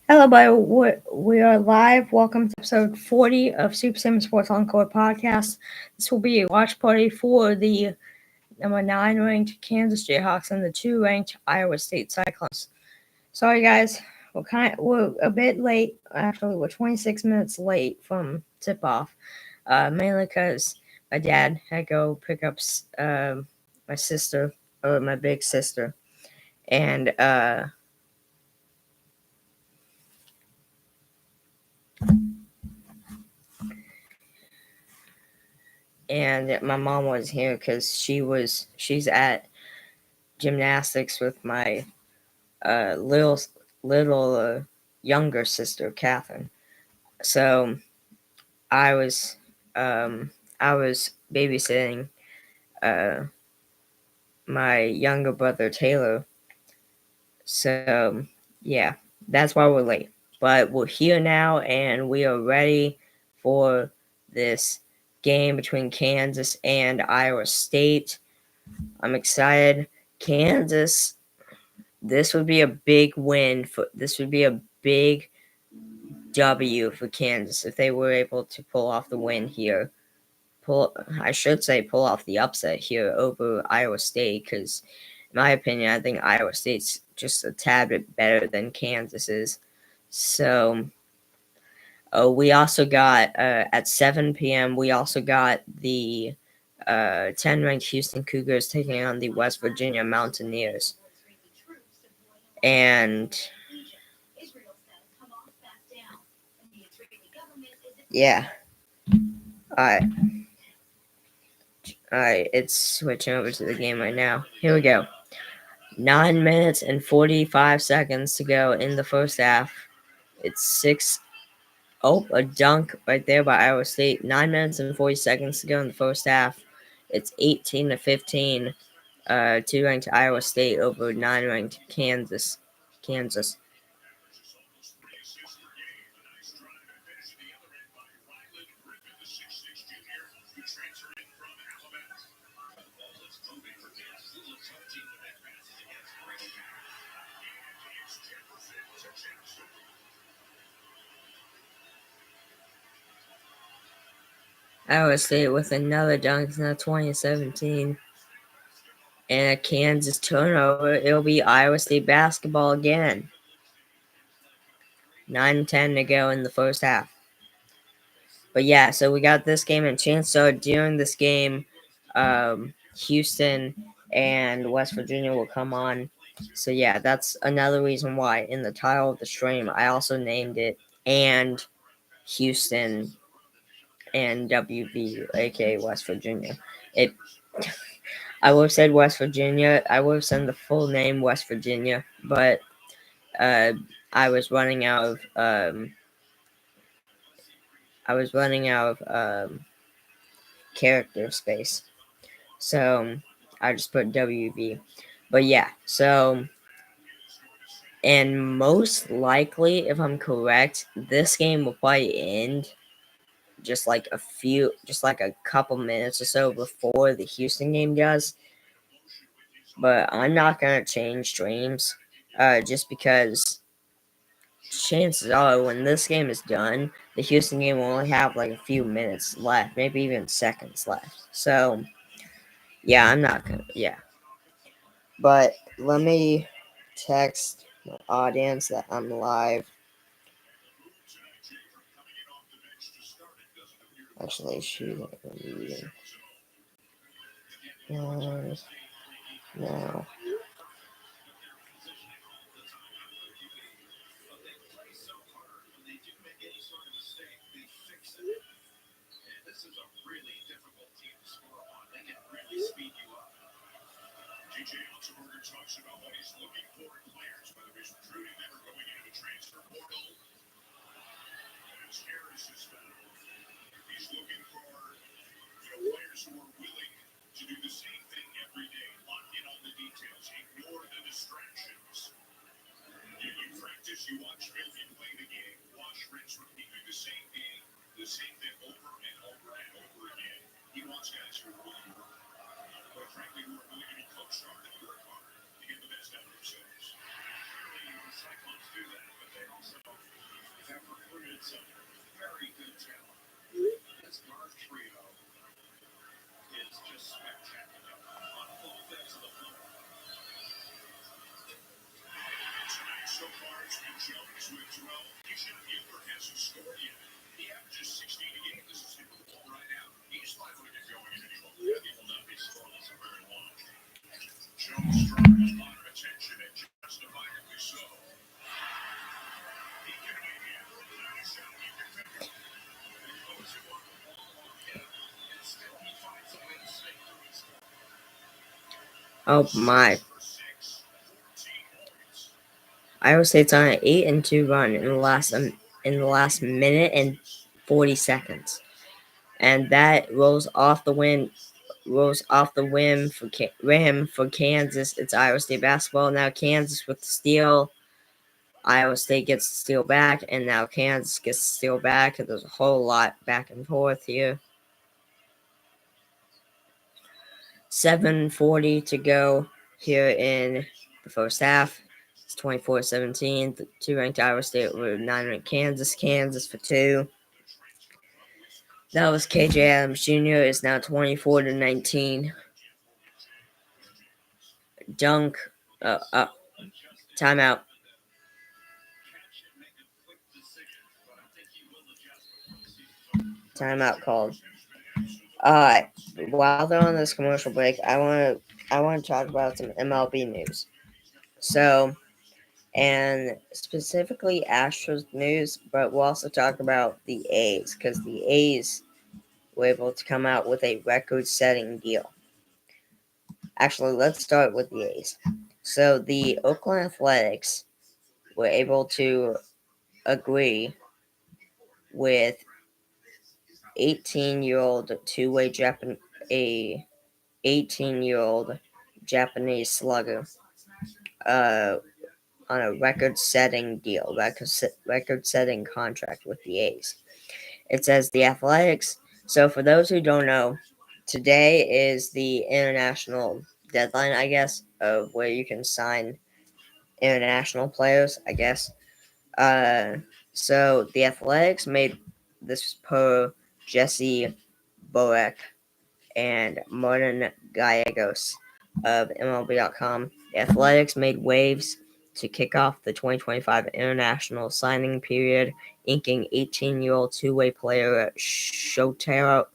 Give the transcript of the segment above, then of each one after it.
Hello, buddy. We are live. Welcome to episode 40 of Super Sim Sports Encore podcast. This will be a watch party for the number 9 ranked Kansas Jayhawks and the 2 ranked Iowa State Cyclones. Sorry, guys. We're a bit late. Actually, we're 26 minutes late from tip off. Mainly because my dad had to go pick up my sister, or my big sister. And my mom was here because she's at gymnastics with my little younger sister Catherine. So I was I was babysitting my younger brother Taylor. So yeah, that's why we're late. But we're here now and we are ready for this game between Kansas and Iowa State. I'm excited. Kansas, this would be a big win for this would be a big W for Kansas if they were able to pull off the win here. I should say pull off the upset here over Iowa State because in my opinion I think Iowa State's just a tad bit better than Kansas is. So we also got at 7 p.m. we also got the 10 ranked Houston Cougars taking on the West Virginia Mountaineers. And yeah. Alright. Alright, it's switching over to the game right now. Here we go. 9 minutes and 45 seconds to go in the first half. It's 6. Oh, a dunk right there by Iowa State. 9 minutes and 40 seconds to go in the first half. It's 18-15. 2 ranked Iowa State over 9 ranked Kansas. Iowa State with another dunk, now 2017. And a Kansas turnover. It'll be Iowa State basketball again. 9-10 to go in the first half. But yeah, so we got this game and chance. So during this game, Houston and West Virginia will come on. So yeah, that's another reason why in the title of the stream I also named it and Houston and WV, aka West Virginia. I would have said West Virginia. I would have said the full name West Virginia, but I was running out of character space, so I just put WV. But yeah, so and most likely, if I'm correct, this game will probably end just like a couple minutes or so before the Houston game does. But I'm not gonna change streams, just because chances are when this game is done, the Houston game will only have like a few minutes left, maybe even seconds left. So yeah, I'm not gonna. Yeah, but let me text the audience that I'm live. Actually, she's now. Oh my. Iowa State's on an 8-2 run in the last minute and 40 seconds. And that rolls off the rim for Kansas. It's Iowa State basketball. Now Kansas with the steal. Iowa State gets the steal back, and now Kansas gets the steal back. There's a whole lot back and forth here. 7:40 to go here in the first half. It's 24-17. The two-ranked Iowa State over 9-ranked Kansas. Kansas for two. That was KJ Adams Jr. It's now 24-19. Dunk. Timeout. Timeout called. While they're on this commercial break, I want to talk about some MLB news. So, and specifically Astros news, but we'll also talk about the A's because the A's were able to come out with a record-setting deal. Actually, let's start with the A's. So, the Oakland Athletics were able to agree with 18-year-old two-way a 18-year-old Japanese slugger on a record-setting deal, record-setting contract with the A's. It says the Athletics. So for those who don't know, today is the international deadline, I guess, of where you can sign international players, I guess. So the Athletics made this per Jesse Boeck and Martin Gallegos of MLB.com. The Athletics made waves to kick off the 2025 international signing period, inking 18-year-old two-way player Shotaro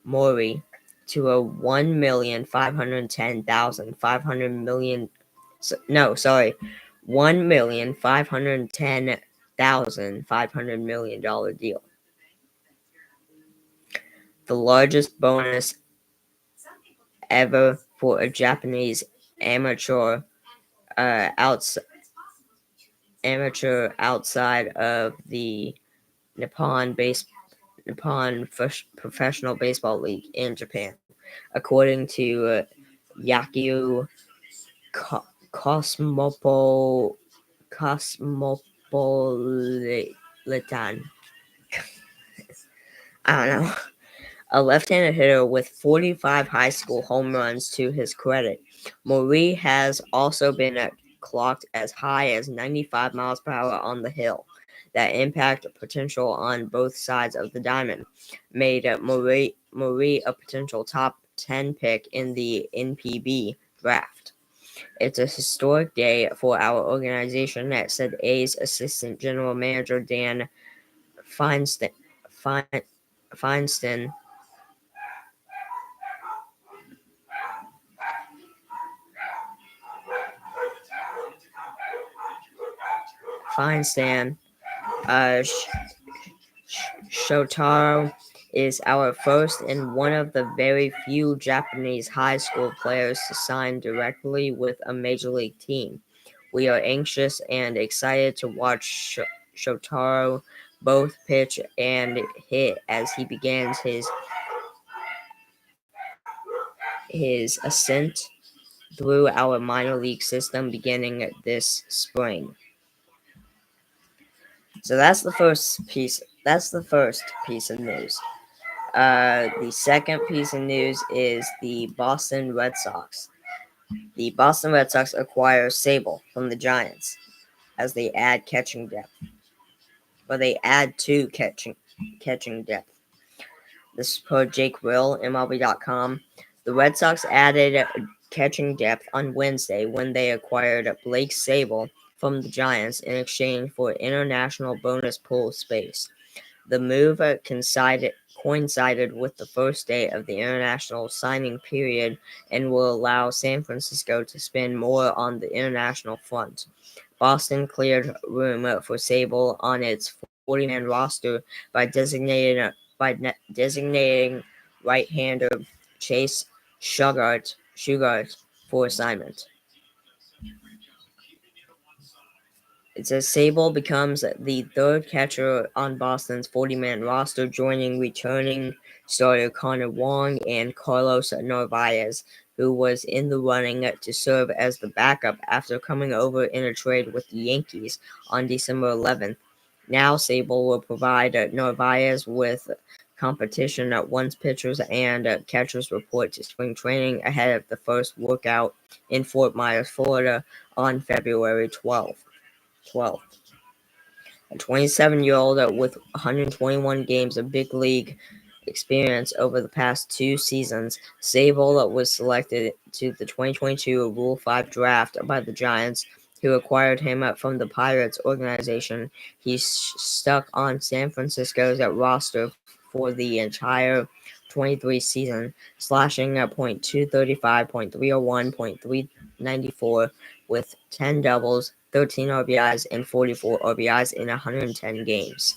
Mori to a $1,510,500 deal. The largest bonus ever for a Japanese amateur outside of the Nippon Professional Baseball League in Japan, according to Yaku Cosmopolitan. I don't know. A left-handed hitter with 45 high school home runs to his credit. Mori has also been clocked as high as 95 miles per hour on the hill. That impact potential on both sides of the diamond made Mori a potential top 10 pick in the NPB draft. It's a historic day for our organization, said A's Assistant General Manager Dan Feinstein. Feinstein Shotaro is our first and one of the very few Japanese high school players to sign directly with a major league team. We are anxious and excited to watch Shotaro both pitch and hit as he begins his ascent through our minor league system beginning this spring. So that's the first piece. That's the first piece of news. The second piece of news is the Boston Red Sox. The Boston Red Sox acquire Sable from the Giants as they add catching depth. but they add to catching depth. This is per Jake Will, MLB.com. The Red Sox added catching depth on Wednesday when they acquired Blake Sabol from the Giants in exchange for international bonus pool space. The move coincided with the first day of the international signing period and will allow San Francisco to spend more on the international front. Boston cleared room for Sabol on its 40-man roster by designating right-hander Chase Sugart for assignment. It says Sabol becomes the third catcher on Boston's 40-man roster, joining returning starter Connor Wong and Carlos Narvaez, who was in the running to serve as the backup after coming over in a trade with the Yankees on December 11th. Now Sabol will provide Narvaez with competition once pitchers and catchers report to spring training ahead of the first workout in Fort Myers, Florida on February 12th. A 27-year-old with 121 games of big league experience over the past two seasons, Sabol was selected to the 2022 Rule 5 draft by the Giants, who acquired him from the Pirates organization. He's stuck on San Francisco's roster for the entire 23 season, slashing .235, .301, .394 with 10 doubles, 13 RBIs, and 44 RBIs in 110 games.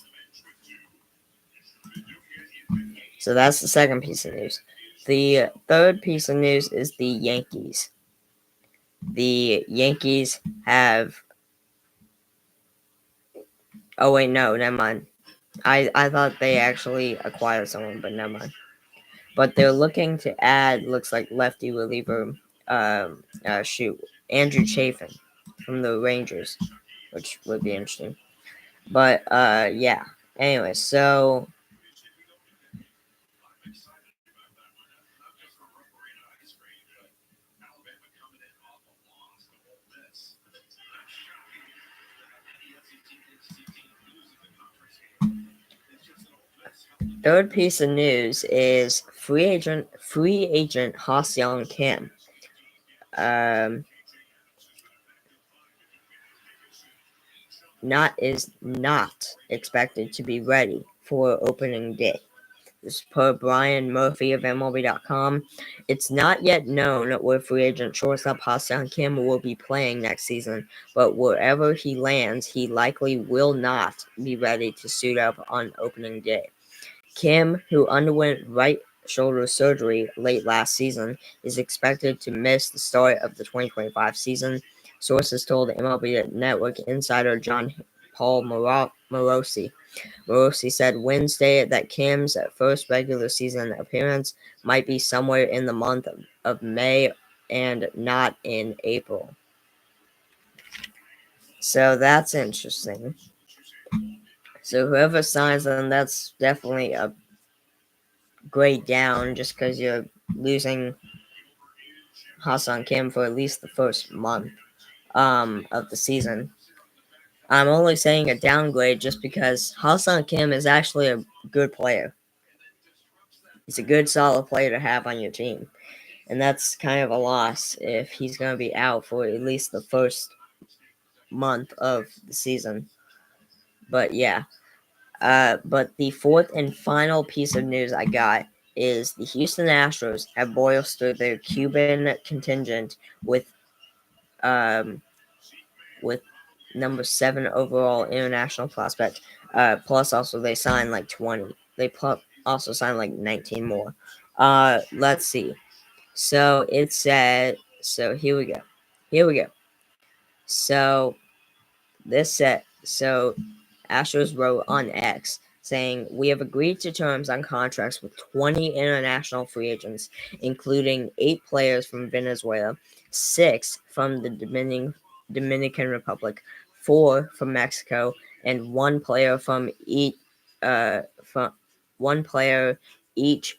So that's the second piece of news. The third piece of news is the Yankees. The Yankees have... Oh, wait, no, never mind. I thought they actually acquired someone, but never mind. But they're looking to add, looks like lefty reliever, Andrew Chafin from the Rangers, which would be interesting. But, yeah. Anyway, so... Third piece of news is free agent Ha-Seong Kim. Is not expected to be ready for opening day. This is per Brian Murphy of MLB.com. It's not yet known where free agent shortstop Ha-Seong Kim will be playing next season, but wherever he lands, he likely will not be ready to suit up on opening day. Kim, who underwent right shoulder surgery late last season, is expected to miss the start of the 2025 season. Sources told MLB Network insider John Paul Morosi. Morosi said Wednesday that Kim's first regular season appearance might be somewhere in the month of May and not in April. So that's interesting. So whoever signs them, that's definitely a grade down just because you're losing Ha-Seong Kim for at least the first month of the season. I'm only saying a downgrade just because Ha-Seong Kim is actually a good player. He's a good, solid player to have on your team. And that's kind of a loss if he's going to be out for at least the first month of the season. But yeah. But the fourth and final piece of news I got is the Houston Astros have bolstered their Cuban contingent with number 7 overall international prospect. Plus, also they signed like 20. They also signed like 19 more. Let's see. So it said. So here we go. So this said. So Astros wrote on X saying, "We have agreed to terms on contracts with 20 international free agents, including 8 players from Venezuela, 6 from the Dominican Republic, 4 from Mexico, and 1 player from each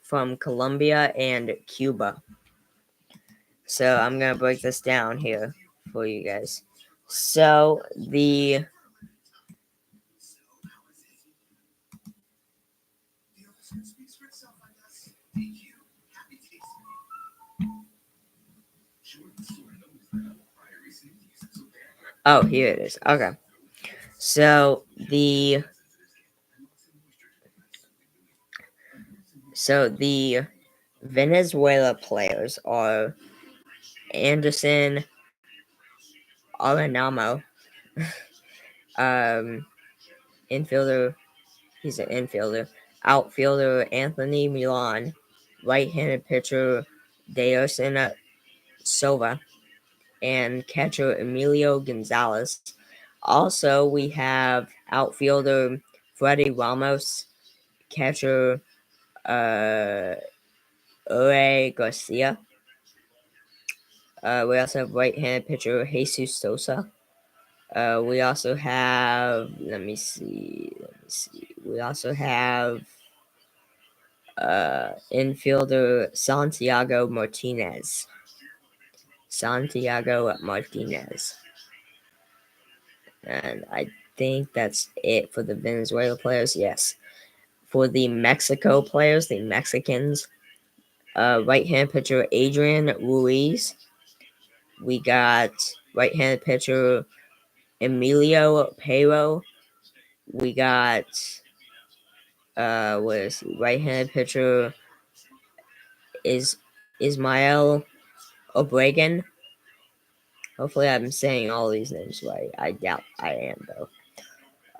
from Colombia and Cuba." So I'm gonna break this down here for you guys. So Oh, here it is. Okay. So the Venezuela players are Anderson Arenamo, um, infielder. He's an infielder. Outfielder Anthony Milan, right-handed pitcher Deosin Silva, and catcher Emilio Gonzalez. Also, we have outfielder Freddie Ramos, catcher uh, Ore Garcia. We also have right-handed pitcher Jesus Sosa. We also have, We also have infielder Santiago Martinez. And I think that's it for the Venezuela players. Yes. For the Mexico players, the Mexicans, right-hand pitcher Adrian Ruiz. We got right-handed pitcher Emilio Pero. We got right-handed pitcher is Ismael Obregon. Hopefully, I'm saying all these names right. I doubt I am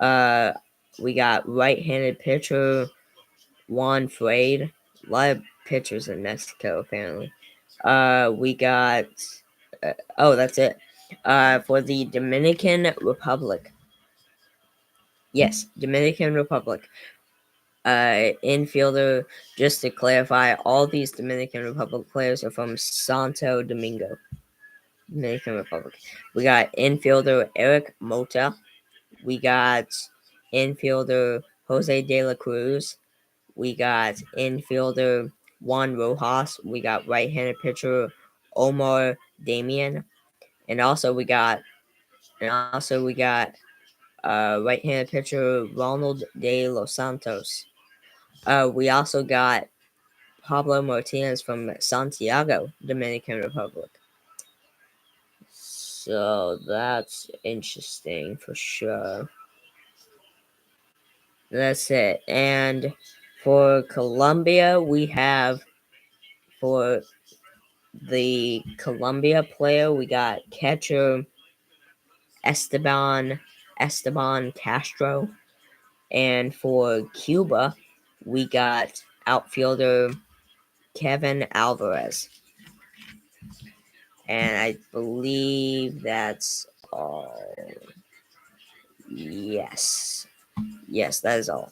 though. We got right-handed pitcher Juan Frade. A lot of pitchers in Mexico apparently. We got. That's it. For the Dominican Republic. Yes, Dominican Republic. Infielder. Just to clarify, all these Dominican Republic players are from Santo Domingo, Dominican Republic. We got infielder Eric Mota. We got infielder Jose De La Cruz. We got infielder Juan Rojas. We got right-handed pitcher Omar Damian. And also we got right-handed pitcher Ronald De Los Santos. We also got Pablo Martinez from Santiago, Dominican Republic. So that's interesting for sure. That's it. And for Colombia, we have for the Colombia player, we got catcher Esteban Castro. And for Cuba, we got outfielder Kevin Alvarez. And I believe that's all. Yes. Yes, that is all.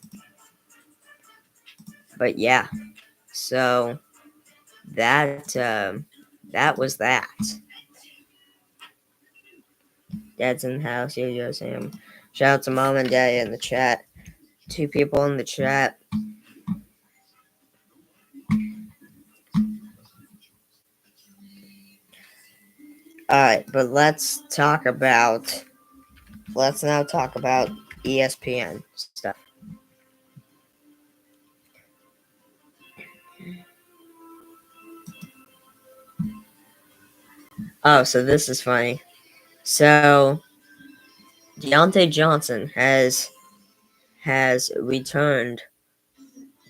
But yeah, so that was that. Dad's in the house. Yo, Sam. Shout out to mom and dad in the chat. 2 people in the chat. Alright, but let's now talk about ESPN stuff. Oh, so this is funny. So Deontay Johnson has returned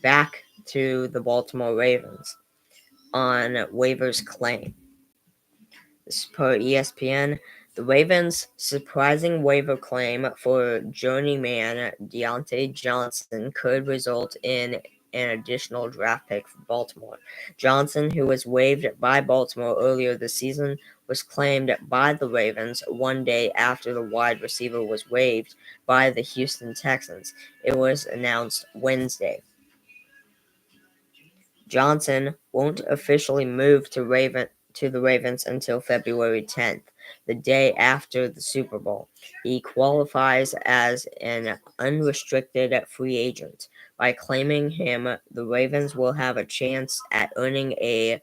back to the Baltimore Ravens on waivers claim. This is per ESPN. The Ravens' surprising waiver claim for journeyman Deontay Johnson could result in an additional draft pick for Baltimore. Johnson, who was waived by Baltimore earlier this season, was claimed by the Ravens one day after the wide receiver was waived by the Houston Texans. It was announced Wednesday. Johnson won't officially move to the Ravens until February 10th, the day after the Super Bowl. He qualifies as an unrestricted free agent. By claiming him, the Ravens will have a chance at earning a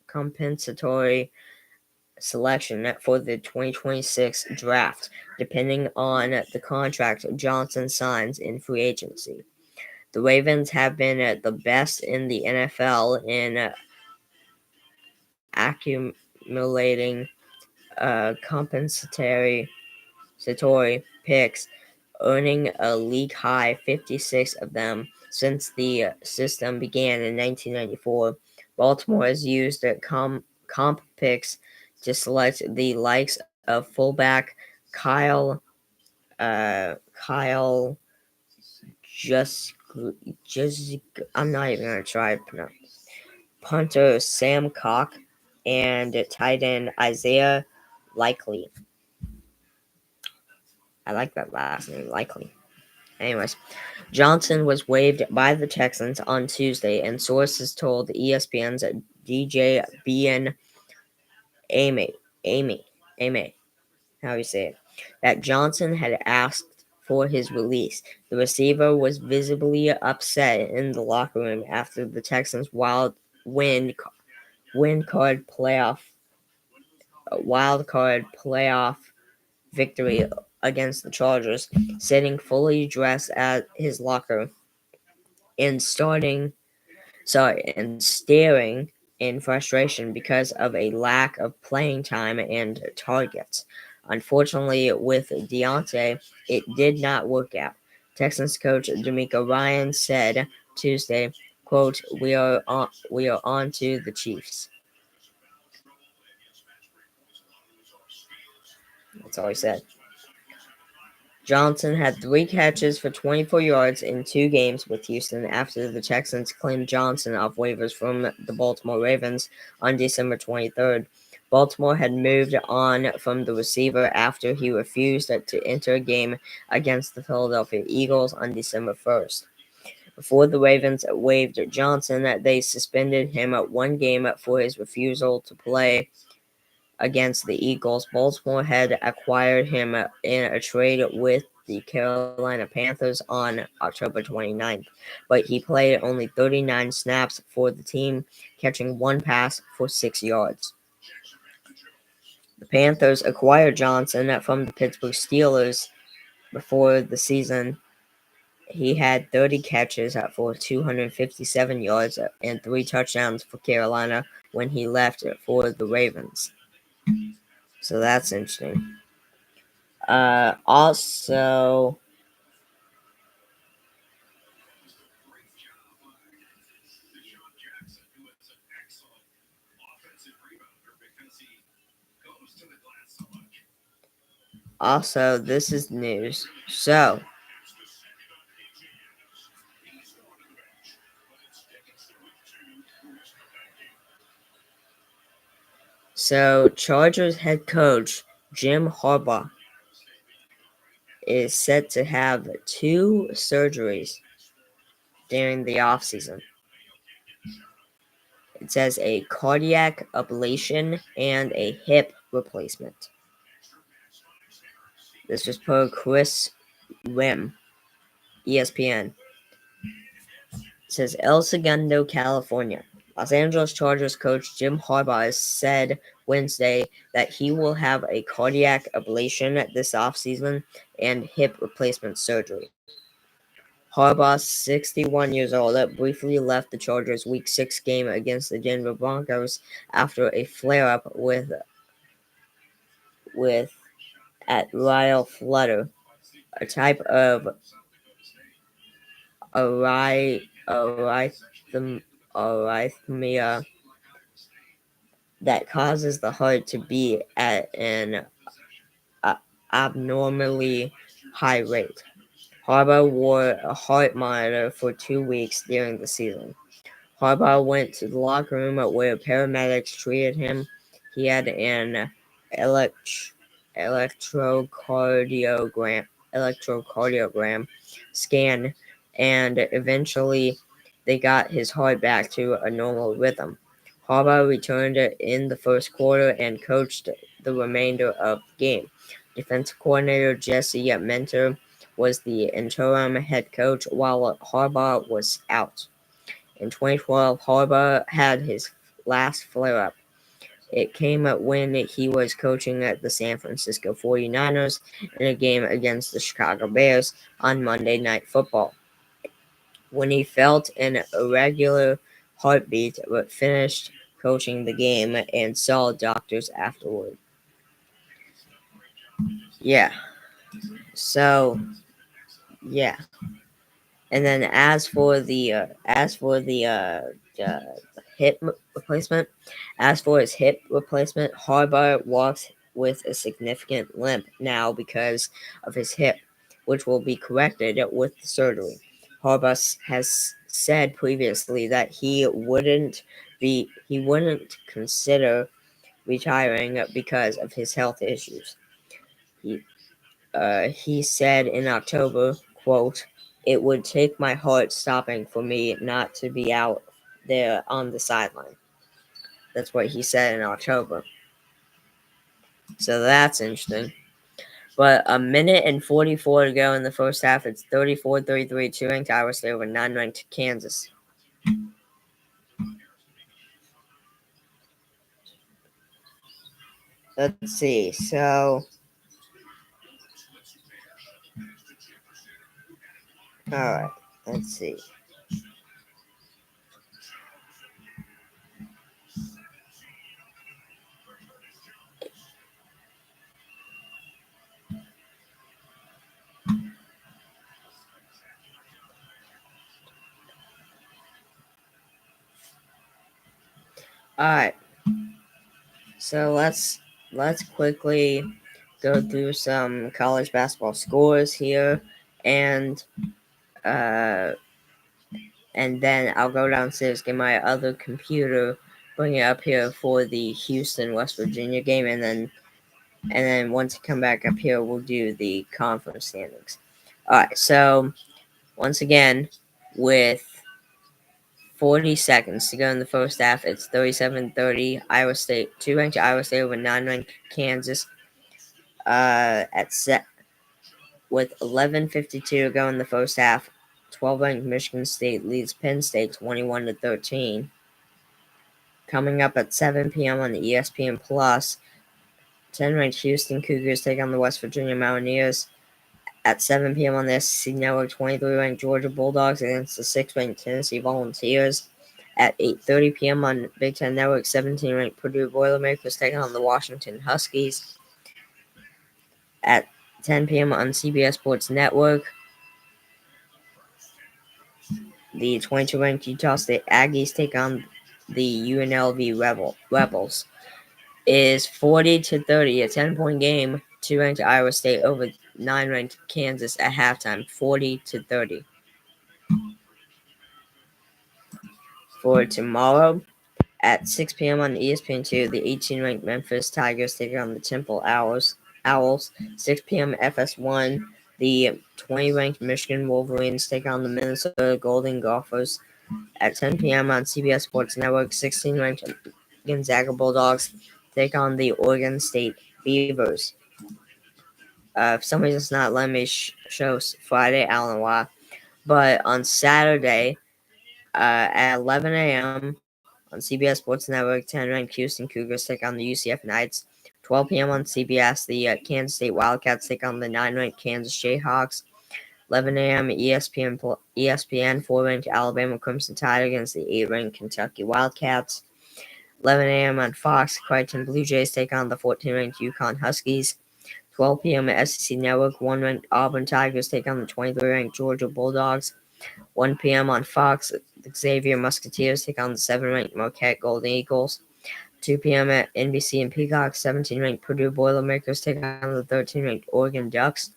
compensatory selection for the 2026 draft, depending on the contract Johnson signs in free agency. The Ravens have been the best in the NFL in accumulating compensatory picks, earning a league high 56 of them since the system began in 1994. Baltimore has used comp picks to select the likes of fullback Kyle just I'm not even gonna try to pronounce punter Sam Cock and tight end Isaiah Likely. I like that last name, Likely. Anyways, Johnson was waived by the Texans on Tuesday, and sources told ESPN's DJ BN Amy, how you say it, that Johnson had asked for his release. The receiver was visibly upset in the locker room after the Texans' wild card playoff victory against the Chargers, sitting fully dressed at his locker and staring in frustration because of a lack of playing time and targets. Unfortunately, with Deontay, it did not work out. Texans coach D'Amico Ryan said Tuesday, quote, we are on to the Chiefs. That's all he said. Johnson had 3 catches for 24 yards in 2 games with Houston after the Texans claimed Johnson off waivers from the Baltimore Ravens on December 23rd. Baltimore had moved on from the receiver after he refused to enter a game against the Philadelphia Eagles on December 1st. Before the Ravens waived Johnson, they suspended him 1 game for his refusal to play against the Eagles. Baltimore had acquired him in a trade with the Carolina Panthers on October 29th, but he played only 39 snaps for the team, catching 1 pass for 6 yards. The Panthers acquired Johnson from the Pittsburgh Steelers before the season. He had 30 catches for 257 yards and 3 touchdowns for Carolina when he left for the Ravens. So that's interesting. Also, this is news. So Chargers head coach Jim Harbaugh is set to have 2 surgeries during the offseason. It says a cardiac ablation and a hip replacement. This was per Chris Rim, ESPN. It says El Segundo, California. Los Angeles Chargers coach Jim Harbaugh said Wednesday that he will have a cardiac ablation this offseason and hip replacement surgery. Harbaugh, 61 years old, briefly left the Chargers' Week 6 game against the Denver Broncos after a flare-up with atrial flutter, a type of arrhythmia that causes the heart to beat at an abnormally high rate. Harbaugh wore a heart monitor for 2 weeks during the season. Harbaugh went to the locker room where paramedics treated him. He had an electrocardiogram scan, and eventually they got his heart back to a normal rhythm. Harbaugh returned in the first quarter and coached the remainder of the game. Defensive coordinator Jesse Mentor was the interim head coach while Harbaugh was out. In 2012, Harbaugh had his last flare-up. It came when he was coaching at the San Francisco 49ers in a game against the Chicago Bears on Monday Night Football, when he felt an irregular heartbeat but finished coaching the game and saw doctors afterward. Yeah. So yeah. And then as for the hip replacement, as for his hip replacement, Harbaugh walks with a significant limp now because of his hip, which will be corrected with the surgery. Harbaugh has said previously that he wouldn't consider retiring because of his health issues. He he said in October, quote, "It would take my heart stopping for me not to be out there on the sideline." That's what he said in October. So that's interesting. But a minute and 44 to go in the first half. It's 34-33, 2 ranked Iowa State over 9 ranked Kansas. Let's see. So, all right. Let's see. All right. So let's quickly go through some college basketball scores here, and uh, and then I'll go downstairs, get my other computer, bring it up here for the Houston West Virginia game, and then once I come back up here, we'll do the conference standings. All right. So once again, with 40 seconds to go in the first half, it's 37-30. Iowa State, 2 ranked Iowa State over 9 ranked Kansas. At set with 11:52 to go in the first half, 12 ranked Michigan State leads Penn State 21-13. Coming up at 7 p.m. on the ESPN Plus, 10 ranked Houston Cougars take on the West Virginia Mountaineers. At 7 p.m. on the SEC Network, 23-ranked Georgia Bulldogs against the 6 ranked Tennessee Volunteers. At 8:30 p.m. on Big Ten Network, 17-ranked Purdue Boilermakers taking on the Washington Huskies. At 10 p.m. on CBS Sports Network, the 22-ranked Utah State Aggies take on the UNLV Rebels. Is 40-30, a 10-point game. 2 ranked Iowa State over 9 ranked Kansas at halftime, 40-30. For tomorrow at 6 p.m. on ESPN2, the 18-ranked Memphis Tigers take on the Temple Owls. 6 p.m. FS1, the 20-ranked Michigan Wolverines take on the Minnesota Golden Gophers. At 10 p.m. on CBS Sports Network, 16-ranked Gonzaga Bulldogs take on the Oregon State Beavers. For some reason, it's not letting me show Friday. I don't know why. But on Saturday at 11 a.m. on CBS Sports Network, 10-ranked Houston Cougars take on the UCF Knights. 12 p.m. on CBS, the Kansas State Wildcats take on the 9-ranked Kansas Jayhawks. 11 a.m. ESPN 4-ranked Alabama Crimson Tide against the 8-ranked Kentucky Wildcats. 11 a.m. on Fox, Creighton Blue Jays take on the 14-ranked UConn Huskies. 12 p.m. at SEC Network, 1-ranked Auburn Tigers take on the 23-ranked Georgia Bulldogs. 1 p.m. on Fox, the Xavier Musketeers take on the 7-ranked Marquette Golden Eagles. 2 p.m. at NBC and Peacock, 17-ranked Purdue Boilermakers take on the 13-ranked Oregon Ducks.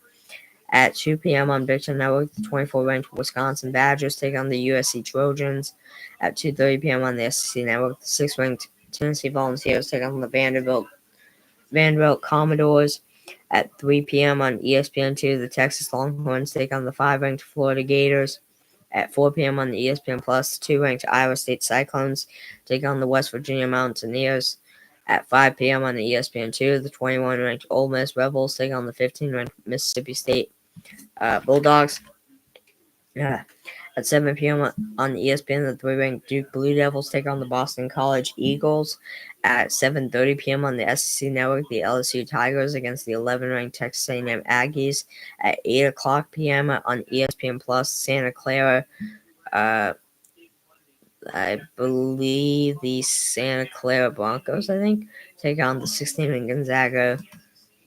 At 2 p.m. on Big Ten Network, the 24-ranked Wisconsin Badgers take on the USC Trojans. At 2:30 p.m. on the SEC Network, the 6-ranked Tennessee Volunteers take on the Vanderbilt Commodores. At 3 p.m. on ESPN2, the Texas Longhorns take on the 5-ranked Florida Gators. At 4 p.m. on the ESPN Plus, the 2-ranked Iowa State Cyclones take on the West Virginia Mountaineers. At 5 p.m. on the ESPN2, the 21-ranked Ole Miss Rebels take on the 15-ranked Mississippi State Bulldogs. At 7 p.m. on ESPN, the 3-ranked Duke Blue Devils take on the Boston College Eagles. At 7:30 p.m. on the SEC Network, the LSU Tigers against the 11-ranked Texas A&M Aggies. At 8 o'clock p.m. on ESPN Plus, Santa Clara I believe the Santa Clara Broncos, I think, take on the 16 Gonzaga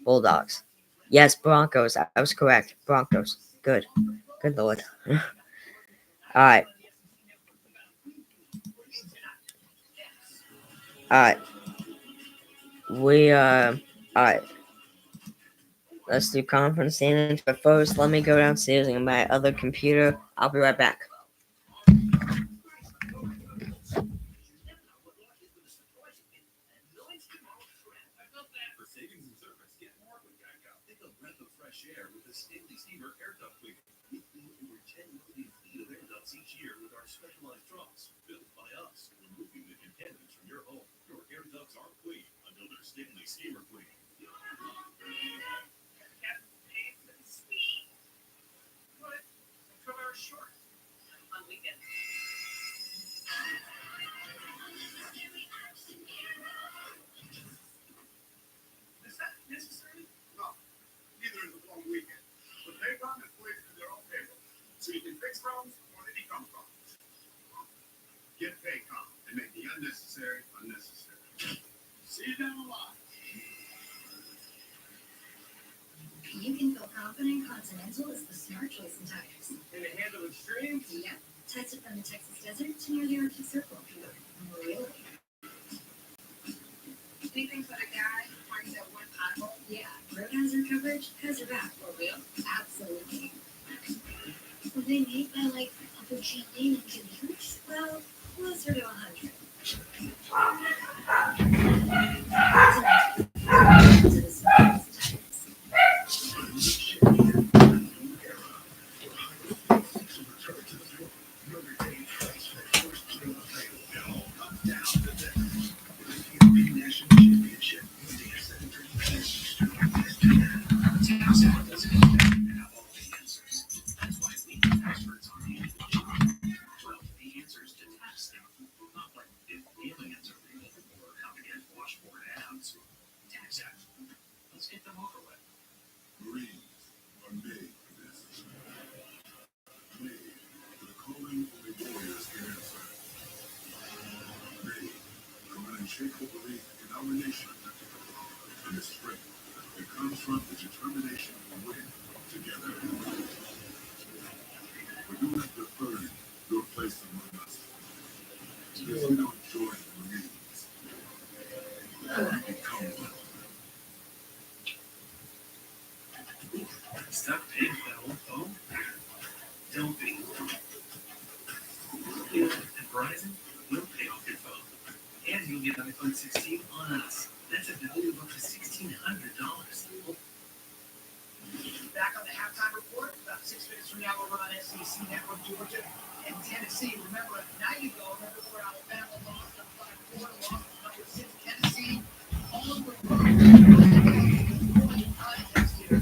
Bulldogs. Yes, Broncos. I was correct. Broncos. Good. Good Lord. All right. All right. All right. Let's do conference standings. But first, let me go downstairs and my other computer. I'll be right back. You can feel confident Continental is the smart choice in tires. And they handle extremes? Yep. Test it from the Texas desert to near the Arctic Circle. Really? Anything for the guy who finds that one pothole? Yeah. Road hazard coverage has your back. For real? Absolutely. Well, they make that like upper chain and convenience? Well, closer to 100. Stop paying for that old phone? Don't be. You know, at Verizon, we'll pay off your phone. And you'll get an iPhone 16 on us. That's a value of up to $1,600. Back on the halftime report, about 6 minutes from now, we're on SEC Network, Georgia and Tennessee. Remember, a night ago, where Alabama lost on 5-4, lost number 6 Tennessee. All of the context here.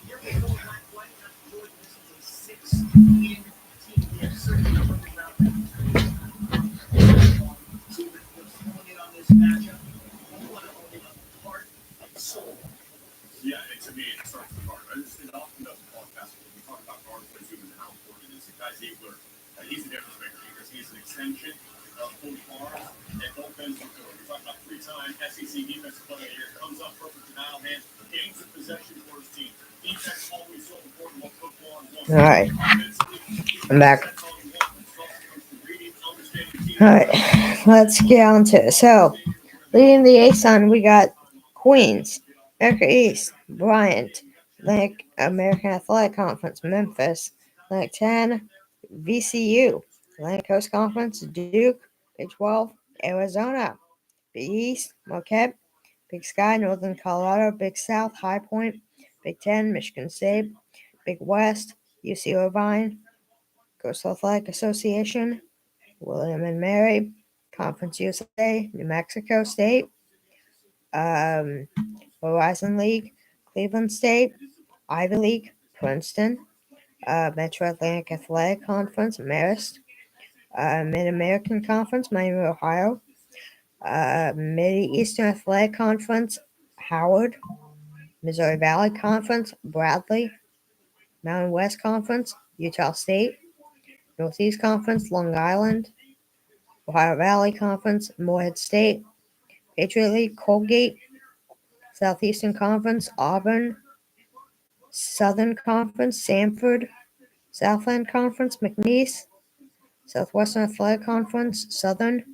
Here we go, Black White, not Georgia. This is a 6-win team. They're certainly not looking about that. Team that was pulling in on this matchup. You want to own it up heart and soul. Yeah, and to me, it starts with guard. It often doesn't talk basketball. We talk about guard plays and how important it is. Guys, he's a difference maker because he's an extension of both guards and both ends of the court. We talk about 3-time SEC Defensive Player of the Year. Comes up perfect to dial hand. Gains of possession for his team. Defense always so important. What football and one. All right, I'm back. All right, let's get on to it. So, leading the ASUN, we got Queens, America East, Bryant, Atlantic American Athletic Conference, Memphis, Atlantic 10, VCU, Atlantic Coast Conference, Duke, Big 12, Arizona, Big East, Marquette, Big Sky, Northern Colorado, Big South, High Point, Big 10, Michigan State, Big West, UC Irvine, Coastal Athletic Association, William and Mary, Conference USA, New Mexico State, Horizon League, Cleveland State, Ivy League, Princeton, Metro Atlantic Athletic Conference, Marist, Mid-American Conference, Miami, Ohio, Mid-Eastern Athletic Conference, Howard, Missouri Valley Conference, Bradley, Mountain West Conference, Utah State, Northeast Conference, Long Island, Ohio Valley Conference, Morehead State, Patriot League, Colgate, Southeastern Conference, Auburn, Southern Conference, Samford, Southland Conference, McNeese, Southwestern Athletic Conference, Southern,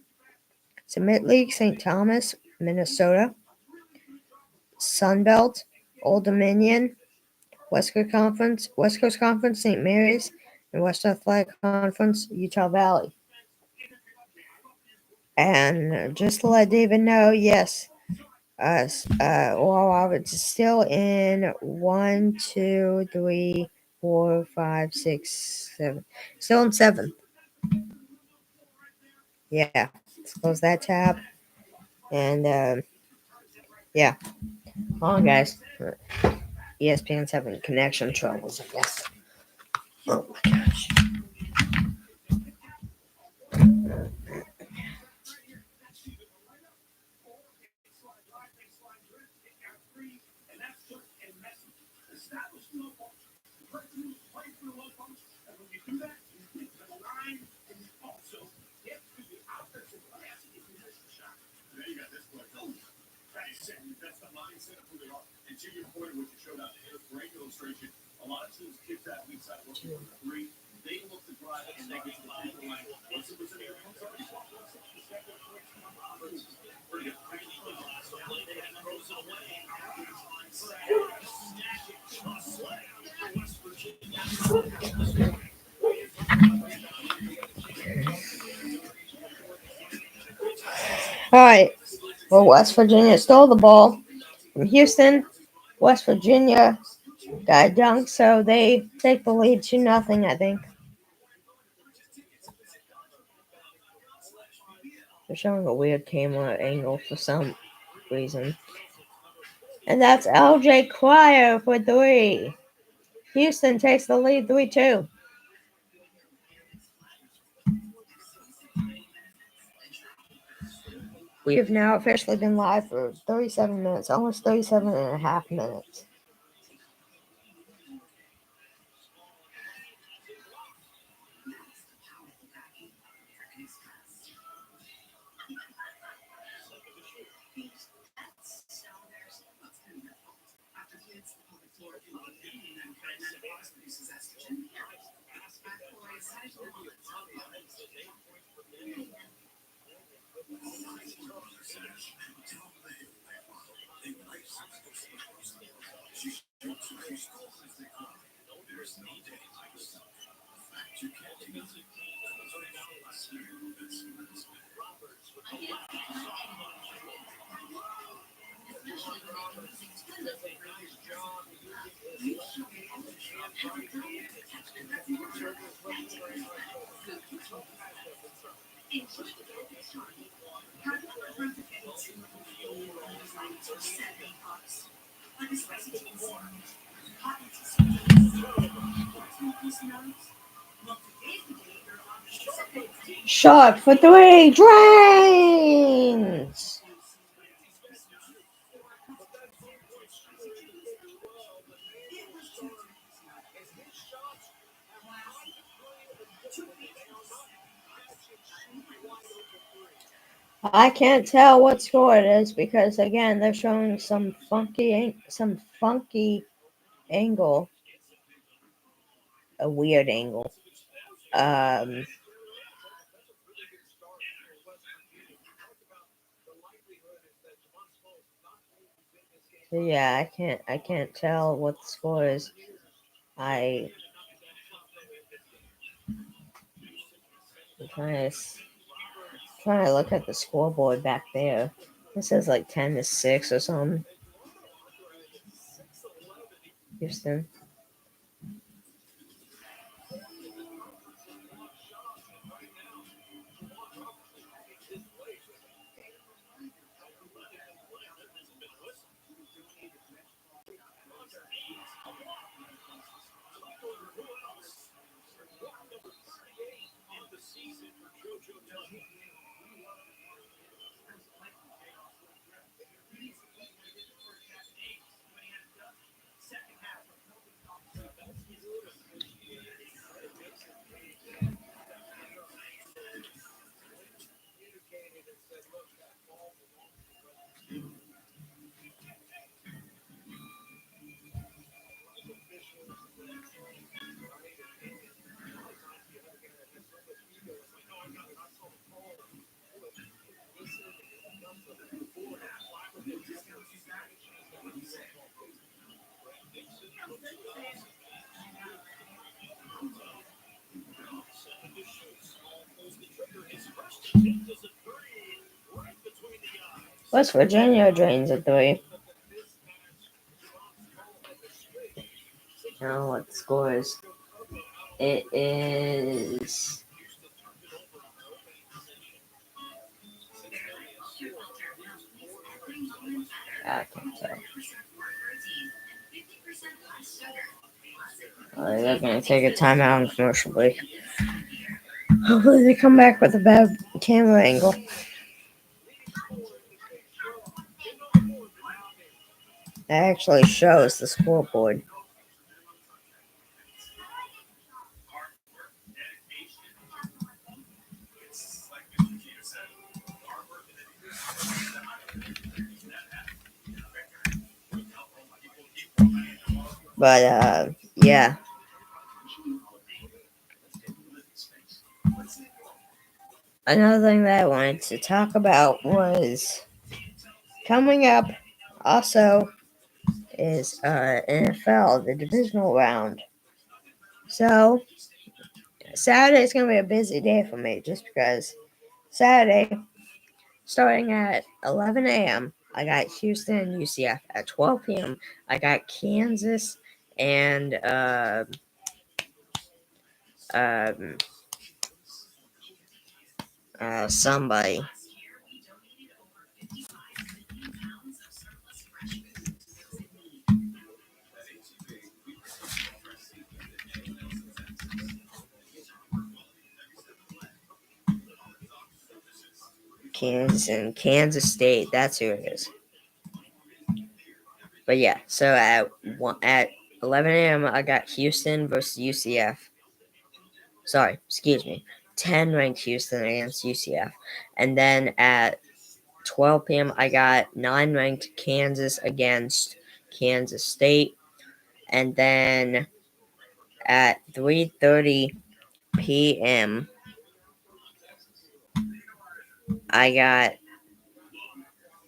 Summit League, St. Thomas, Minnesota, Sunbelt, Old Dominion, West Coast Conference, St. Mary's, and Western Athletic Conference, Utah Valley. And just to let David know, yes, it's still in 1, 2, 3, 4, 5, 6, 7. Still in 7th. Yeah, let's close that tab. And yeah, hold on, guys. ESPN's having connection troubles, I guess. Oh my gosh. That's the mindset of who they are. And to your point of what you showed out there, great illustration. A lot of teams kick that weak side look for three. They look to drive it and they get to the people line. What's the percentage of points already? All right. Well, West Virginia stole the ball from Houston. West Virginia got dunked, so they take the lead 2-0, I think. They're showing a weird camera angle for some reason. And that's LJ Cryer for 3. Houston takes the lead 3-2. We have now officially been live for 37 minutes, almost 37 and a half minutes. Shot for 3, drains! I can't tell what score it is because again they're showing some funky angle, a weird angle. So yeah, I can't tell what the score is. I'm trying to look at the scoreboard back there. It says like 10-6 or something. Houston. West Virginia drains a 3. I don't know what the score is. It is. I can't tell. They're going to take a timeout on commercial break. Hopefully, they come back with a bad camera angle. That actually shows the scoreboard. But, yeah. Another thing that I wanted to talk about was coming up also is NFL, the divisional round. So, Saturday is going to be a busy day for me just because Saturday, starting at 11 a.m., I got Houston and UCF. At 12 p.m., I got Kansas and um, somebody. Kansas and Kansas State. That's who it is. But yeah, so at 11 a.m. I got Houston versus UCF. Sorry, excuse me. 10 ranked Houston against UCF. And then at 12 p.m. I got 9 ranked Kansas against Kansas State. And then at 3:30 p.m. I got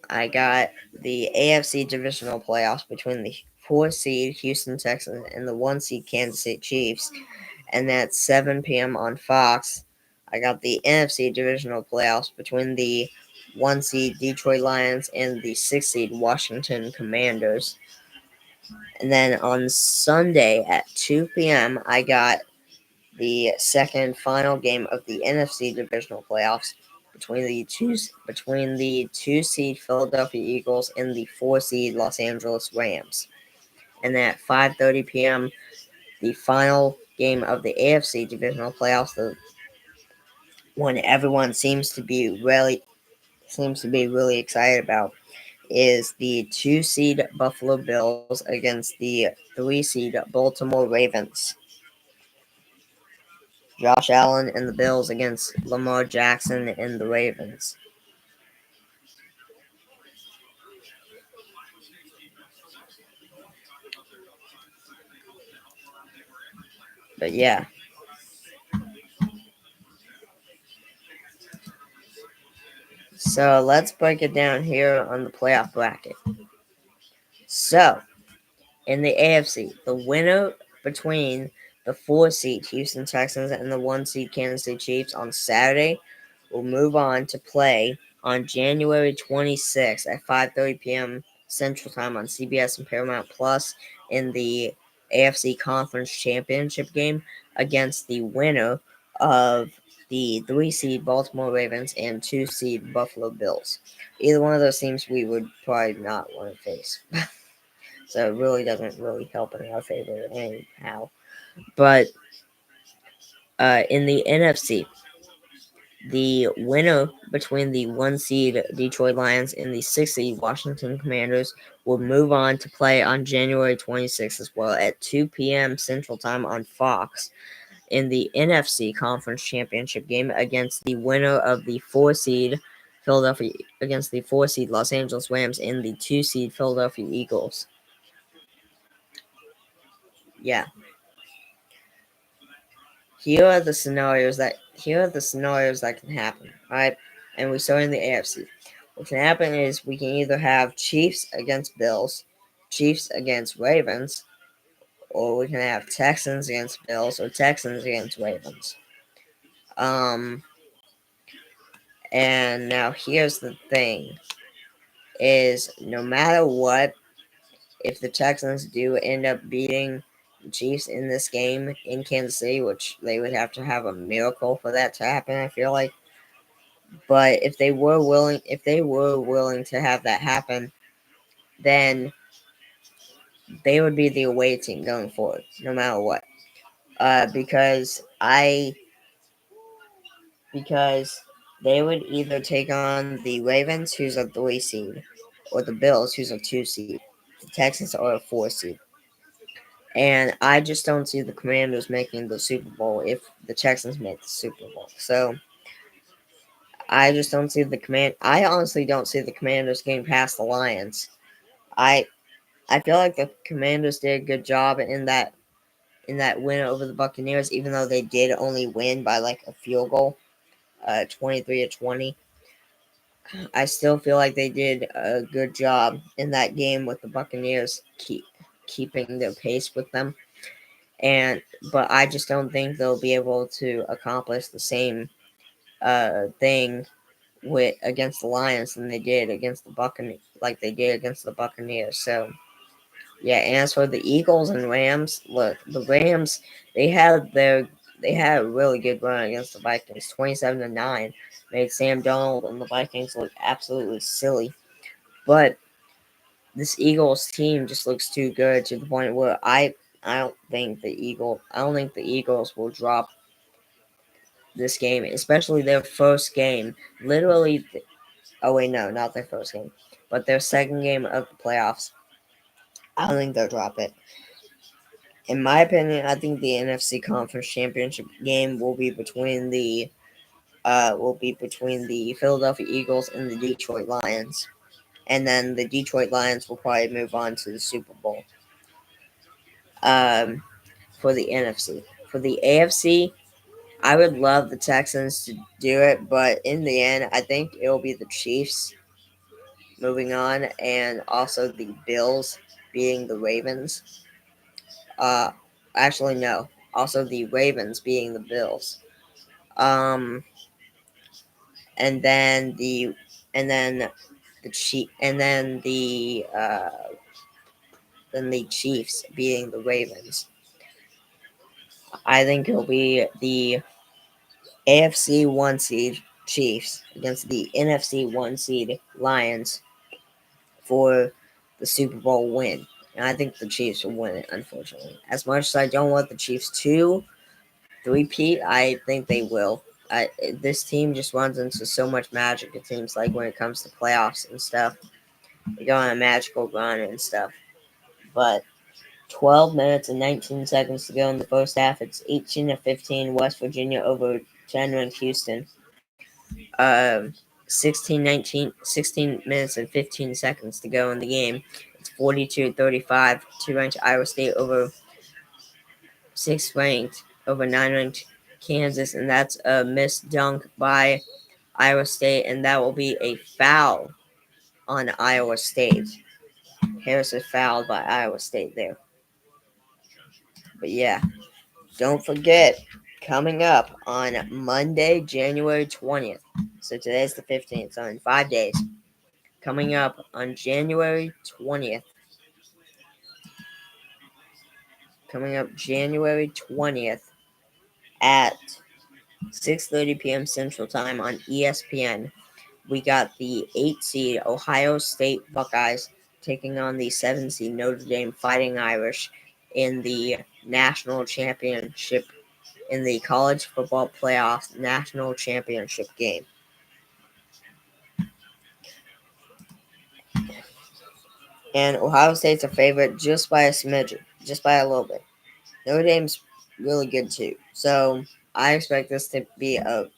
the AFC divisional playoffs between the 4 seed Houston Texans and the 1 seed Kansas City Chiefs. And at 7 p.m. on Fox, I got the NFC divisional playoffs between the 1 seed Detroit Lions and the 6 seed Washington Commanders. And then on Sunday at 2 p.m., I got the second final game of the NFC divisional playoffs between the 2 seed Philadelphia Eagles and the 4 seed Los Angeles Rams. And then at 5:30 p.m., the final game of the AFC divisional playoffs, the one everyone seems to be really excited about, is the 2 seed Buffalo Bills against the 3 seed Baltimore Ravens. Josh Allen and the Bills against Lamar Jackson and the Ravens. But yeah. So let's break it down here on the playoff bracket. So, in the AFC, the winner between the 4 seed Houston Texans and the 1 seed Kansas City Chiefs on Saturday will move on to play on January 26th at 5:30 p.m. Central Time on CBS and Paramount Plus in the AFC Conference Championship game against the winner of the 3 seed Baltimore Ravens and 2 seed Buffalo Bills. Either one of those teams we would probably not want to face. So it really doesn't really help in our favor anyhow. But in the NFC, the winner between the 1 seed Detroit Lions and the 6 seed Washington Commanders will move on to play on January 26th as well at 2 p.m. Central Time on Fox in the NFC Conference Championship game against the winner of the 4 seed Philadelphia against the 4 seed Los Angeles Rams and the 2 seed Philadelphia Eagles. Yeah. Here are the scenarios that can happen, right? And we start in the AFC. What can happen is we can either have Chiefs against Bills, Chiefs against Ravens, or we can have Texans against Bills or Texans against Ravens. And now here's the thing is no matter what, if the Texans do end up beating the Chiefs in this game in Kansas City, which they would have to have a miracle for that to happen, I feel like. But if they were willing to have that happen, then they would be the away team going forward, no matter what. Because they would either take on the Ravens, who's a 3 seed, or the Bills, who's a 2 seed. The Texans are a 4 seed. And I just don't see the Commanders making the Super Bowl if the Texans make the Super Bowl. So I just don't see the command. I honestly don't see the Commanders getting past the Lions. I I feel like the Commanders did a good job in that win over the Buccaneers, even though they did only win by like a field goal, 23-20. I still feel like they did a good job in that game with the Buccaneers keeping their pace with them. And but I just don't think they'll be able to accomplish the same thing with against the Lions than they did against the Buccaneers, like they did against the Buccaneers. So yeah, and as for the Eagles and Rams, look, the Rams they had a really good run against the Vikings, 27-9, made Sam Donald and the Vikings look absolutely silly. But this Eagles team just looks too good to the point where I don't think the Eagles will drop this game, especially their first game. Literally, oh wait, no, not their first game, but their second game of the playoffs. I don't think they'll drop it. In my opinion, I think the NFC Conference Championship game will be between the Philadelphia Eagles and the Detroit Lions, and then the Detroit Lions will probably move on to the Super Bowl. Um, for the NFC, for the AFC, I would love the Texans to do it, but in the end, I think it will be the Chiefs moving on, and also the Bills beating the Ravens. Uh, actually, no. Also, the Ravens beating the Bills. Um, and then the Chief, then the Chiefs beating the Ravens. I think it'll be the AFC 1 seed Chiefs against the NFC 1 seed Lions for the Super Bowl win. And I think the Chiefs will win it, unfortunately. As much as I don't want the Chiefs to repeat, I think they will. This team just runs into so much magic, it seems like, when it comes to playoffs and stuff. They go on a magical run and stuff. But 12 minutes and 19 seconds to go in the first half. It's 18-15 West Virginia over 10 ranked Houston. 16 minutes and 15 seconds to go in the game. It's 42-35 to ranked Iowa State over 6th ranked over 9 ranked Kansas, and that's a missed dunk by Iowa State, and that will be a foul on Iowa State. Harris is fouled by Iowa State there. But yeah, don't forget, coming up on Monday, January 20th. So today's the 15th, so in 5 days. Coming up on January 20th. Coming up January 20th at 6:30 p.m. Central Time on ESPN. We got the 8 seed Ohio State Buckeyes taking on the 7 seed Notre Dame Fighting Irish in the national championship, in the college football playoff national championship game. And Ohio State's a favorite just by a smidgen, just by a little bit. Notre Dame's really good too. So I expect this to be a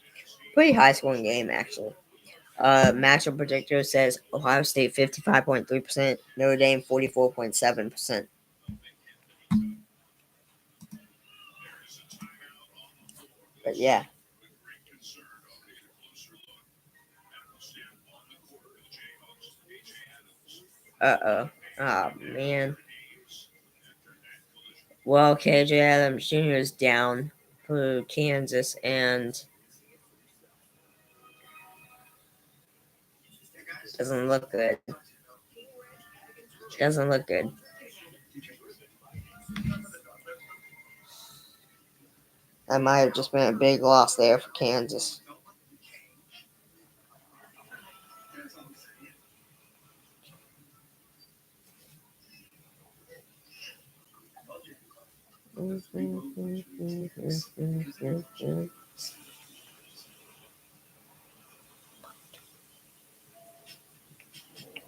pretty high scoring game, actually. Matchup predictor says Ohio State 55.3%, Notre Dame 44.7%. But yeah. Uh-oh. Oh, man. Well, KJ Adams Jr. is down for Kansas, and Doesn't look good. Doesn't look good. That might have just been a big loss there for Kansas.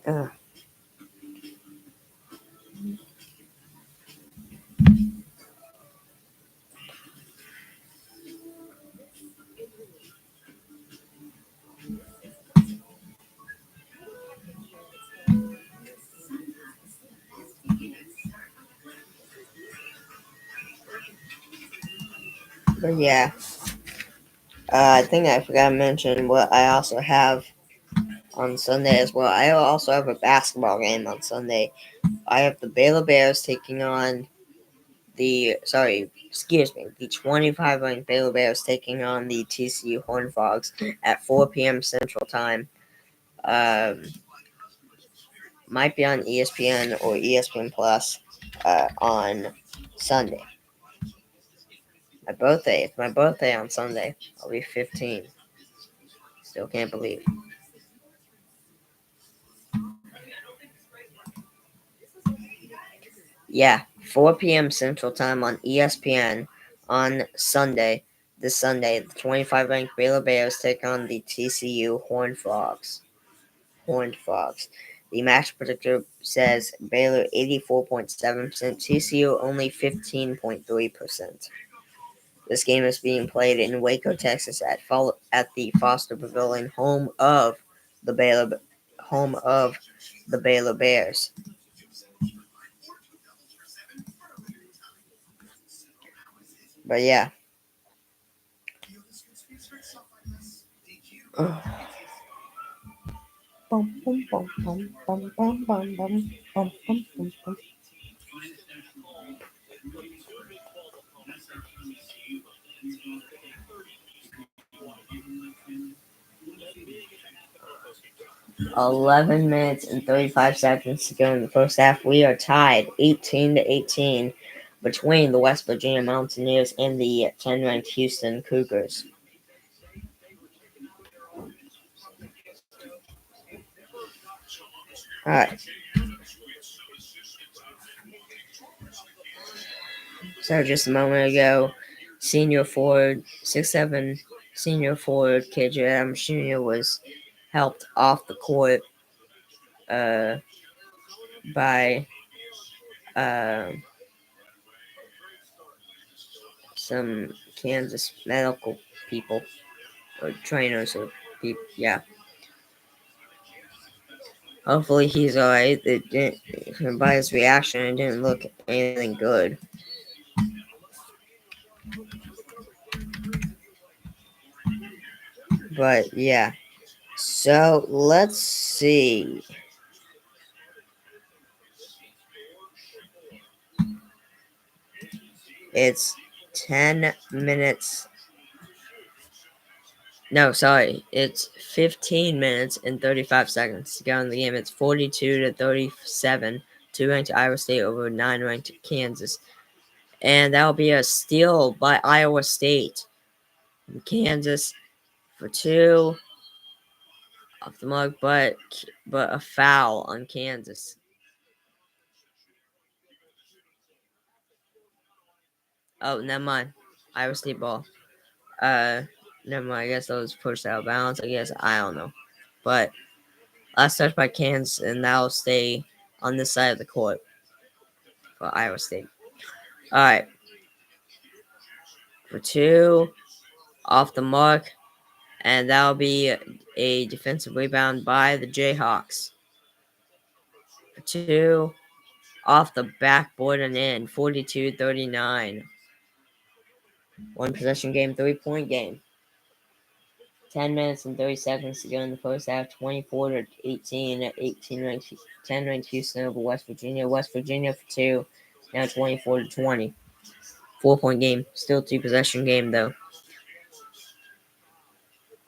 Uh, 'But yeah, I think I forgot to mention what I also have on Sunday as well. I also have a basketball game on Sunday. I have the Baylor Bears taking on the 25 ranked Baylor Bears taking on the TCU Horned Frogs at 4 p.m. Central Time. Um, might be on ESPN or ESPN Plus on Sunday. My birthday. It's my birthday on Sunday. I'll be 15. Still can't believe. Yeah, 4 p.m. Central Time on ESPN on Sunday. This Sunday, the 25 ranked Baylor Bears take on the TCU Horned Frogs. Horned Frogs. The match predictor says Baylor 84.7%, TCU only 15.3%. This game is being played in Waco, Texas, at the Foster Pavilion, the Baylor home of the Baylor Bears. But yeah. Bum, bum, bum, bum, bum, bum, bum, bum, bum, bum, bum. 11 minutes and 35 seconds to go in the first half. We are tied 18-18 between the West Virginia Mountaineers and the 10-ranked Houston Cougars. All right. So just a moment ago, senior forward, 6'7", senior forward KJ Adams Jr. was helped off the court by some Kansas medical people or trainers or people. Yeah. Hopefully he's alright. It didn't, by his reaction, it didn't look anything good. But yeah. So let's see. It's 10 minutes. No, sorry. It's 15 minutes and 35 seconds to go in the game. It's 42-37. 2-ranked Iowa State over 9-ranked Kansas. And that'll be a steal by Iowa State. Kansas for 2 off the mark, but a foul on Kansas. Oh, never mind. Iowa State ball. Never mind. I guess that was pushed out of bounds. I guess I don't know, but last touch by Kansas, and that'll stay on this side of the court for Iowa State. All right, for 2 off the mark, and that'll be a defensive rebound by the Jayhawks. For 2 off the backboard and in, 42-39. 1 possession game, 3-point game. 10 minutes and 30 seconds to go in the first half. 24-18 10 ranked Houston over West Virginia. West Virginia for 2. Now 24-20. 4-point game. Still 2 possession game though.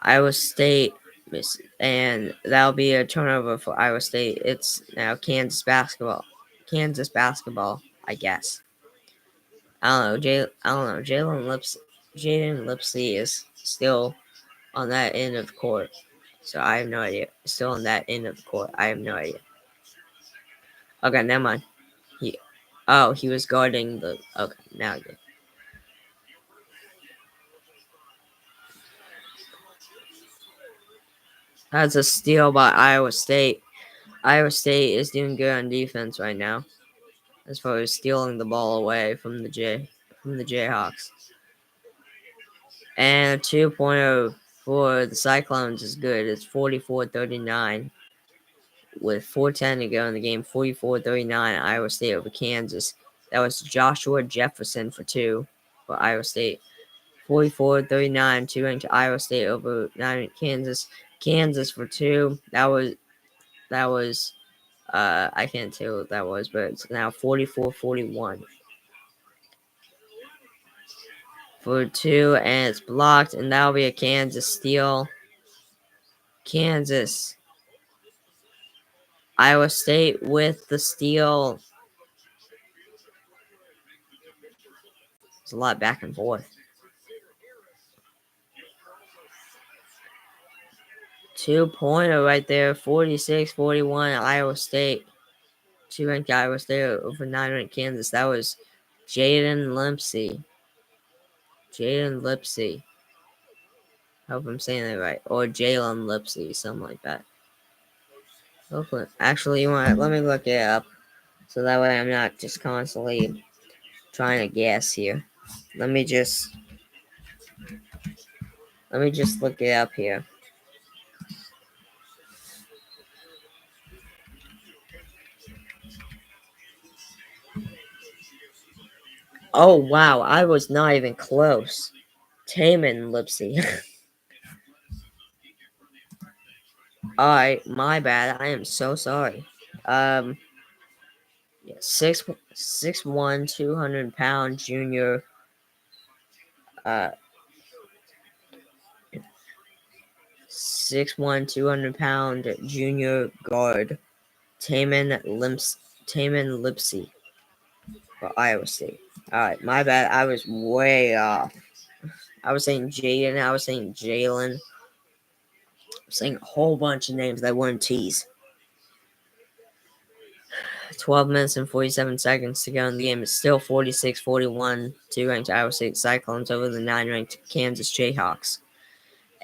Iowa State And that'll be a turnover for Iowa State. It's now Kansas basketball. Kansas basketball, I guess. I don't know. I don't know. Jaden Lipsey is still on that end of the court, so I have no idea. Still on that end of the court. I have no idea. Okay, never mind. He was guarding the. Okay, now I get. That's a steal by Iowa State. Iowa State is doing good on defense right now, as far as stealing the ball away from the Jayhawks. And 2.0 for the Cyclones is good. It's 44-39 with 4:10 to go in the game. 44-39 Iowa State over Kansas. That was Joshua Jefferson for two for Iowa State. 44-39, two ranked Iowa State over 9 Kansas. Kansas for two. That was I can't tell what that was, but it's now 44-41 for two, and it's blocked, and that'll be a Kansas steal. Kansas. Iowa State with the steal. It's a lot back and forth. 2-pointer right there. 46-41 Iowa State. Two ranked Iowa State over 9 ranked Kansas. That was Jaden Lipsey. Jaden Lipsey. Hope I'm saying that right. Or Jalen Lipsey, something like that. Hopefully. Actually, you want let me look it up. So that way I'm not just constantly trying to guess here. Let me just look it up here. Oh wow, I was not even close. Taman Lipsey. Alright, my bad. I am so sorry. Yeah, 6'1", 200-pound junior. Uh, 6'1", 200-pound junior guard. Taman Lipsey for Iowa State. Alright, my bad. I was way off. I was saying Jaden. I was saying Jalen. I was saying a whole bunch of names that weren't T's. 12 minutes and 47 seconds to go in the game. It's still 46-41. 2 ranked Iowa State Cyclones over the 9 ranked Kansas Jayhawks.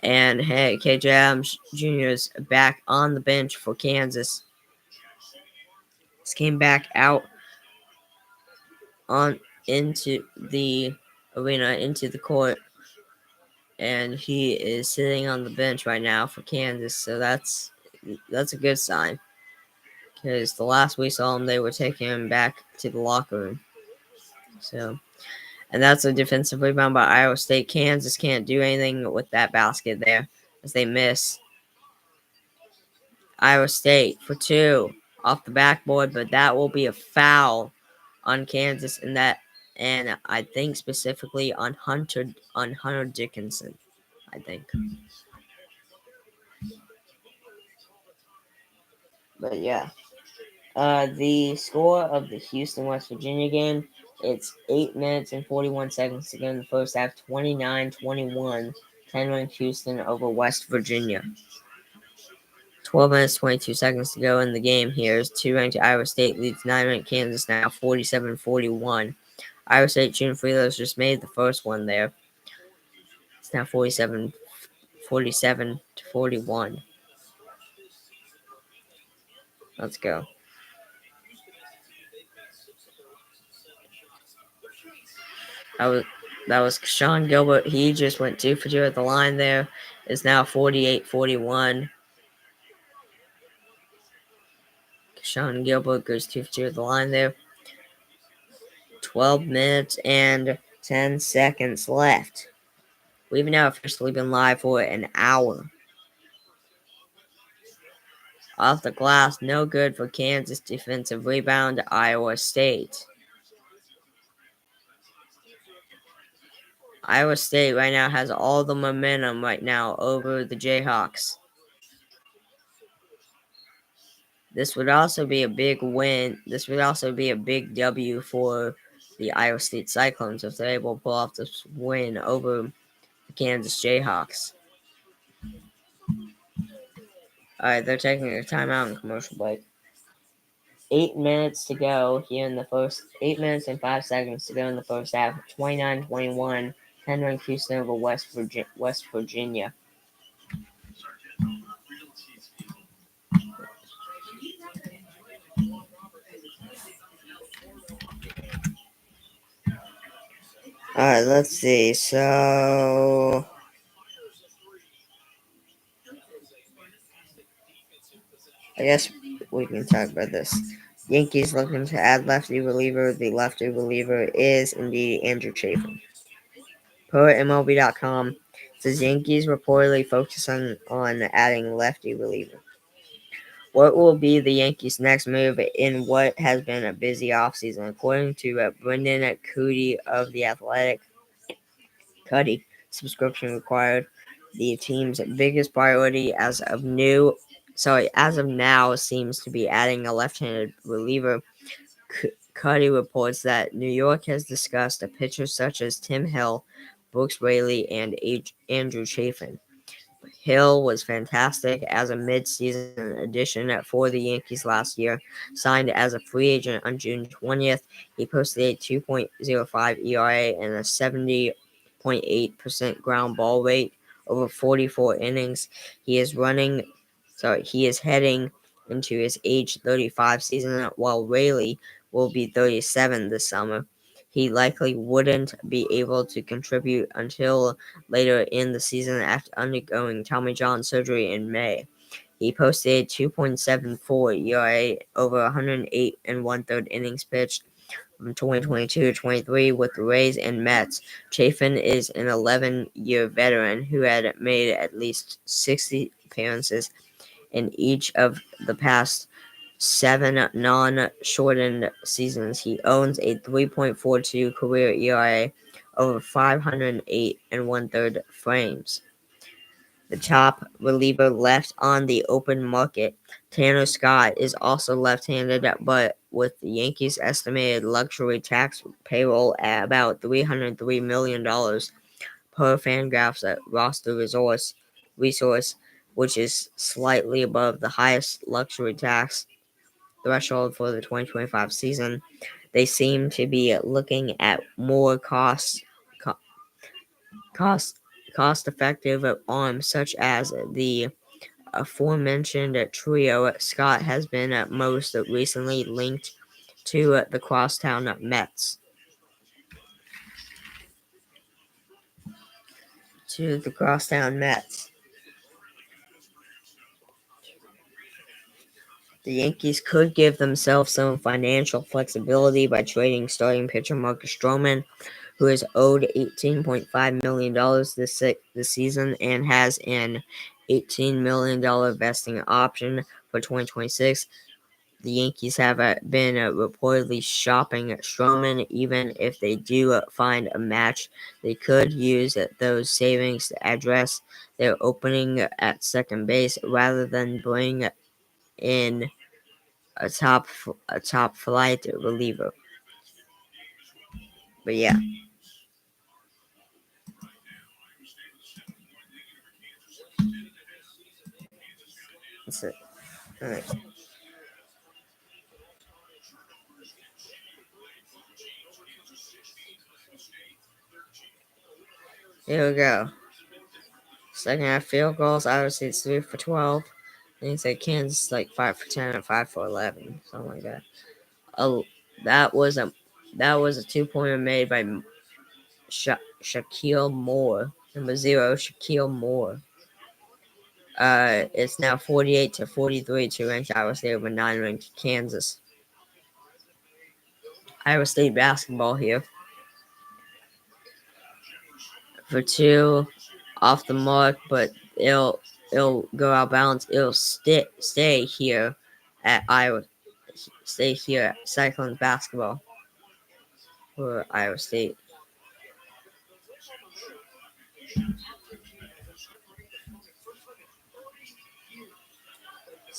And hey, KJ Adams Jr. is back on the bench for Kansas. He came back out on into the arena, into the court, and he is sitting on the bench right now for Kansas. So that's a good sign, because the last we saw him, they were taking him back to the locker room. So, and that's a defensive rebound by Iowa State. Kansas can't do anything with that basket there, as they miss. Iowa State for two off the backboard, but that will be a foul on Kansas, and I think specifically on Hunter Dickinson. I think. But yeah. The score of the Houston West Virginia game, it's 8 minutes and 41 seconds to go in the first half, 29-21, 10-ranked Houston over West Virginia. 12 minutes, 22 seconds to go in the game here. 2 ranked Iowa State leads 9 ranked Kansas now, 47-41. Iowa State shooting free throws just made the first one there. It's now 47-41. Let's go. That was Sean Gilbert. He just went 2 for 2 at the line there. It's now 48-41. Sean Gilbert goes 2 for 2 at the line there. 12 minutes and 10 seconds left. We've now officially been live for an hour. Off the glass, no good for Kansas. Defensive rebound to Iowa State. Iowa State right now has all the momentum right now over the Jayhawks. This would also be a big win. This would also be a big W for the Iowa State Cyclones if they're able to pull off this win over the Kansas Jayhawks. All right, they're taking a timeout and commercial break. 8 minutes to go here in the first. 8 minutes and 5 seconds to go in the first half. 29-21. 10 Houston over West Virginia. All right, let's see. So I guess we can talk about this. Yankees looking to add lefty reliever. The lefty reliever is indeed Andrew Chafin. Per MLB.com, says Yankees reportedly focusing on adding lefty reliever. What will be the Yankees' next move in what has been a busy offseason? According to Brendan Cuddy of The Athletic, Cuddy, subscription required. The team's biggest priority as of now seems to be adding a left-handed reliever. Cuddy reports that New York has discussed a pitcher such as Tim Hill, Brooks Raley, and Andrew Chafin. Hill was fantastic as a mid-season addition for the Yankees last year. Signed as a free agent on June 20th, he posted a 2.05 ERA and a 70.8% ground ball rate over 44 innings. He is heading into his age 35 season, while Raley will be 37 this summer. He likely wouldn't be able to contribute until later in the season after undergoing Tommy John surgery in May. He posted a 2.74 ERA over 108 and one-third innings pitched from 2022 to 23 with the Rays and Mets. Chafin is an 11-year veteran who had made at least 60 appearances in each of the past 7 non-shortened seasons. He owns a 3.42 career ERA over 508 and one-third frames. The top reliever left on the open market, Tanner Scott, is also left-handed, but with the Yankees' estimated luxury tax payroll at about $303 million per Fangraphs roster resource, which is slightly above the highest luxury tax threshold for the 2025 season. They seem to be looking at more cost effective arms such as the aforementioned trio. Scott has been most recently linked to the Crosstown Mets. The Yankees could give themselves some financial flexibility by trading starting pitcher Marcus Stroman, who is owed $18.5 million this season and has an $18 million vesting option for 2026. The Yankees have been reportedly shopping Stroman. Even if they do find a match, they could use those savings to address their opening at second base rather than bring in a top flight reliever. But yeah. That's it. All right. Here we go. Second half field goals. Obviously, it's 3 for 12. And he said Kansas like 5 for 10 and 5 for 11, something like that. Oh, that was a 2-pointer made by Shaquille Moore. Number 0, Shaquille Moore. It's now 48-43 to rank Iowa State over 9 ranked Kansas. Iowa State basketball here. For 2, off the mark, but it'll go out balance. It'll stay here at Iowa. Stay here at Cyclones basketball for Iowa State.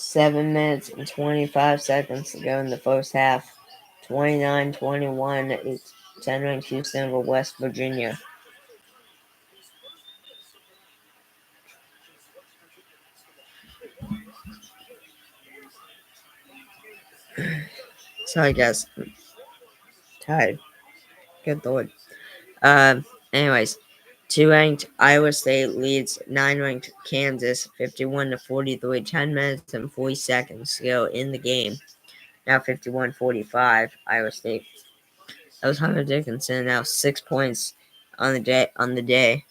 7 minutes and 25 seconds to go in the first half. 29-21. It's 10 ranked Houston over West Virginia. Sorry, guys. I'm tired. Good lord. Anyways, 2 ranked Iowa State leads 9 ranked Kansas 51-43. 10 minutes and 40 seconds to go in the game. Now 51-45. Iowa State. That was Hunter Dickinson. Now 6 points on the day.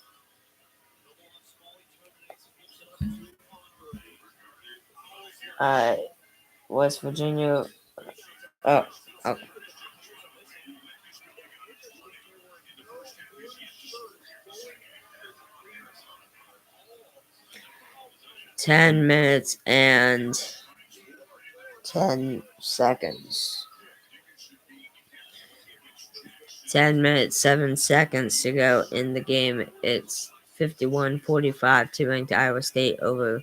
Uh, West Virginia. Oh, okay. 10 minutes and 10 seconds. 10 minutes, 7 seconds to go in the game. It's 51-45, 2 ranked Iowa State over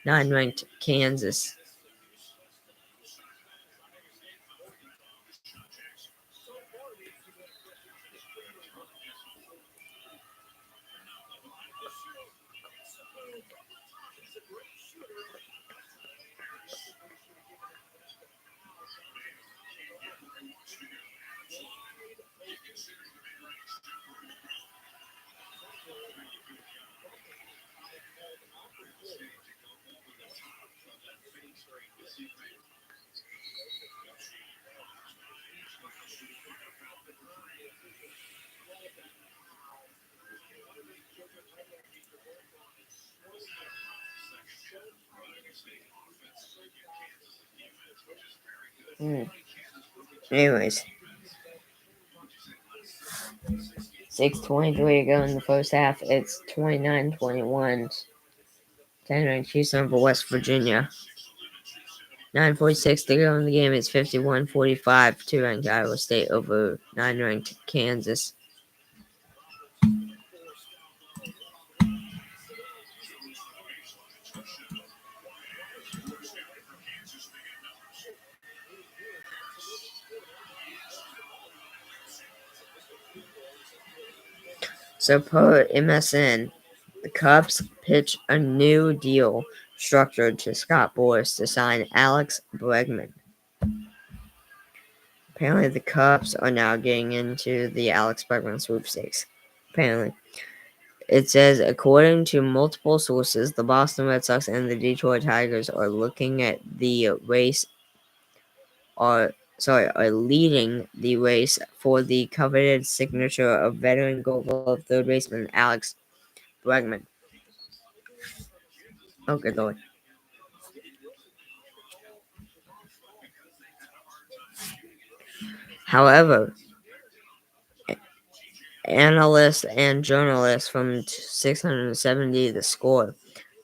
9 ranked Kansas. Anyways, 6:23 to go in the first half. It's 29-21. 10-ranked Houston over West Virginia. 9:46 to go in the game. It's 51-45. 2 ranked Iowa State over 9 ranked Kansas. So per MSN, the Cubs pitch a new deal structured to Scott Boras to sign Alex Bregman. Apparently, the Cubs are now getting into the Alex Bregman sweepstakes. Apparently. It says, according to multiple sources, the Boston Red Sox and the Detroit Tigers are looking at the race are leading the race for the coveted signature of veteran Gold Glove third baseman Alex Bregman. Oh, good lord. However, analysts and journalists from 670 The Score,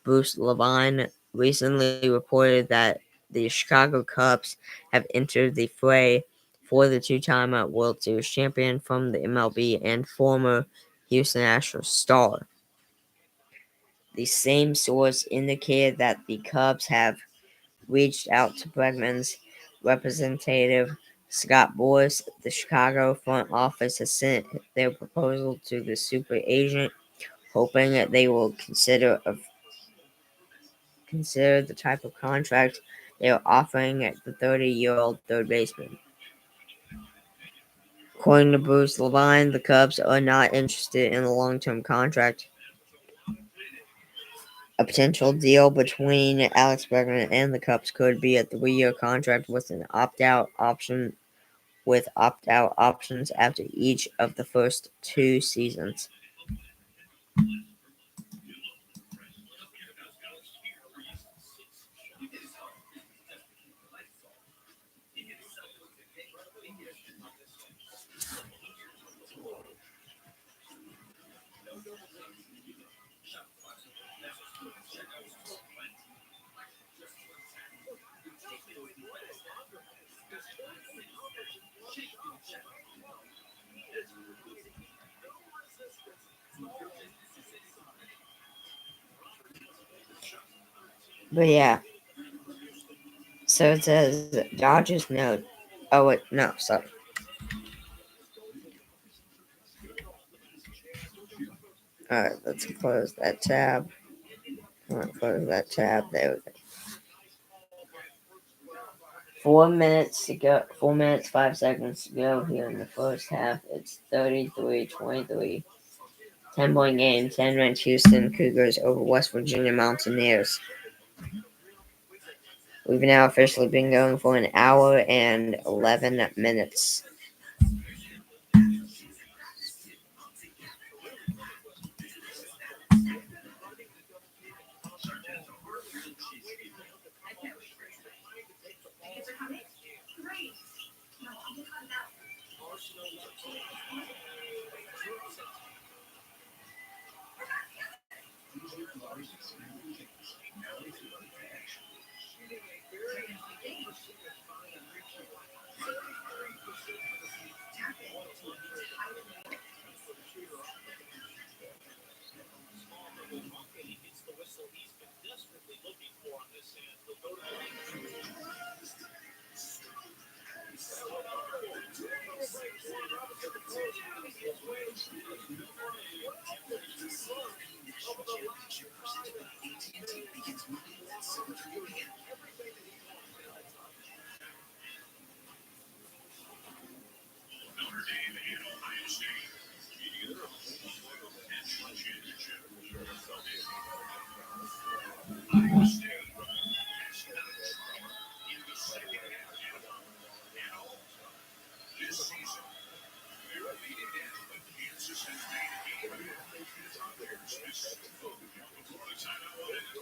Bruce Levine, recently reported that the Chicago Cubs have entered the fray for the two-time World Series champion from the MLB and former Houston Astros star. The same source indicated that the Cubs have reached out to Bregman's representative, Scott Boras. The Chicago front office has sent their proposal to the super agent, hoping that they will consider the type of contract they are offering at the 30-year-old third baseman. According to Bruce Levine, the Cubs are not interested in a long-term contract. A potential deal between Alex Bregman and the Cubs could be a 3-year contract with an opt-out option with opt-out options after each of the first 2 seasons. But yeah, So it says Dodgers no. Oh wait, no, sorry. Alright, let's close that tab. Close that tab. There we go. 4 minutes to go. 4 minutes, 5 seconds to go here in the first half. It's 33-23. 10-point game. 10-ranked Houston Cougars over West Virginia Mountaineers. We've now officially been going for an hour and 11 minutes.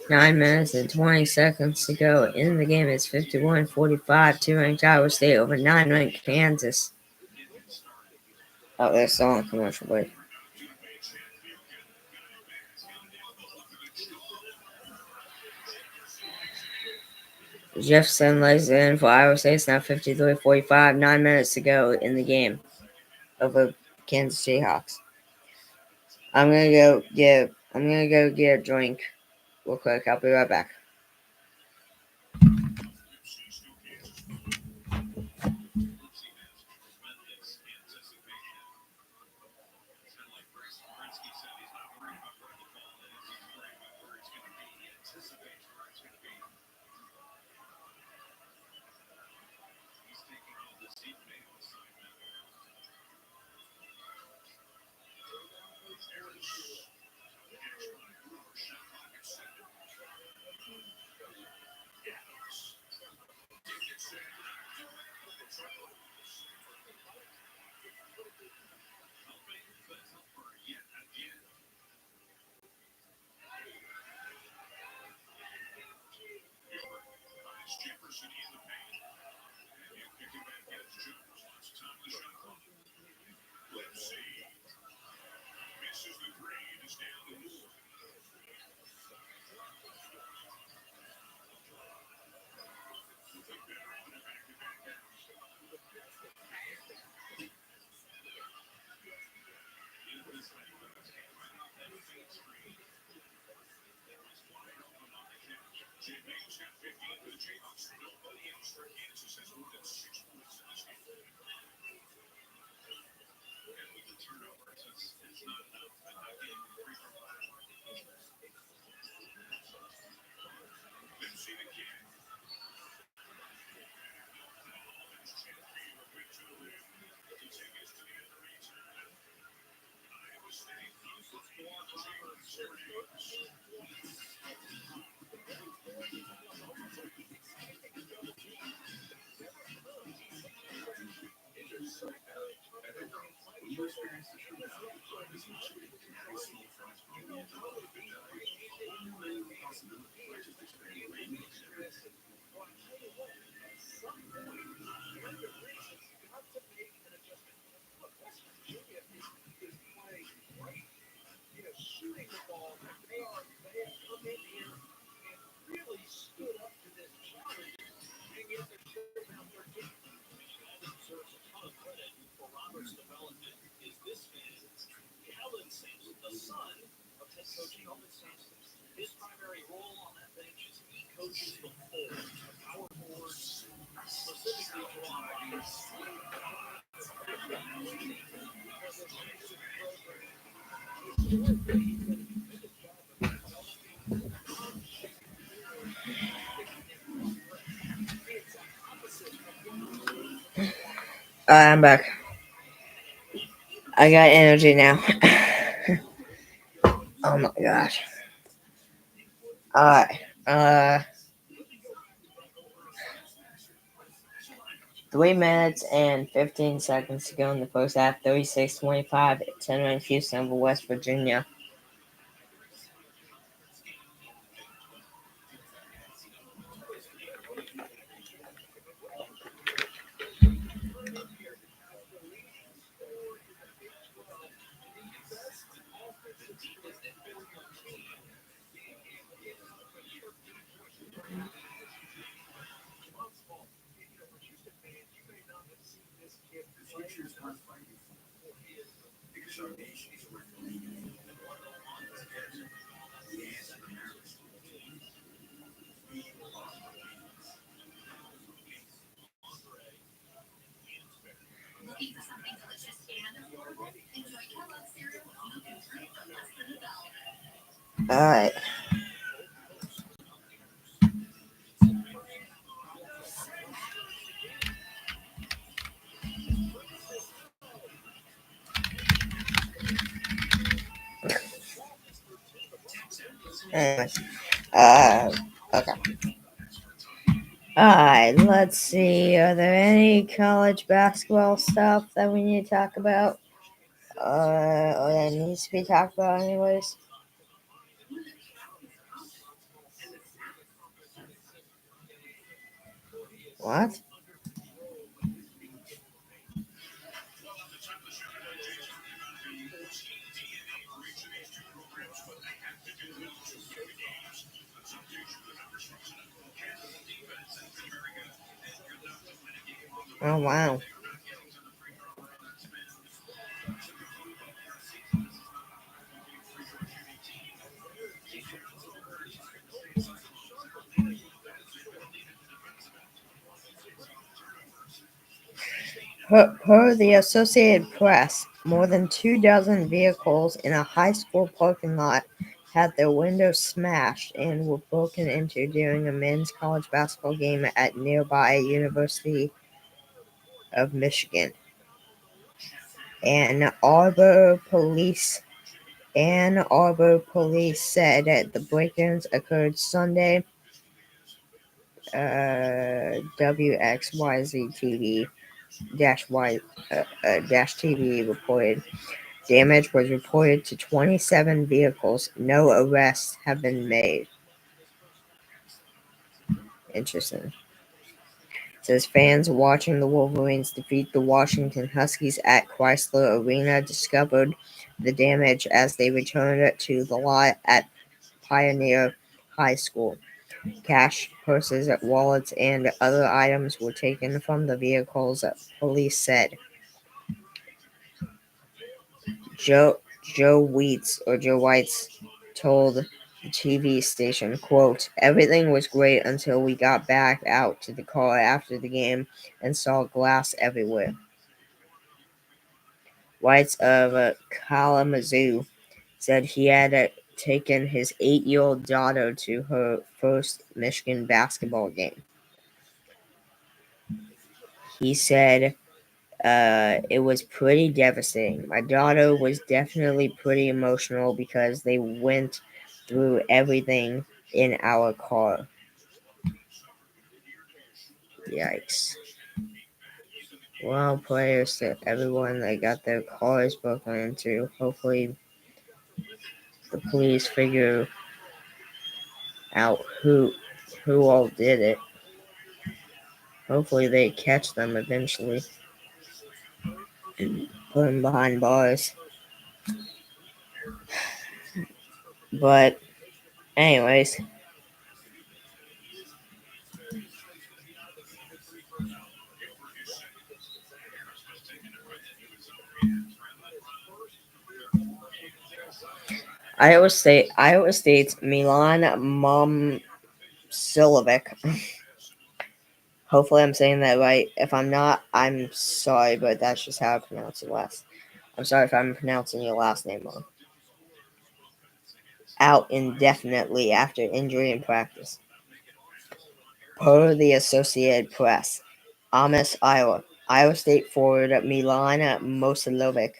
Nine minutes and 20 seconds to go in the game. It's 51-45. 2-ranked Iowa State over 9-ranked Kansas. Oh, they're still on commercial break. Jefferson lays it in for Iowa State. It's now 53-45. 9 minutes to go in the game over Kansas Jayhawks. I'm gonna go get a drink real quick. I'll be right back. I'm back. I got energy now. Oh my gosh. Alright. 3 minutes and 15 seconds to go in the first half. 36-25. 10 Houston over West Virginia. Looking for something delicious and affordable? Enjoy Kellogg's cereal with milk and fruit for less than $1. Alright. Anyways. Okay. Alright, let's see. Are there any college basketball stuff that we need to talk about? Or that needs to be talked about, anyways? What? Oh, wow. Per the Associated Press, more than 24 vehicles in a high school parking lot had their windows smashed and were broken into during a men's college basketball game at nearby University of Michigan. Ann Arbor police said that the break-ins occurred Sunday. WXYZ TV TV reported damage was reported to 27 vehicles. No arrests have been made. Interesting. It says fans watching the Wolverines defeat the Washington Huskies at Chrysler Arena discovered the damage as they returned to the lot at Pioneer High School. Cash, purses, wallets, and other items were taken from the vehicles, police said. Joe Weitz told the TV station, quote, "Everything was great until we got back out to the car after the game and saw glass everywhere." Weitz of Kalamazoo said he had taken his 8-year-old daughter to her first Michigan basketball game. He said, it was pretty devastating. My daughter was definitely pretty emotional because they went through everything in our car. Yikes. Well, prayers to everyone that got their cars broken into. Hopefully, the police figure out who all did it. Hopefully, they catch them eventually and put them behind bars. But, anyways. Iowa State's Milan Momcilovic. Hopefully I'm saying that right. If I'm not, I'm sorry, but that's just how I pronounce it last. I'm sorry if I'm pronouncing your last name wrong. out indefinitely after injury in practice. Per the Associated Press, Amos, Iowa State forward Milan Mosilovic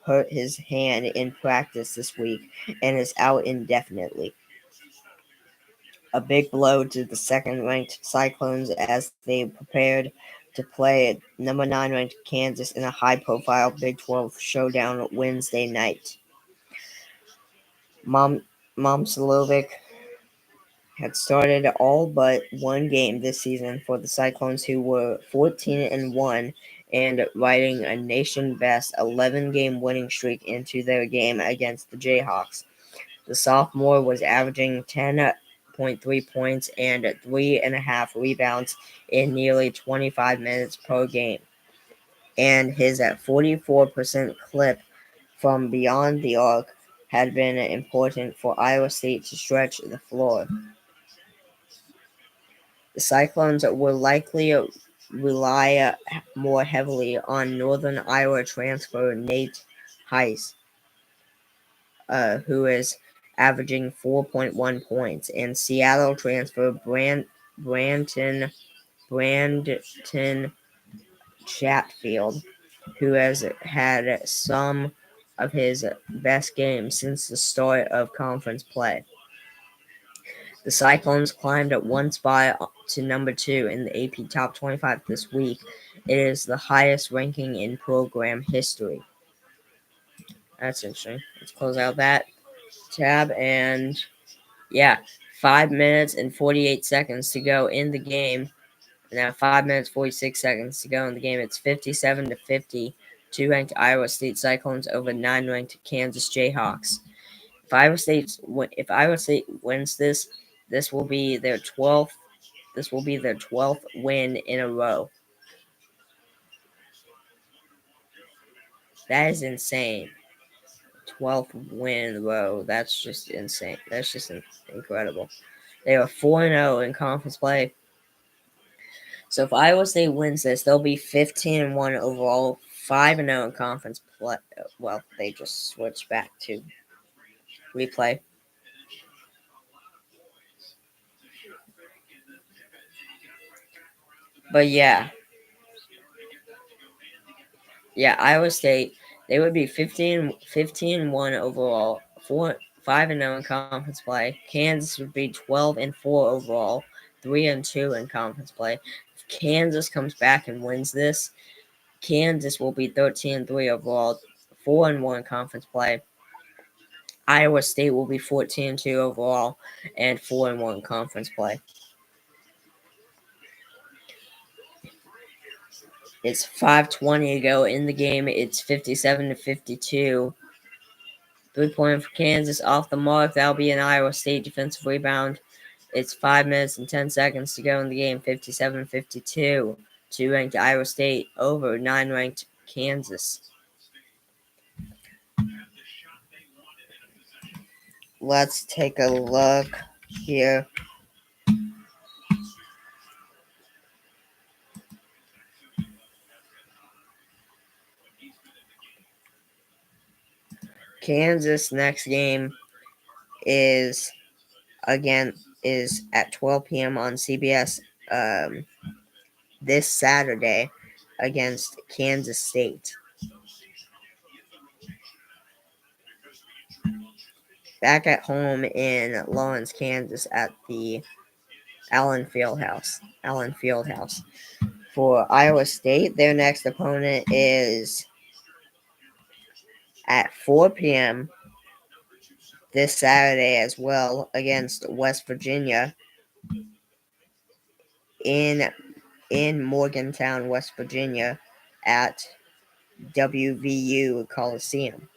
hurt his hand in practice this week and is out indefinitely. A big blow to the second-ranked Cyclones as they prepared to play number 9 ranked Kansas in a high-profile Big 12 showdown Wednesday night. Momcilovic had started all but one game this season for the Cyclones, who were 14-1 and riding a nation-best 11-game winning streak into their game against the Jayhawks. The sophomore was averaging 10.3 points and 3.5 rebounds in nearly 25 minutes per game, and his 44% clip from beyond the arc had been important for Iowa State to stretch the floor. The Cyclones will likely rely more heavily on Northern Iowa transfer Nate Heiss, who is averaging 4.1 points, and Seattle transfer Brandon Chatfield, who has had some of his best games since the start of conference play. The Cyclones climbed at one spot to number 2 in the AP Top 25 this week. It is the highest ranking in program history. That's interesting. Let's close out that tab. And yeah, 5 minutes and 48 seconds to go in the game. Now 5 minutes 46 seconds to go in the game. It's 57-50. 2 ranked Iowa State Cyclones over 9 ranked Kansas Jayhawks. If Iowa State wins this, this will be their 12th. This will be their 12th win in a row. That is insane. 12th win in a row. That's just insane. That's just incredible. They are 4-0 in conference play. So if Iowa State wins this, they'll be 15-1 overall, 5-0 in conference play. Well, they just switched back to replay. But yeah, Iowa State, they would be 15-1 overall, 5-0 in conference play. Kansas would be 12-4 overall, 3-2 in conference play. If Kansas comes back and wins this, Kansas will be 13-3 overall, 4-1 conference play. Iowa State will be 14-2 overall and 4-1 conference play. It's 5:20 to go in the game. It's 57-52. 3-point for Kansas off the mark. That'll be an Iowa State defensive rebound. It's 5 minutes and 10 seconds to go in the game. 57-52. 2-ranked Iowa State over 9-ranked Kansas. Let's take a look here. Kansas next game is at 12 p.m. on CBS this Saturday against Kansas State. Back at home in Lawrence, Kansas at the Allen Fieldhouse. For Iowa State, their next opponent is at 4 p.m. this Saturday as well against West Virginia in Morgantown, West Virginia at WVU Coliseum.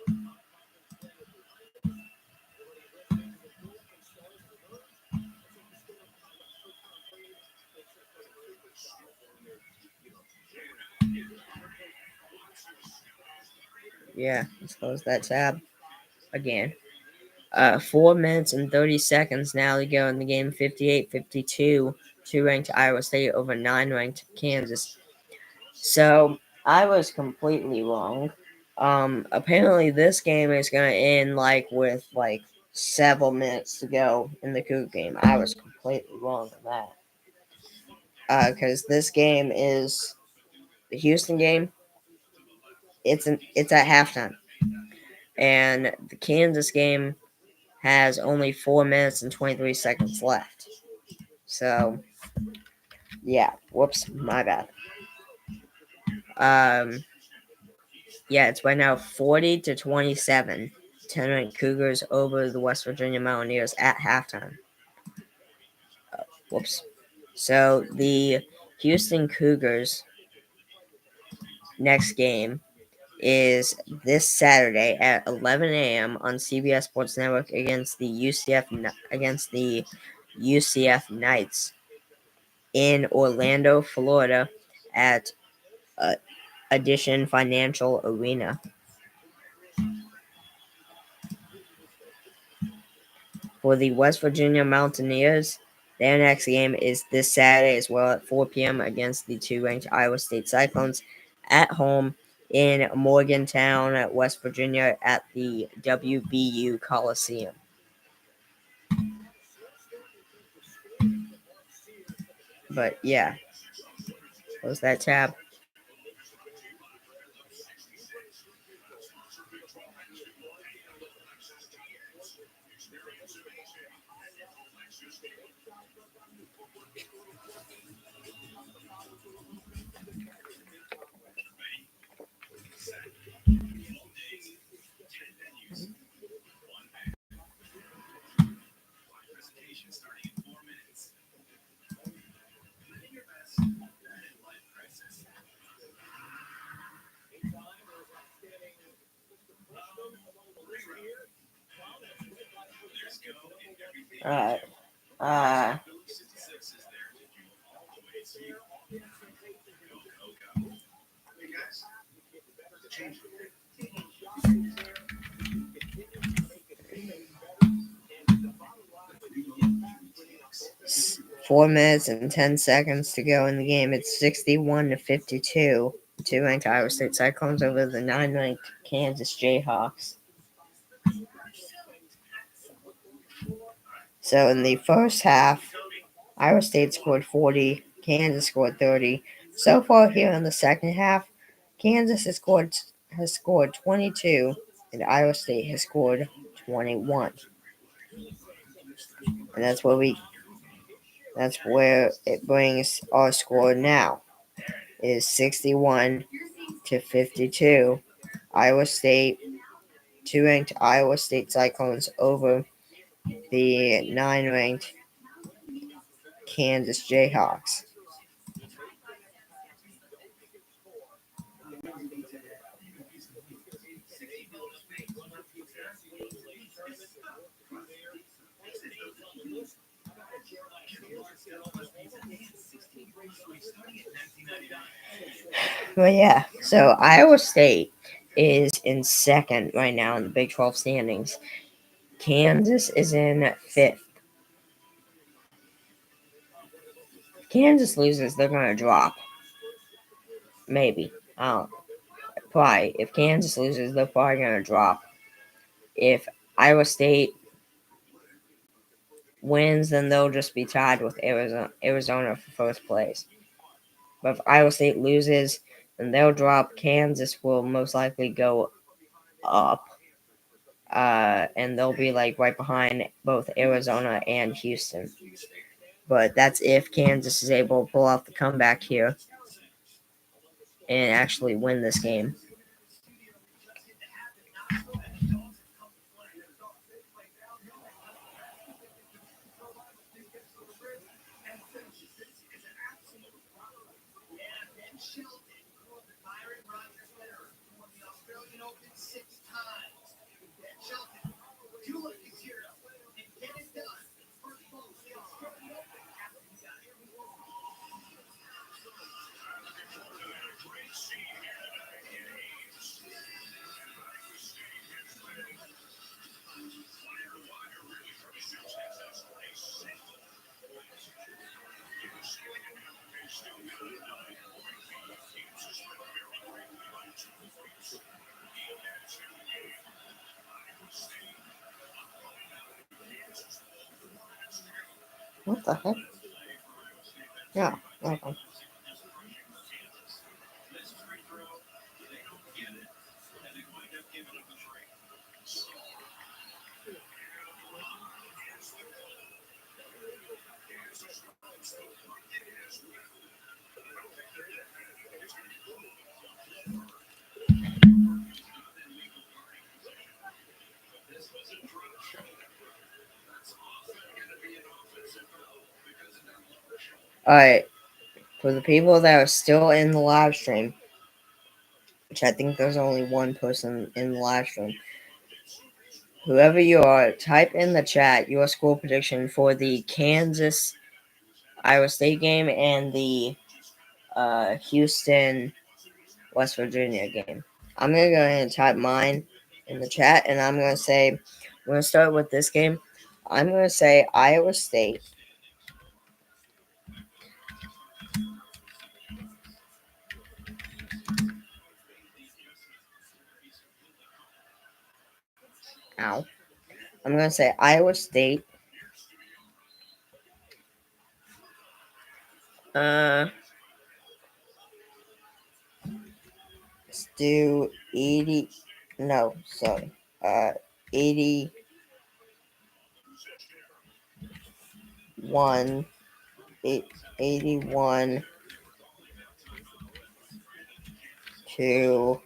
Yeah, let's close that tab again. 4 minutes and 30 seconds now to go in the game. 58-52. 2-ranked Iowa State over 9-ranked Kansas. So I was completely wrong. Apparently this game is gonna end with several minutes to go in the Cougar game. I was completely wrong on that. Because this game is the Houston game. It's at halftime, and the Kansas game has only 4 minutes and 23 seconds left. So yeah, whoops, my bad. Yeah, it's right now 40-27. 10-ranked Cougars over the West Virginia Mountaineers at halftime. Whoops. So the Houston Cougars next game is this Saturday at 11 a.m. on CBS Sports Network against the UCF Knights in Orlando, Florida, at Addition Financial Arena. For the West Virginia Mountaineers, their next game is this Saturday as well at 4 p.m. against the 2-ranked Iowa State Cyclones at home in Morgantown, West Virginia at the WVU Coliseum. But yeah, close that tab. Alright. 4 minutes and 10 seconds to go in the game. It's 61-52. 2-ranked Iowa State Cyclones over the 9-ranked Kansas Jayhawks. So in the first half, Iowa State scored 40, Kansas scored 30. So far here in the second half, Kansas has scored 22, and Iowa State has scored 21. And that's where it brings our score now. It is 61-52. Iowa State, 2-ranked Iowa State Cyclones over the 9-ranked Kansas Jayhawks. But yeah, so Iowa State is in second right now in the Big 12 standings. Kansas is in fifth. If Kansas loses, they're going to drop. Maybe. Probably. If Kansas loses, they're probably going to drop. If Iowa State wins, then they'll just be tied with Arizona for first place. But if Iowa State loses, then they'll drop. Kansas will most likely go up. And they'll be like right behind both Arizona and Houston. But that's if Kansas is able to pull off the comeback here and actually win this game. What the heck? Yeah, okay. Alright, for the people that are still in the live stream, which I think there's only one person in the live stream, whoever you are, type in the chat your score prediction for the Kansas Iowa State game and the Houston West Virginia game. I'm gonna go ahead and type mine in the chat, and I'm gonna say we're gonna start with this game. I'm gonna say Iowa State. Ow. I'm gonna say Iowa State. Let's do 80. No, sorry. 81. 81 to.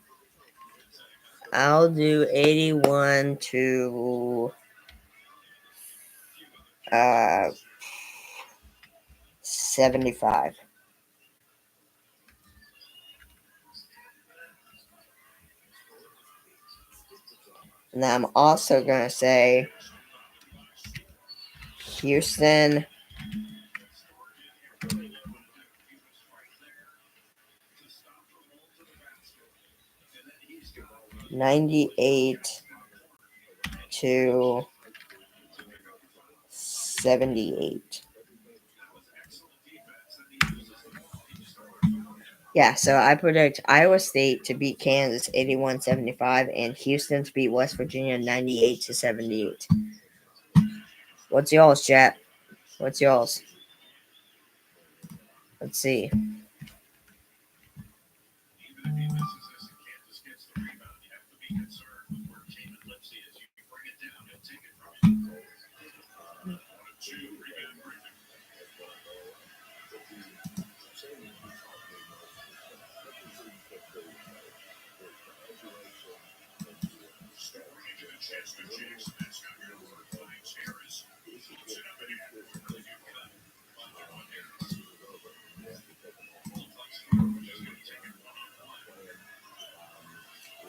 I'll do 81 to 75. And I'm also going to say Houston 98 to 78. Yeah, so I predict Iowa State to beat Kansas 81-75 and Houston to beat West Virginia 98 to 78. What's y'all's, chat? What's y'all's? Let's see.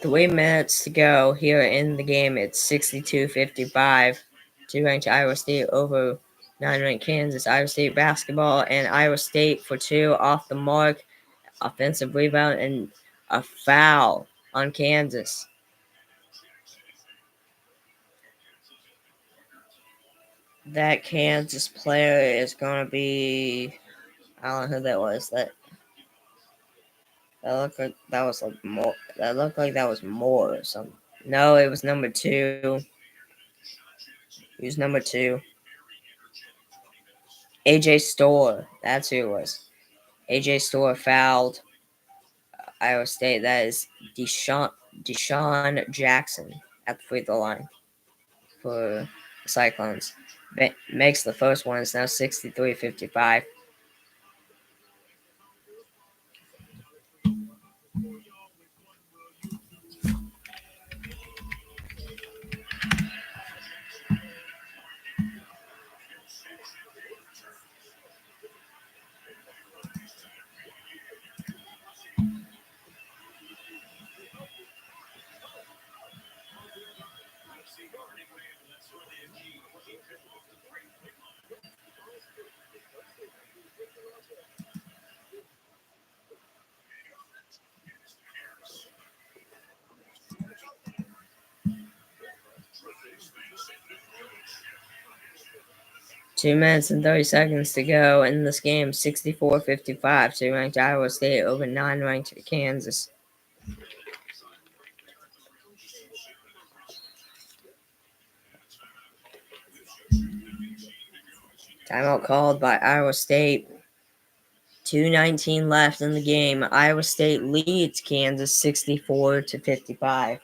Three minutes to go here in the game. It's 62-55 to ranked Iowa State over 9-ranked Kansas. Iowa State basketball and Iowa State for two off the mark. Offensive rebound and a foul on Kansas. That Kansas player is going to be, I don't know who that was. That looked like that was like more. That looked like that was more or something. No, it was number 2. He was number 2. AJ Store. That's who it was. AJ Store fouled Iowa State. That is Deshaun Jackson at the free throw line for the Cyclones. Makes the first one. It's now 63-55. 2 minutes and 30 seconds to go in this game. 64-55 to ranked Iowa State over 9-ranked Kansas. Timeout called by Iowa State. 2:19 left in the game. Iowa State leads Kansas 64-55.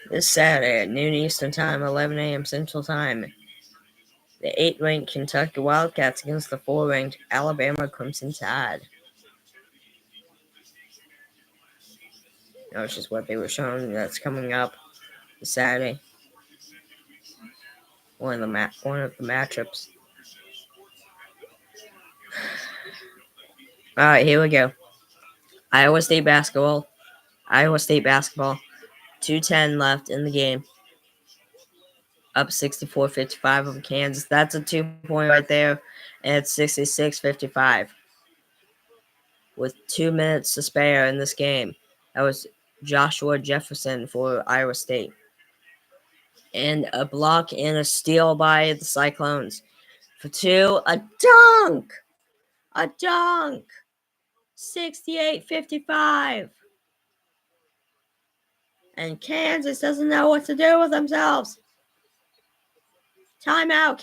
This Saturday at noon Eastern Time, 11 a.m. Central Time, the 8th-ranked Kentucky Wildcats against the 4th-ranked Alabama Crimson Tide. Which is what they were showing that's coming up this Saturday. One of the matchups. All right, here we go. Iowa State basketball. 2:10 left in the game. Up 64-55 over Kansas. That's a 2-point right there. And it's 66-55. With 2 minutes to spare in this game. That was Joshua Jefferson for Iowa State. And a block and a steal by the Cyclones. For 2, a dunk! A dunk! 68-55. And Kansas doesn't know what to do with themselves. Timeout,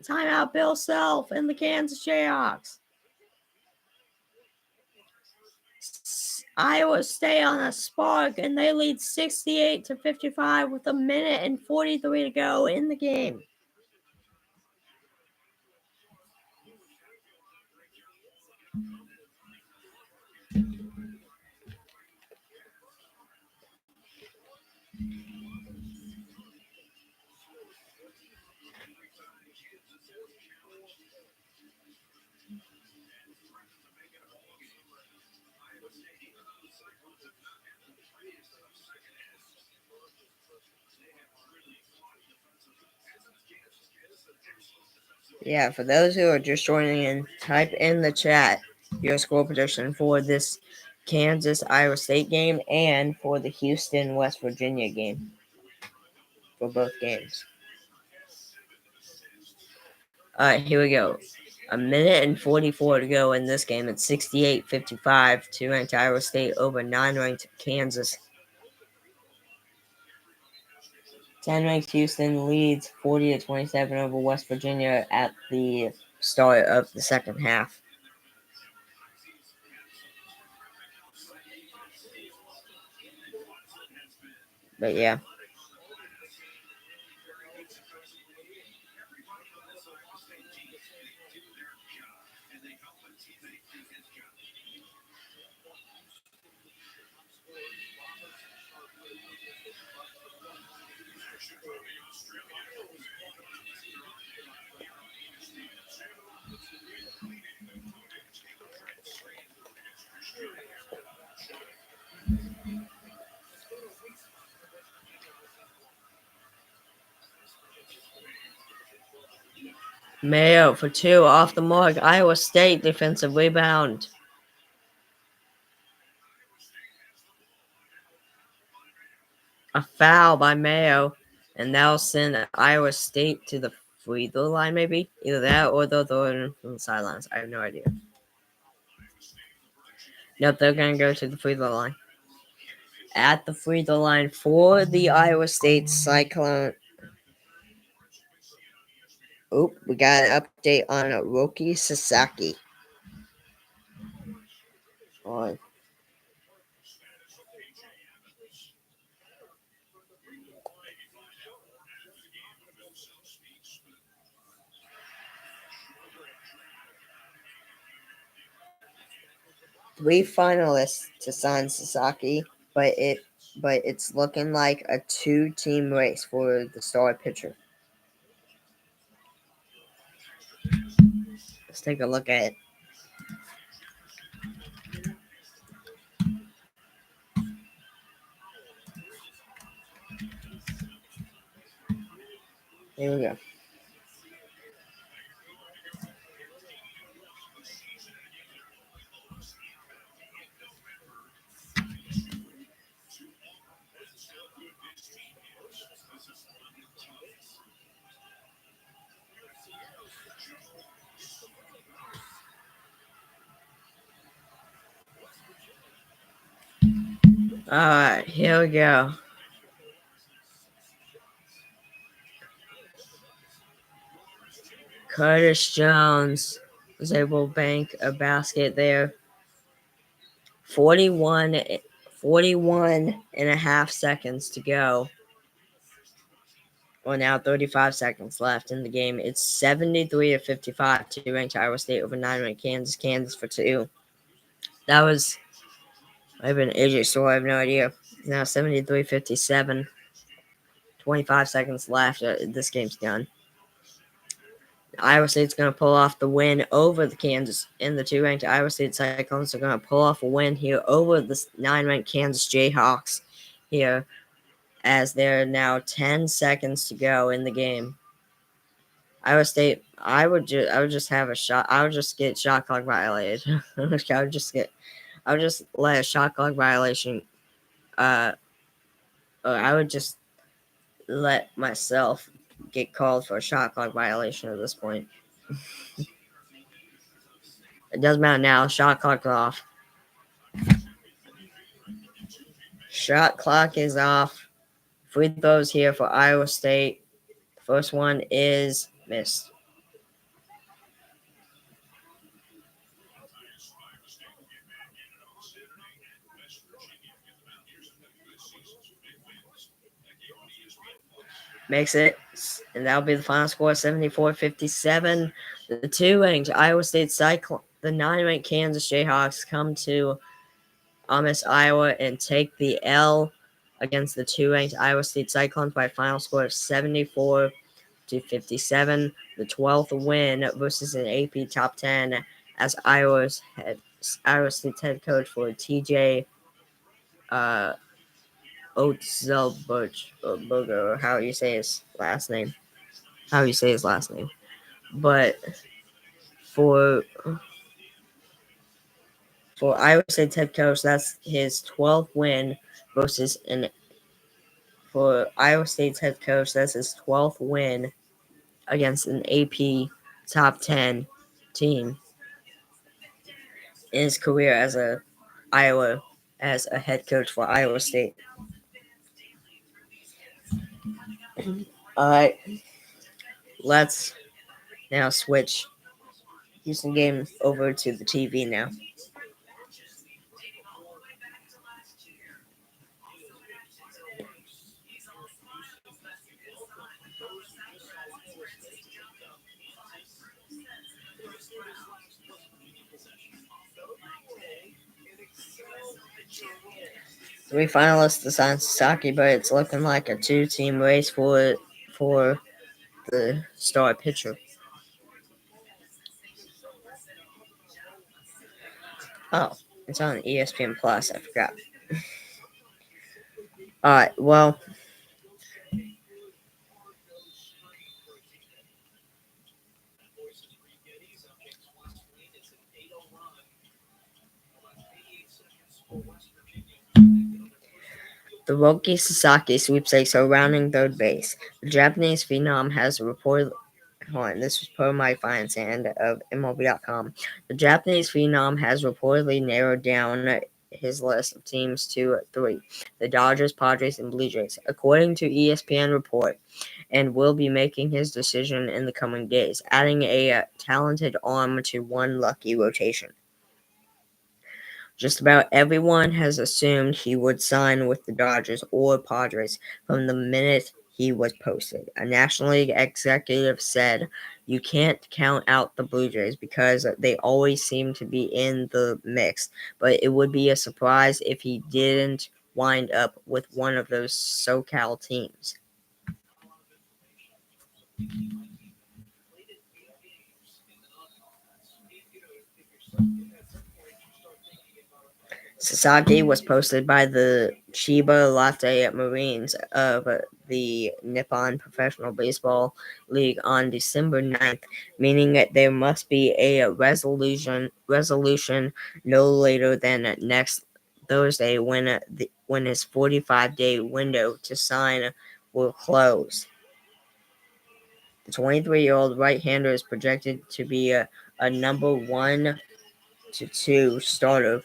Timeout, Bill Self and the Kansas Jayhawks. Iowa State on a spark, and they lead 68-55 with 1:43 to go in the game. Yeah, for those who are just joining in, type in the chat your score prediction for this Kansas Iowa State game and for the Houston West Virginia game. For both games. Alright, here we go. 1:44 to go in this game. It's 68-55. 2-ranked Iowa State over 9-ranked Kansas. 10-ranked Houston leads 40-27 over West Virginia at the start of the second half. But yeah. Mayo for 2 off the mark. Iowa State defensive rebound. A foul by Mayo, and that'll send Iowa State to the free throw line, maybe? Either that or they'll throw it from the sidelines. I have no idea. Nope, they're going to go to the free throw line. At the free throw line for the Iowa State Cyclone. Oh, we got an update on Roki Sasaki. On. Three finalists to sign Sasaki, but it's looking like a 2-team race for the star pitcher. Let's take a look at it. Here we go. All right, here we go. Curtis Jones was able to bank a basket there. 41, 41 and a half seconds to go. Well, now 35 seconds left in the game. It's 73-55. 2 ranked Iowa State over 9 ranked Kansas. Kansas for 2. That was, might have been AJ Store. I have no idea. Now 73-57. 25 seconds left. This game's done. Iowa State's going to pull off the win over the Kansas, and the 2 ranked Iowa State Cyclones are going to pull off a win here over the 9 ranked Kansas Jayhawks here, as there are now 10 seconds to go in the game. Iowa State, I would just have a shot. I would just get shot clock violated. I would just let a shot clock violation. Or I would just let myself get called for a shot clock violation at this point. It doesn't matter now. Shot clock off. Shot clock is off. Free throws here for Iowa State. The first one is missed. Makes it, and that'll be the final score, 74-57. The 2 ranked Iowa State Cyclone, the 9 ranked Kansas Jayhawks come to Miss Iowa and take the L against the 2 ranked Iowa State Cyclones by a final score of 74-57. The 12th win versus an AP top 10 as Iowa State's head coach for TJ Otzelberger, or how you say his last name. But for Iowa State's head coach, that's his 12th win versus an for Iowa State's head coach, that's his 12th win against an AP top 10 team in his career as a head coach for Iowa State. All right, let's now switch Houston game over to the TV now. Three finalists to sign Sasaki, but it's looking like a 2-team race for the star pitcher. Oh, it's on ESPN Plus. I forgot. All right. Well, the Roki Sasaki sweepstakes are rounding third base. The Japanese phenom has reported. Hold on, this was per Mike Feinsand of MLB.com. The Japanese phenom has reportedly narrowed down his list of teams to 3: the Dodgers, Padres, and Blue Jays, according to ESPN report, and will be making his decision in the coming days, adding a talented arm to one lucky rotation. Just about everyone has assumed he would sign with the Dodgers or Padres from the minute he was posted. A National League executive said, "You can't count out the Blue Jays because they always seem to be in the mix, but it would be a surprise if he didn't wind up with one of those SoCal teams." Sasaki was posted by the Chiba Lotte Marines of the Nippon Professional Baseball League on December 9th, meaning that there must be a resolution no later than next Thursday when his 45-day window to sign will close. The 23-year-old right-hander is projected to be a number 1 to 2 starter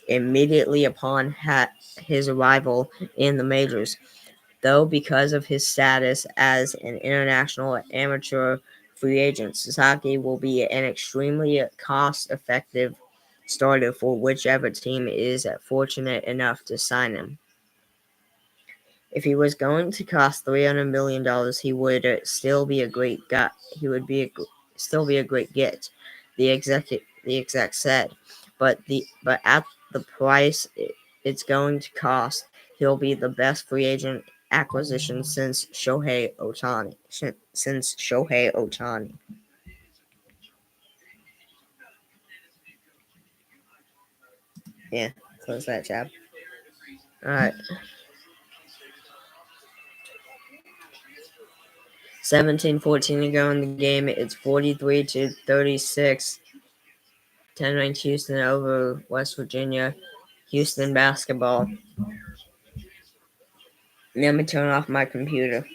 immediately upon his arrival in the majors, though because of his status as an international amateur free agent, Sasaki will be an extremely cost-effective starter for whichever team is fortunate enough to sign him. If he was going to cost $300 million, he would still be a great guy. He would be still be a great get. The exec said, but at the price it's going to cost, he'll be the best free agent acquisition since Shohei Ohtani. Yeah, close that tab. All right. 17-14 to go in the game. It's 43-36. 10-9 Houston over West Virginia. Houston basketball. Let me turn off my computer.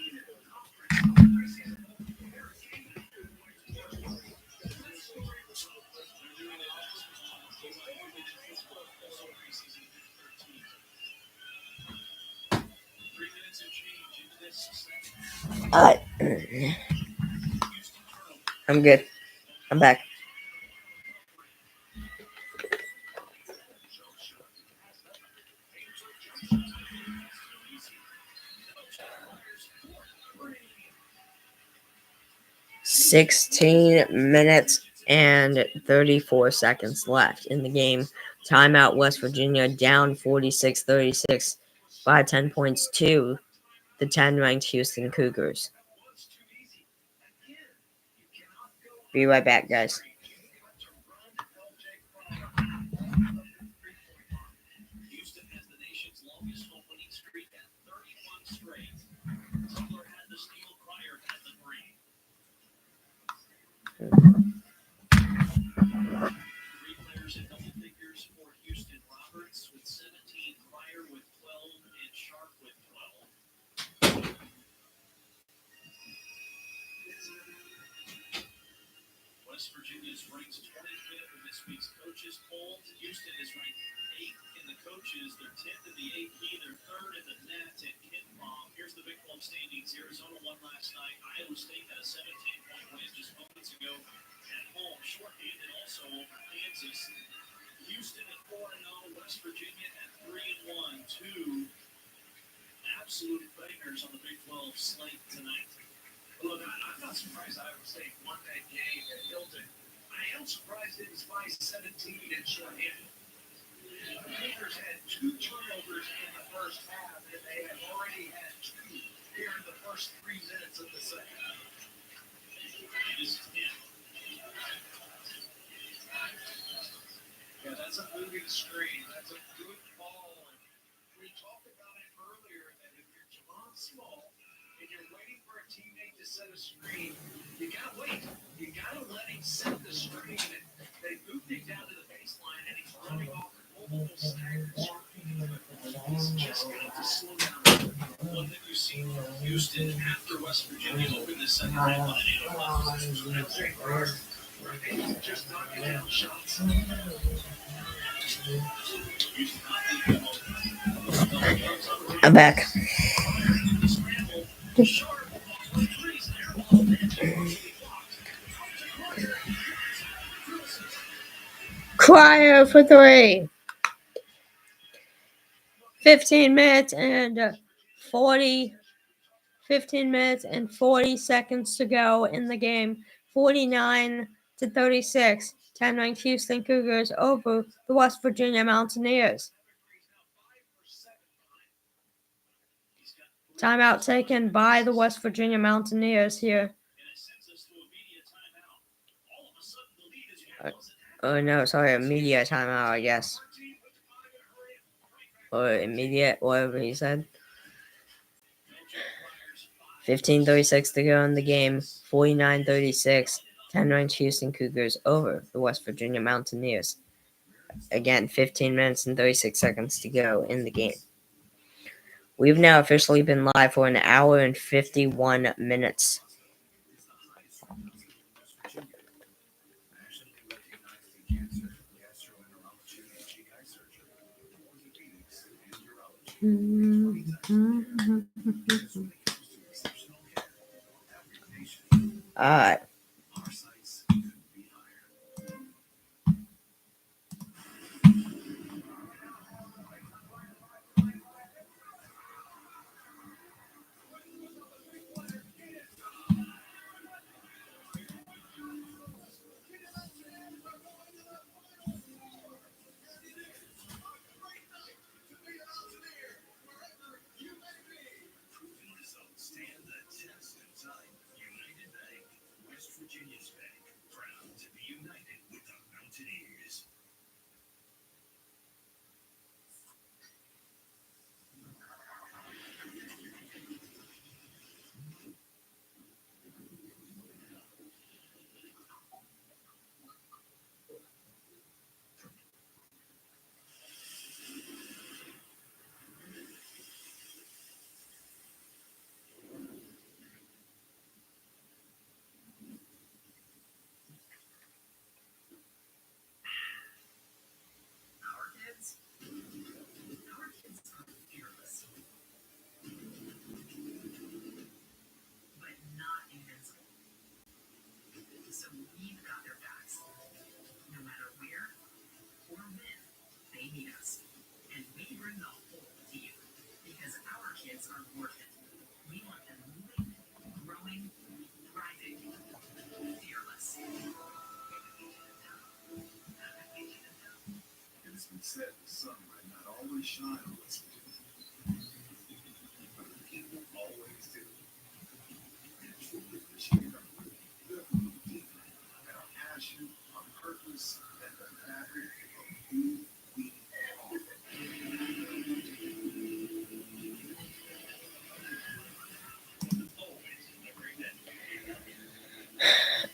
Alright. I'm good. I'm back. $16 and 34 seconds left in the game. Timeout West Virginia down 46-36 by 10 points to the 10-ranked Houston Cougars. Be right back, guys. West Virginia is ranked 25th in this week's coaches poll. Houston is ranked 8th in the coaches. They're 10th in the AP. They're 3rd in the net and KenPom. Here's the Big 12 standings. Arizona won last night. Iowa State had a 17-point win just moments ago at home. Shorthanded also over Kansas. Houston at 4-0. West Virginia at 3-1. Two absolute bangers on the Big 12 slate tonight. Look, I'm not surprised Iowa State won that game at Hilton. I am surprised it was by 17 and shorthanded. The Cougars had 2 turnovers in the first half, and they have already had 2 here in the first 3 minutes of the second. Yeah, that's a moving screen. That's a good ball. And we talked about it earlier that if you're Javon Small, and you're waiting for a teammate to set a screen, you gotta wait. You gotta let him set the screen. And they moved it down to the baseline, and he's running off multiple staggers. He's just got to slow down. One thing we've seen from Houston after West Virginia opened the second half on an 8-0 right? Just knocking down shots. I'm back. Crier for 3. 15 minutes and 40 seconds to go in the game. 49-36. 10-9 Houston Cougars over the West Virginia Mountaineers. Timeout taken by the West Virginia Mountaineers here. Oh no, sorry, a media timeout, I guess. or immediate, whatever he said. 15:36 to go in the game. 49-36. 10-ranked Houston Cougars over the West Virginia Mountaineers. Again, 15 minutes and 36 seconds to go in the game. We've now officially been live for an hour and 51 minutes. Alright.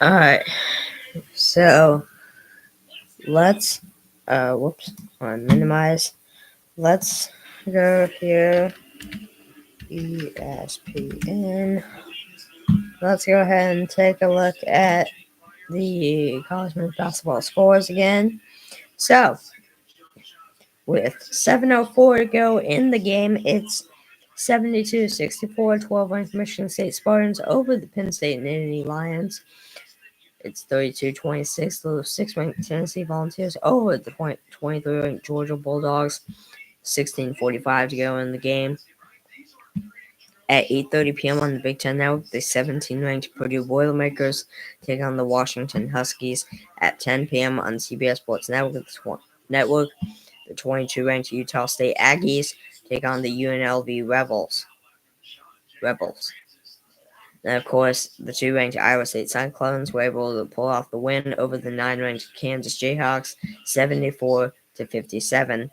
Alright. So let's minimize. Let's go here. ESPN. Let's go ahead and take a look at the college men's basketball scores again. So, with 7:04 to go in the game, it's 72-64, 12-ranked Michigan State Spartans over the Penn State Nittany Lions. It's 32-26, the 6th-ranked Tennessee Volunteers over the 23-ranked Georgia Bulldogs. 16:45 to go in the game. At 8:30 p.m. on the Big Ten Network, the 17-ranked Purdue Boilermakers take on the Washington Huskies. At 10 p.m. on CBS Sports Network, the 22-ranked Utah State Aggies take on the UNLV Rebels. And of course, the 2-ranked Iowa State Cyclones were able to pull off the win over the 9-ranked Kansas Jayhawks, 74-57.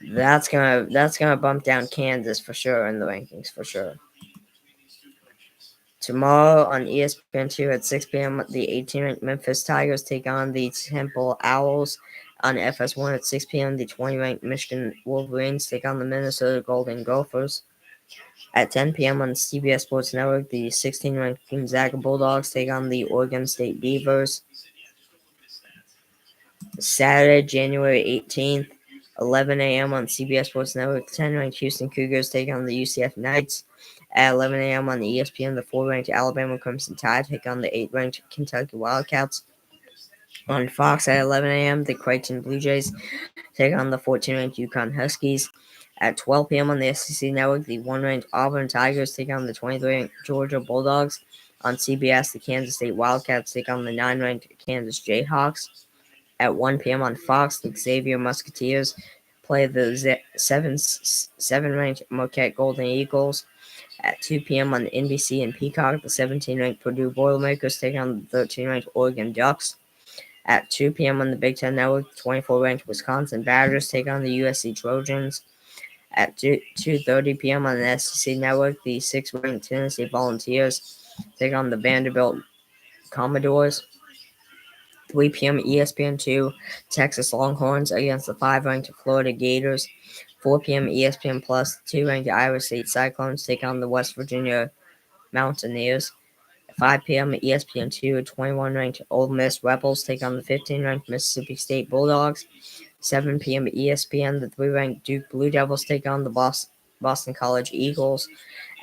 That's gonna bump down Kansas for sure in the rankings for sure. Tomorrow on ESPN2 at 6 p.m., the 18-ranked Memphis Tigers take on the Temple Owls. On FS1 at 6 p.m., the 20-ranked Michigan Wolverines take on the Minnesota Golden Gophers. At 10 p.m. on CBS Sports Network, the 16-ranked Gonzaga Bulldogs take on the Oregon State Beavers. Saturday, January 18th, 11 a.m. on CBS Sports Network, the 10-ranked Houston Cougars take on the UCF Knights. At 11 a.m. on the ESPN, the 4-ranked Alabama Crimson Tide take on the 8-ranked Kentucky Wildcats. On Fox at 11 a.m., the Creighton Blue Jays take on the 14-ranked UConn Huskies. At 12 p.m. on the SEC Network, the 1-ranked Auburn Tigers take on the 23-ranked Georgia Bulldogs. On CBS, the Kansas State Wildcats take on the 9-ranked Kansas Jayhawks. At 1 p.m. on Fox, the Xavier Musketeers play the 7-ranked Marquette Golden Eagles. At 2 p.m. on NBC and Peacock, the 17-ranked Purdue Boilermakers take on the 13-ranked Oregon Ducks. At 2 p.m. on the Big Ten Network, 24-ranked Wisconsin Badgers take on the USC Trojans. At 2:30 p.m. on the SEC Network, the 6th-ranked Tennessee Volunteers take on the Vanderbilt Commodores. 3 p.m. ESPN2, Texas Longhorns against the 5th-ranked Florida Gators. 4 p.m. ESPN Plus, 2nd-ranked Iowa State Cyclones take on the West Virginia Mountaineers. 5 p.m. at ESPN2, 21-ranked Ole Miss Rebels take on the 15th-ranked Mississippi State Bulldogs. 7 p.m. at ESPN, the 3-ranked Duke Blue Devils take on the Boston College Eagles.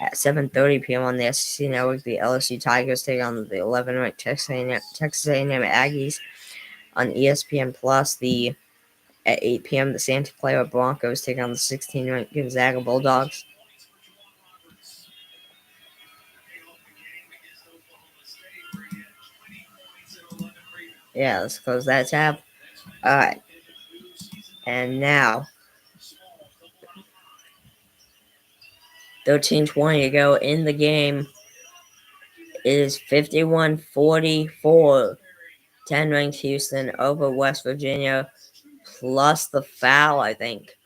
At 7:30 p.m. on the SEC Network, the LSU Tigers take on the 11th-ranked Texas A&M Aggies. On ESPN Plus, at 8 p.m., the Santa Clara Broncos take on the 16th-ranked Gonzaga Bulldogs. Yeah, let's close that tab. Alright. And now, 13:20 to go in the game. It is 51-44. 10-ranked Houston over West Virginia, plus the foul, I think.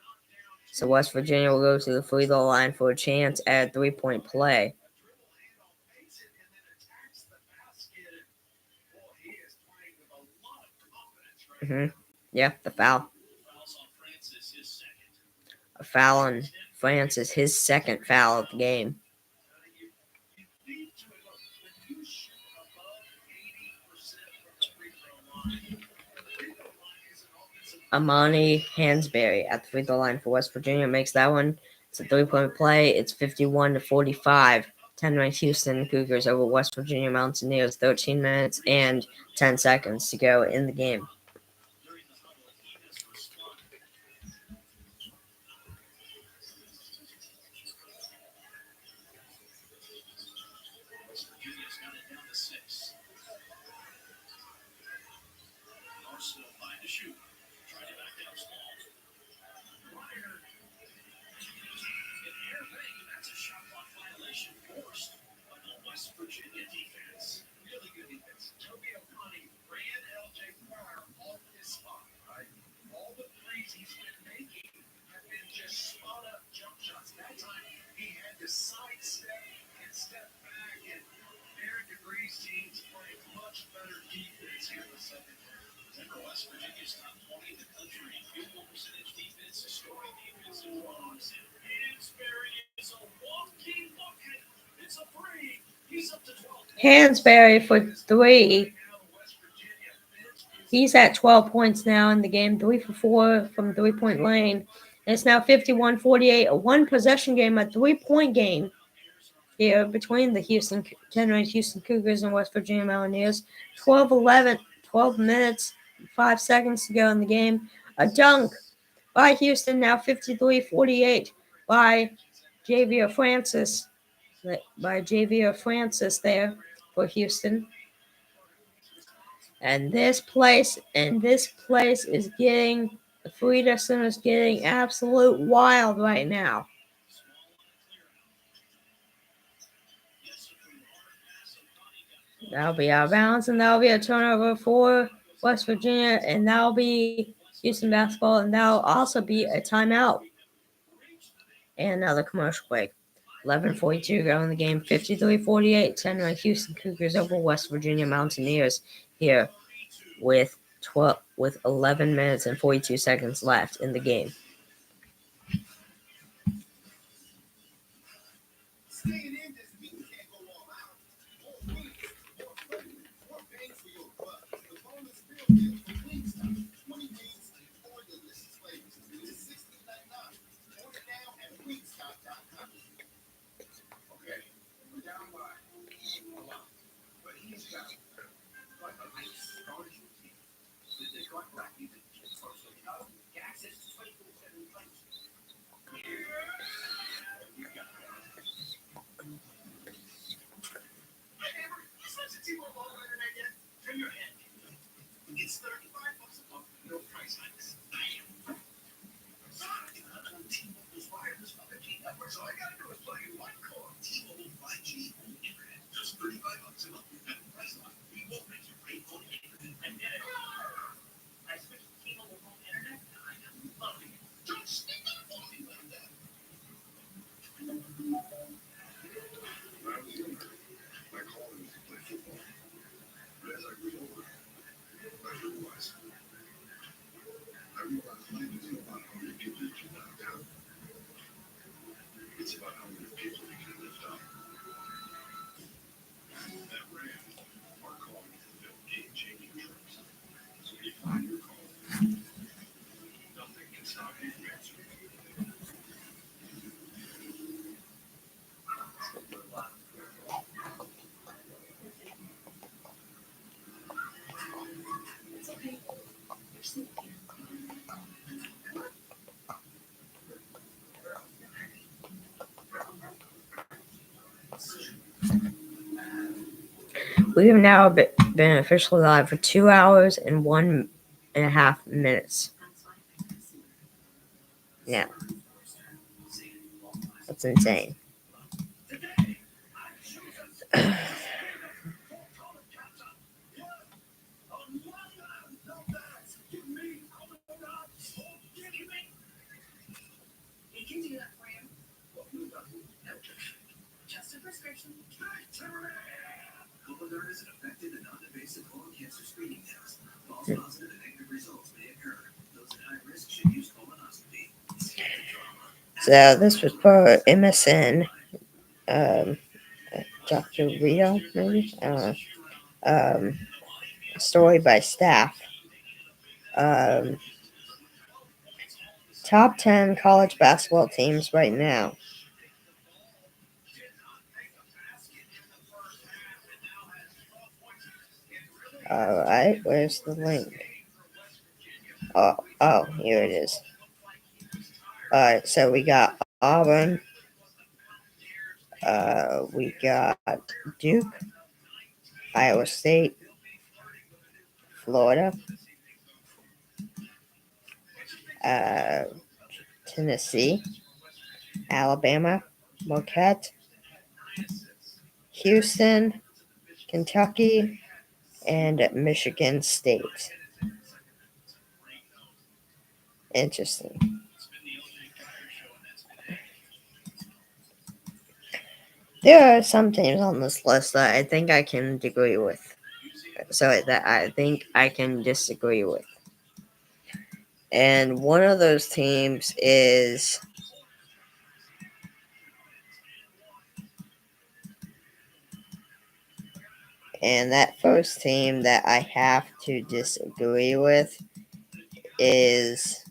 So West Virginia will go to the free throw line for a chance at a 3-point play. Yeah, the foul. A foul on Francis, his second foul of the game. Amani Hansberry at the free throw line for West Virginia makes that one. It's a 3-point play. It's 51-45. 10-ranked Houston Cougars over West Virginia Mountaineers. 13 minutes and 10 seconds to go in the game. Hansberry for 3. He's at 12 points now in the game, 3 for 4 from 3-point lane. And it's now 51-48, a one-possession game, a 3-point game here between the 10-ranked Houston Cougars and West Virginia Mountaineers. 12 minutes, 5 seconds to go in the game. A dunk by Houston, now 53-48 by Javier Francis. There for Houston. And this place is getting, Friederson is getting absolute wild right now. That'll be out of bounds, and that'll be a turnover for West Virginia, and that'll be Houston basketball, and that'll also be a timeout. And another commercial break. 11:42 go in the game, 53-48, 10-ranked Houston Cougars over West Virginia Mountaineers here with 11 minutes and 42 seconds left in the game. We have now been officially live for 2 hours and 1.5 minutes. Yeah. That's insane. Just a prescription. Cologuard is an effective and non-invasive colon cancer screening test. False positive and negative results may occur. Those at high risk should use colonoscopy. So this was for MSN. Dr. Rito, maybe? Story by staff. Top 10 college basketball teams right now. Alright, where's the link? Oh, here it is. Alright, so we got Auburn. We got Duke, Iowa State, Florida, Tennessee, Alabama, Marquette, Houston, Kentucky, and Michigan State. Interesting. There are some teams on this list that I think I can agree with. So that I think I can disagree with. And one of those teams is and that first team that I have to disagree with is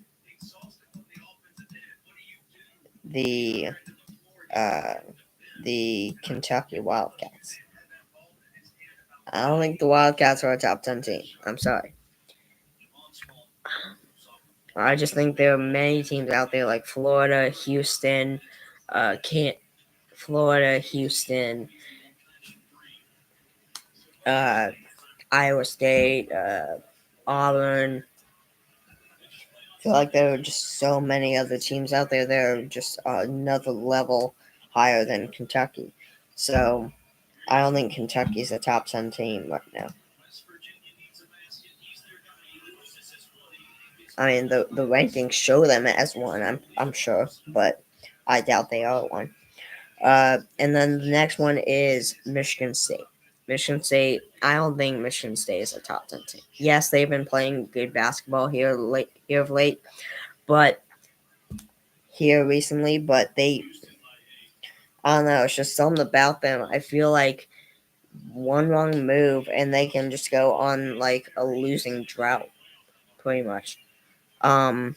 the Kentucky Wildcats. I don't think the Wildcats are a top 10 team. I'm sorry. I just think there are many teams out there like Florida, Houston, Florida, Houston, Iowa State, Auburn. I feel like there are just so many other teams out there that are just another level higher than Kentucky. So I don't think Kentucky's a top 10 team right now. I mean, the rankings show them as one, I'm sure, but I doubt they are one. And then the next one is Michigan State. Michigan State, I don't think Michigan State is a top 10 team. Yes, they've been playing good basketball here of late, but here recently, but I don't know, it's just something about them. I feel like one wrong move and they can just go on like a losing drought, pretty much. And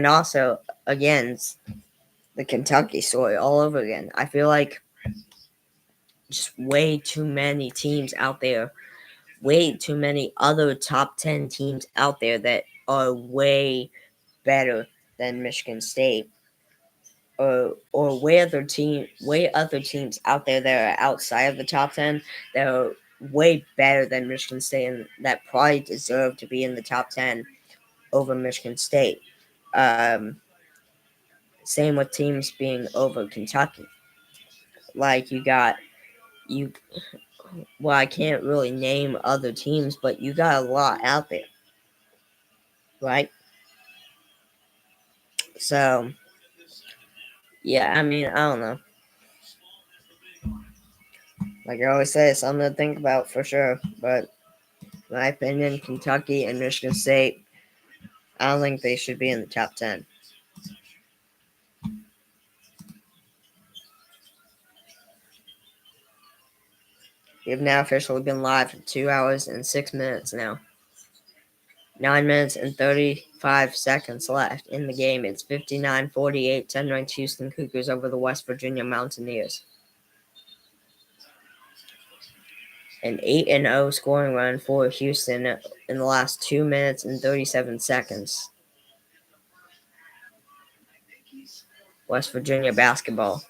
also, again, the Kentucky story all over again. I feel like just way too many teams out there, way too many other top 10 teams out there that are way better than Michigan State. Or way other teams out there that are outside of the top 10 that are way better than Michigan State and that probably deserve to be in the top 10 over Michigan State. Same with teams being over Kentucky. Like you well, I can't really name other teams, but you got a lot out there, right? So yeah, I mean, I don't know. Like I always say, it's something to think about for sure. But in my opinion, Kentucky and Michigan State, I don't think they should be in the top 10. We've now officially been live for 2 hours and 6 minutes now. 9 minutes and 30 5 seconds left in the game. It's 59-48, 10-ranked Houston Cougars over the West Virginia Mountaineers. An 8-0 scoring run for Houston in the last 2 minutes and 37 seconds. West Virginia basketball.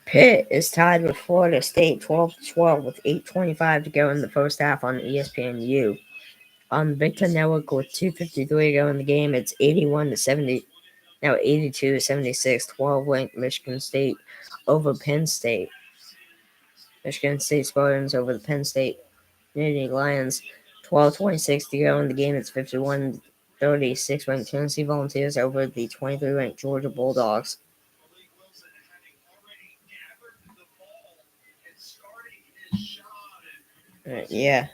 Pitt is tied with Florida State 12-12 with 8:25 to go in the first half on ESPNU. On Victor Network with 2:53 to go in the game, it's 81-70. Now 82-76, 12-ranked Michigan State over Penn State. Michigan State Spartans over the Penn State Unity Lions. 12:26 to go in the game. It's 51-30. 6-ranked Tennessee Volunteers over the 23-ranked Georgia Bulldogs. Yeah.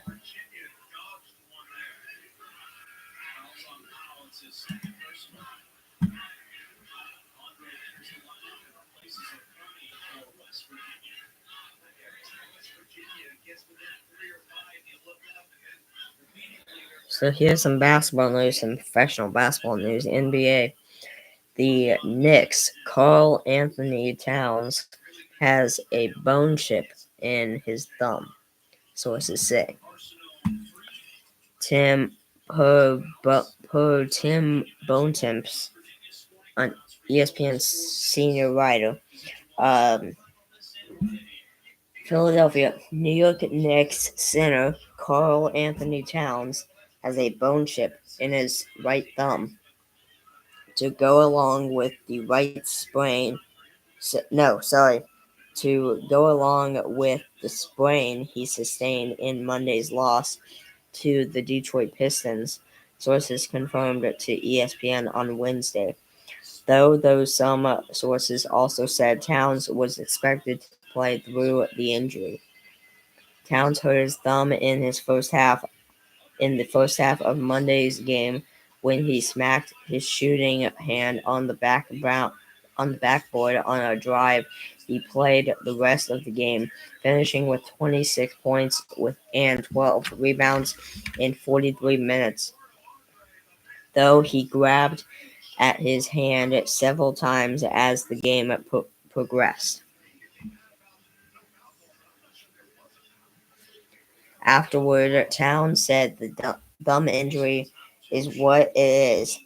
So here's some basketball news, some professional basketball news. NBA. The Knicks, Karl Anthony Towns, has a bone chip in his thumb, sources say. Tim Bontemps, on ESPN's senior writer, Philadelphia, New York Knicks center Karl Anthony Towns has a bone chip in his right thumb to go along with the right sprain. To go along with the sprain he sustained in Monday's loss to the Detroit Pistons, sources confirmed to ESPN on Wednesday. Though some sources also said Towns was expected to play through the injury. Towns hurt his thumb in the first half of Monday's game when he smacked his shooting hand on the backboard on a drive. He played the rest of the game, finishing with 26 points and 12 rebounds in 43 minutes. Though he grabbed at his hand several times as the game progressed. Afterward, Towns said the thumb injury is what it is,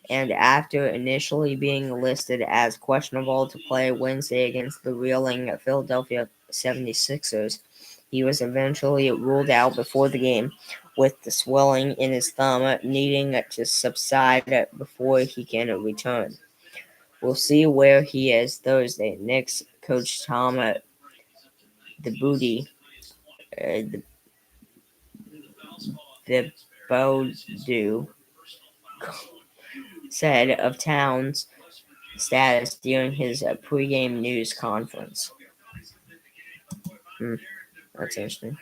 and after initially being listed as questionable to play Wednesday against the reeling Philadelphia 76ers, he was eventually ruled out before the game, with the swelling in his thumb needing to subside before he can return. We'll see where he is Thursday. Knicks coach Tom the Bowdu said of Towns' status during his pregame news conference. That's interesting.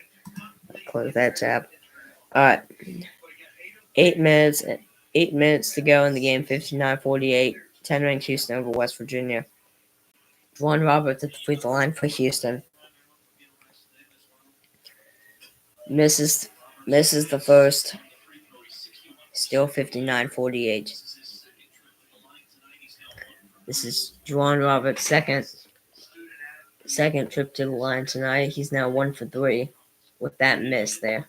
I'll close that tab. All right. 8 minutes to go in the game. 59-48. 10-ranked Houston over West Virginia. Juwan Roberts at the free throw line for Houston. Misses the first. Still 59-48. This is Juwan Roberts' second trip to the line tonight. He's now 1 for 3 with that miss there.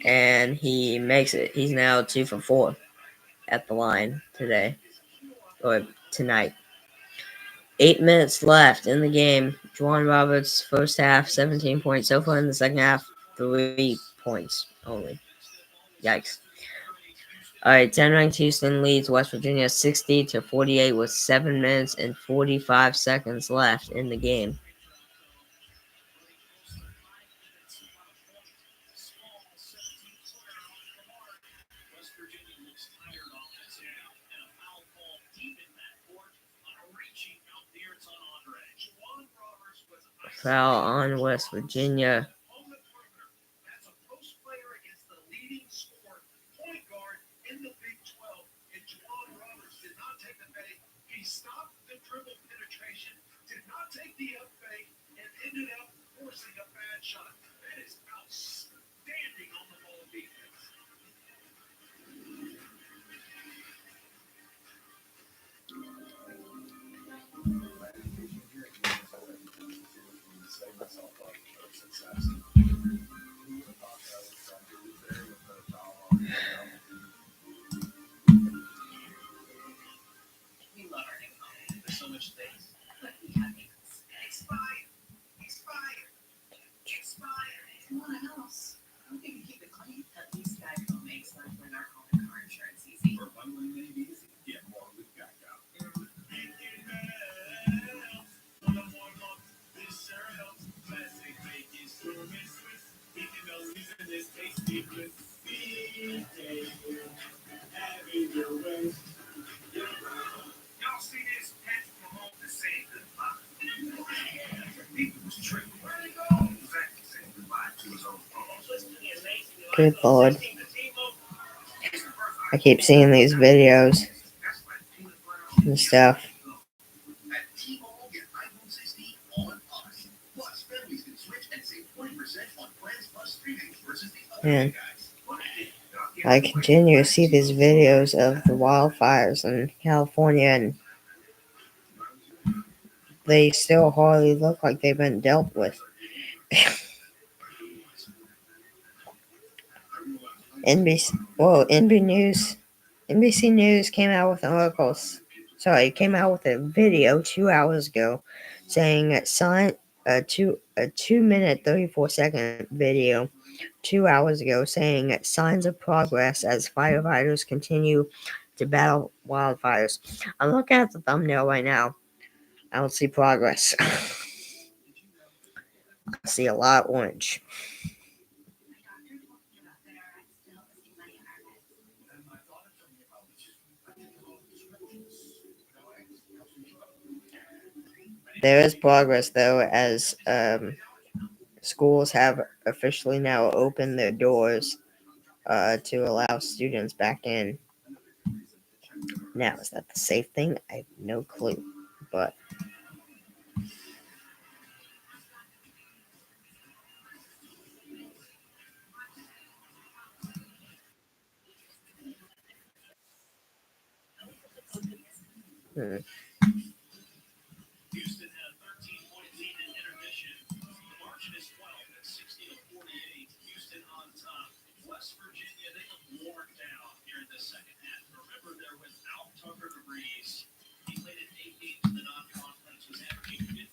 And he makes it. He's now 2 for 4 at the line today. Or tonight. 8 minutes left in the game. Juwan Roberts, first half, 17 points. So far in the second half, 3 points only. Yikes. All right, 10-ranked Houston leads West Virginia 60-48 with 7 minutes and 45 seconds left in the game. foul on West Virginia. That's a post player against the leading scorer, point guard in the Big 12. And Juwan Roberts did not take the fake. He stopped the dribble penetration, did not take the up fake, and ended up forcing a bad shot. That is outstanding on the ball defense. We love our new home. There's so much space, but we have maintenance. Expired. Expired. Expired. Come on, else. I don't think you keep it clean. At least Geico makes bundling our home and car insurance easy. For bundling made easy. Get more with Geico. This sure helps. Classic bacon, strawberry Swiss. Even though reason is tasty, but having your way. Y'all see this? Patrick Mahomes is saying goodbye. People's trick. Where did he go? Exactly, saying goodbye to his own phone. Good Lord. I keep seeing these videos and stuff. And I continue to see these videos of the wildfires in California, and they still hardly look like they've been dealt with. NBC News came out with came out with a video 2 hours ago saying that a 2 minute 34-second video 2 hours ago saying that signs of progress as firefighters continue to battle wildfires. I'm looking at the thumbnail right now. I don't see progress. I see a lot of orange. There is progress, though, as schools have officially now opened their doors to allow students back in. Now, is that the safe thing? I have no clue, but Houston had a 13-point lead in intermission. The margin is 12 at 60-48. Houston on top. West Virginia, they look worn down here in the second half. Remember, they're without Tucker DeVries. He played in 8 games in the non-conference, was averaging 15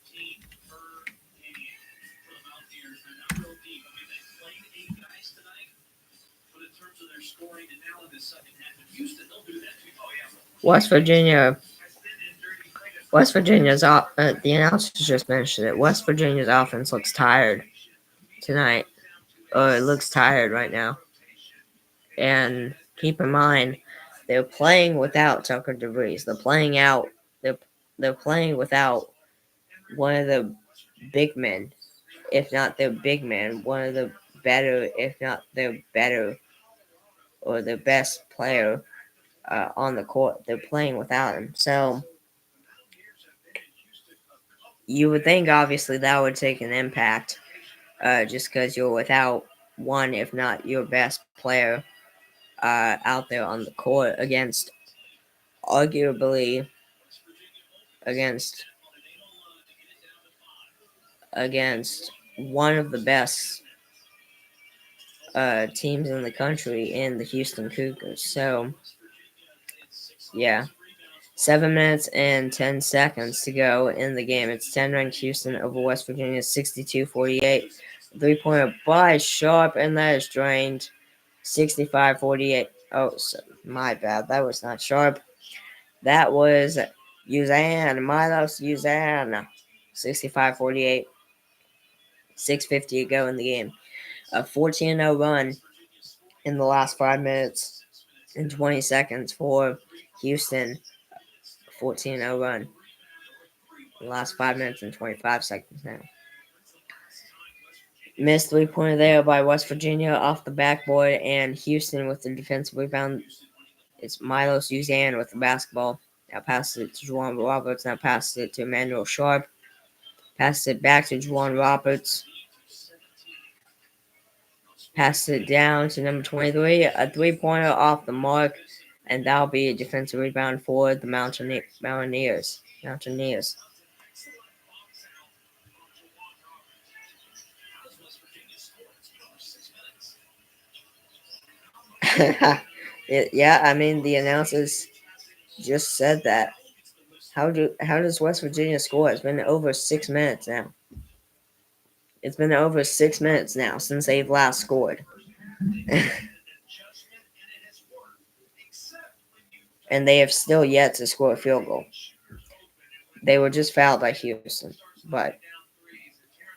per game for the Mountaineers. They're not real deep. I mean, they played 8 guys tonight, but in terms of their scoring and now in the second half, in Houston, they'll do that too. Oh, yeah. West Virginia's the announcers just mentioned it. West Virginia's offense looks tired tonight. It looks tired right now. And keep in mind, they're playing without Tucker DeVries. They're playing without one of the big men, if not their big man, one of the better, if not their better, or the best player on the court. They're playing without him. So you would think, obviously, that would take an impact just because you're without one, if not your best player out there on the court arguably against one of the best teams in the country in the Houston Cougars. So, yeah. 7 minutes and 10 seconds to go in the game. It's 10-ranked Houston over West Virginia, 62-48. 3-pointer by Sharp, and that is drained. 65-48. Oh, my bad. That was not Sharp. That was Uzan. Milos Uzan. 65-48. 6:50 to go in the game. A 14-0 run in the last 5 minutes and 20 seconds for Houston. 14-0 run. The last 5 minutes and 25 seconds now. Missed 3-pointer there by West Virginia off the backboard, and Houston with the defensive rebound. It's Milos Uzan with the basketball. Now passes it to Juwan Roberts. Now passes it to Emmanuel Sharp. Passes it back to Juwan Roberts. Passes it down to number 23. A 3-pointer off the mark. And that'll be a defensive rebound for the Mountaineers. Yeah, I mean, the announcers just said that. How does West Virginia score? It's been over 6 minutes now. It's been over 6 minutes now since they've last scored. And they have still yet to score a field goal. They were just fouled by Houston, but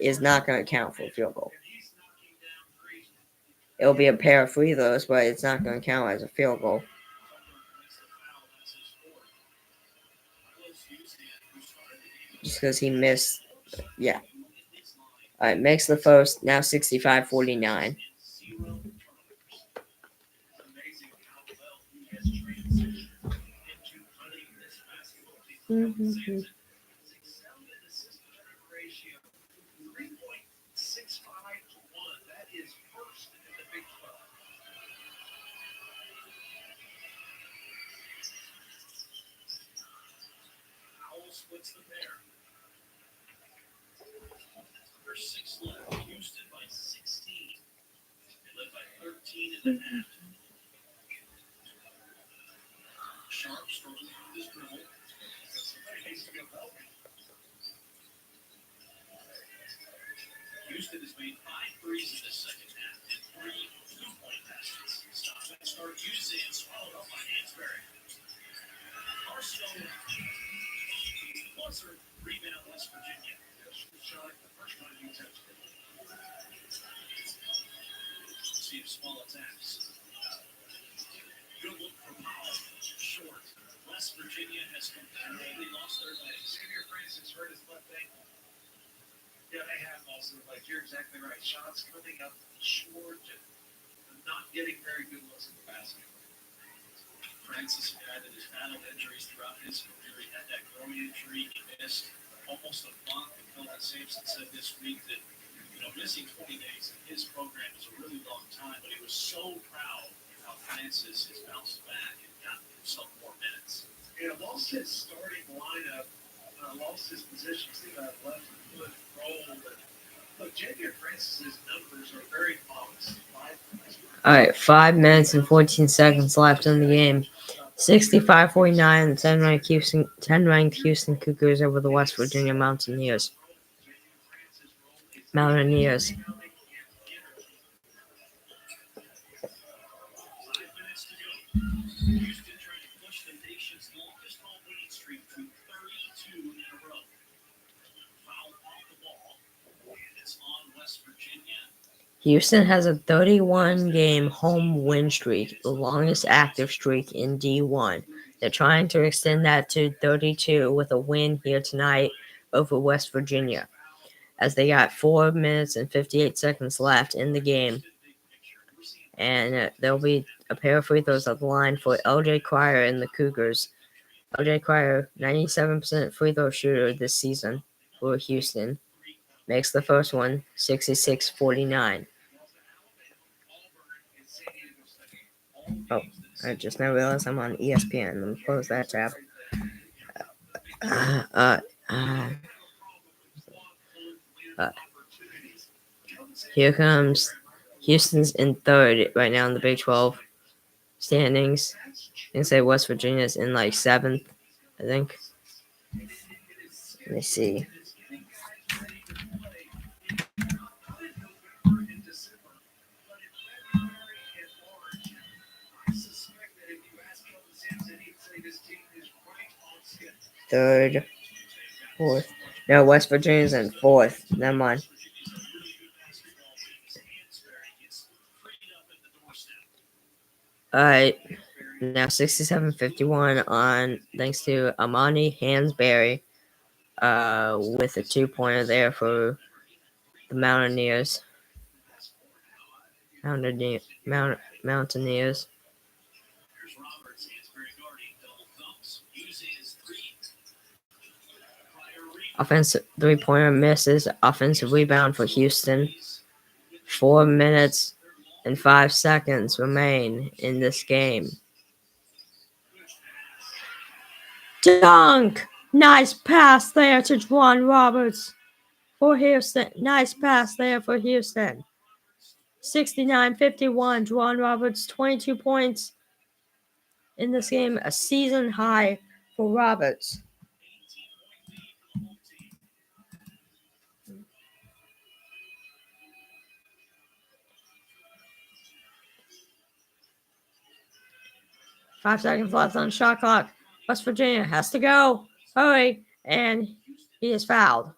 is not going to count for a field goal. It'll be a pair of free throws, but it's not going to count as a field goal. Just because he missed. Yeah. All right, makes the first, now 65-49. Mm-hmm. Splits the pair. Number 6 left. Houston by 16. They led by 13 in the half. Sharp struggling with his dribble. Somebody needs to go help him. Houston has made 5 threes in this second half and 3 2-point baskets. Stop that start using and swallowed up by Hansberry. Arsenal. Closer, rebound West Virginia. Shot the first one you touched it. See small attacks. Good look for Powell. Short. West Virginia has completely lost their legs. Xavier Francis hurt his left ankle. Yeah, they have lost their legs. You're exactly right. Shots coming up short and not getting very good looks at the basket. Francis, a guy that has battled injuries throughout his career. He had that groin injury. He missed almost a month. And Phil Sampson said this week that, missing 20 days in his program is a really long time, but he was so proud of how Francis has bounced back and gotten himself more minutes. Lost his starting lineup, lost his position to that left foot roll. But Xavier Francis's numbers are very modest. All right, 5 minutes and 14 seconds left in the game. 65-49, 10-ranked Houston Cougars over the West Virginia Mountaineers. Houston has a 31-game home win streak, the longest active streak in D1. They're trying to extend that to 32 with a win here tonight over West Virginia, as they got 4 minutes and 58 seconds left in the game. And there'll be a pair of free throws at the line for LJ Cryer and the Cougars. LJ Cryer, 97% free throw shooter this season for Houston, makes the first one, 66-49. Oh, I just now realized I'm on ESPN. Let me close that tab. Here comes Houston's in third right now in the Big 12 standings. I say West Virginia's in like 7th, I think. Let me see. Third, fourth. No, West Virginia's in 4th. Never mind. All right. Now 67-51 on thanks to Amani Hansberry with a 2-pointer there for the Mountaineers. Mountaineers. Offensive 3-pointer misses. Offensive rebound for Houston. 4 minutes and 5 seconds remain in this game. Dunk! Nice pass there to Juwan Roberts for Houston. Nice pass there for Houston. 69-51. Juwan Roberts, 22 points in this game, a season high for Roberts. Five seconds left on the shot clock. West Virginia has to go. Hurry. And he is fouled.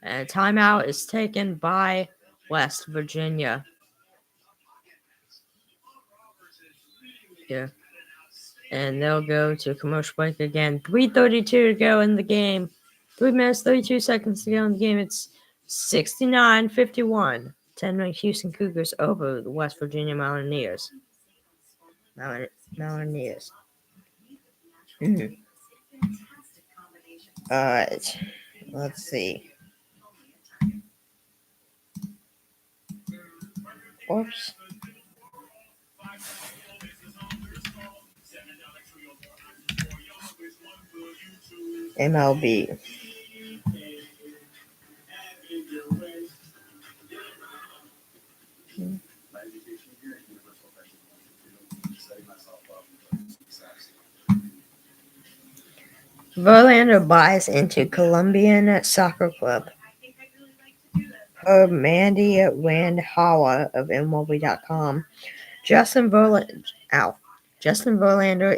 And a timeout is taken by West Virginia. Yeah. And they'll go to commercial break again. 3:32 to go in the game. 3 minutes, 32 seconds to go in the game. It's 69-51. 10-0 Houston Cougars over the West Virginia Mountaineers. Mountaineers. Mm-hmm. All right. Let's see. Oops. MLB. Verlander buys into Colombian Soccer Club. Per Mandy Randhawa of MLB.com, Justin Verlander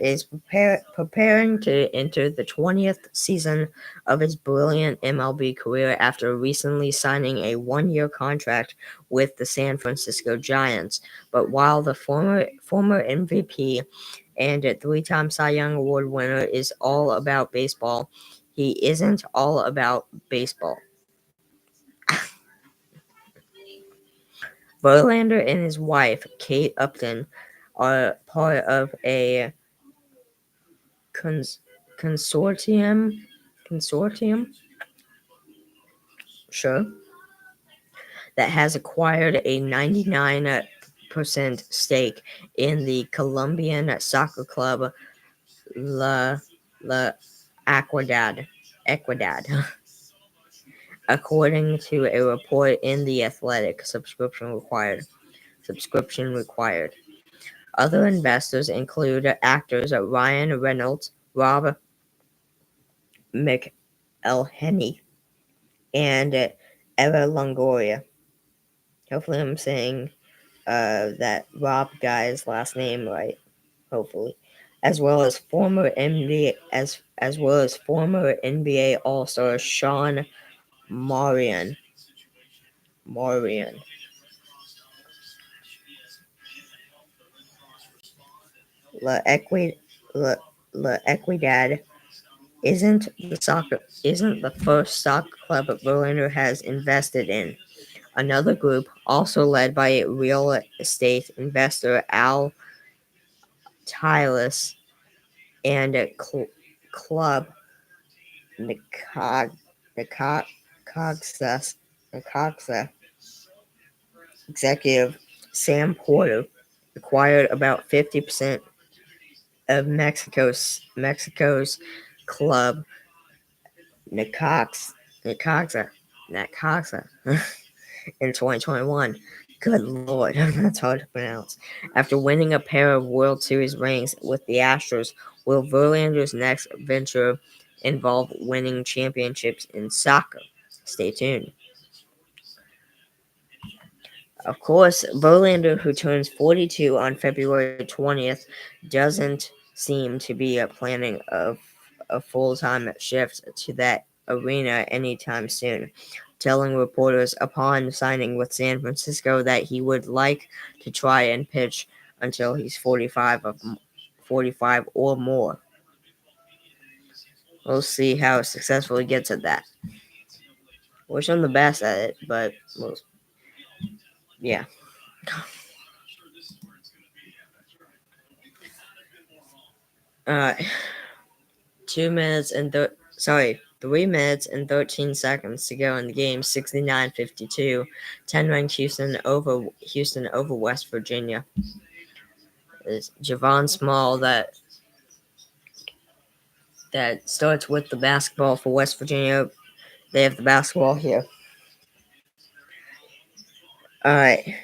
is preparing to enter the 20th season of his brilliant MLB career after recently signing a one-year contract with the San Francisco Giants. But while the former MVP and a three-time Cy Young Award winner is all about baseball, he isn't all about baseball. Verlander and his wife, Kate Upton, are part of a consortium, sure, that has acquired a 99% stake in the Colombian soccer club La Equidad, according to a report in The Athletic. Subscription required. Other investors include actors Ryan Reynolds, Rob McElhenney, and Eva Longoria. Hopefully, I'm saying that Rob guy's last name right. Hopefully, as well as former NBA All-Star Sean Marion. La Equidad isn't the first soccer club Verlander has invested in. Another group, also led by real estate investor Al Tilas and club Necaxa executive Sam Porter, acquired about 50% of Mexico's club Necaxa in 2021. Good lord, that's hard to pronounce. After winning a pair of World Series rings with the Astros, will Verlander's next venture involve winning championships in soccer? Stay tuned. Of course, Verlander, who turns 42 on February 20th, doesn't seem to be planning a full-time shift to that arena anytime soon, telling reporters upon signing with San Francisco that he would like to try and pitch until he's 45 or more. We'll see how successful he gets at that. Wish I'm the best at it, but well, yeah. Alright. 3 minutes and 13 seconds to go in the game. 69-52. 10 ranked Houston over West Virginia. It's Javon Small that starts with the basketball for West Virginia. They have the basketball here. Alright.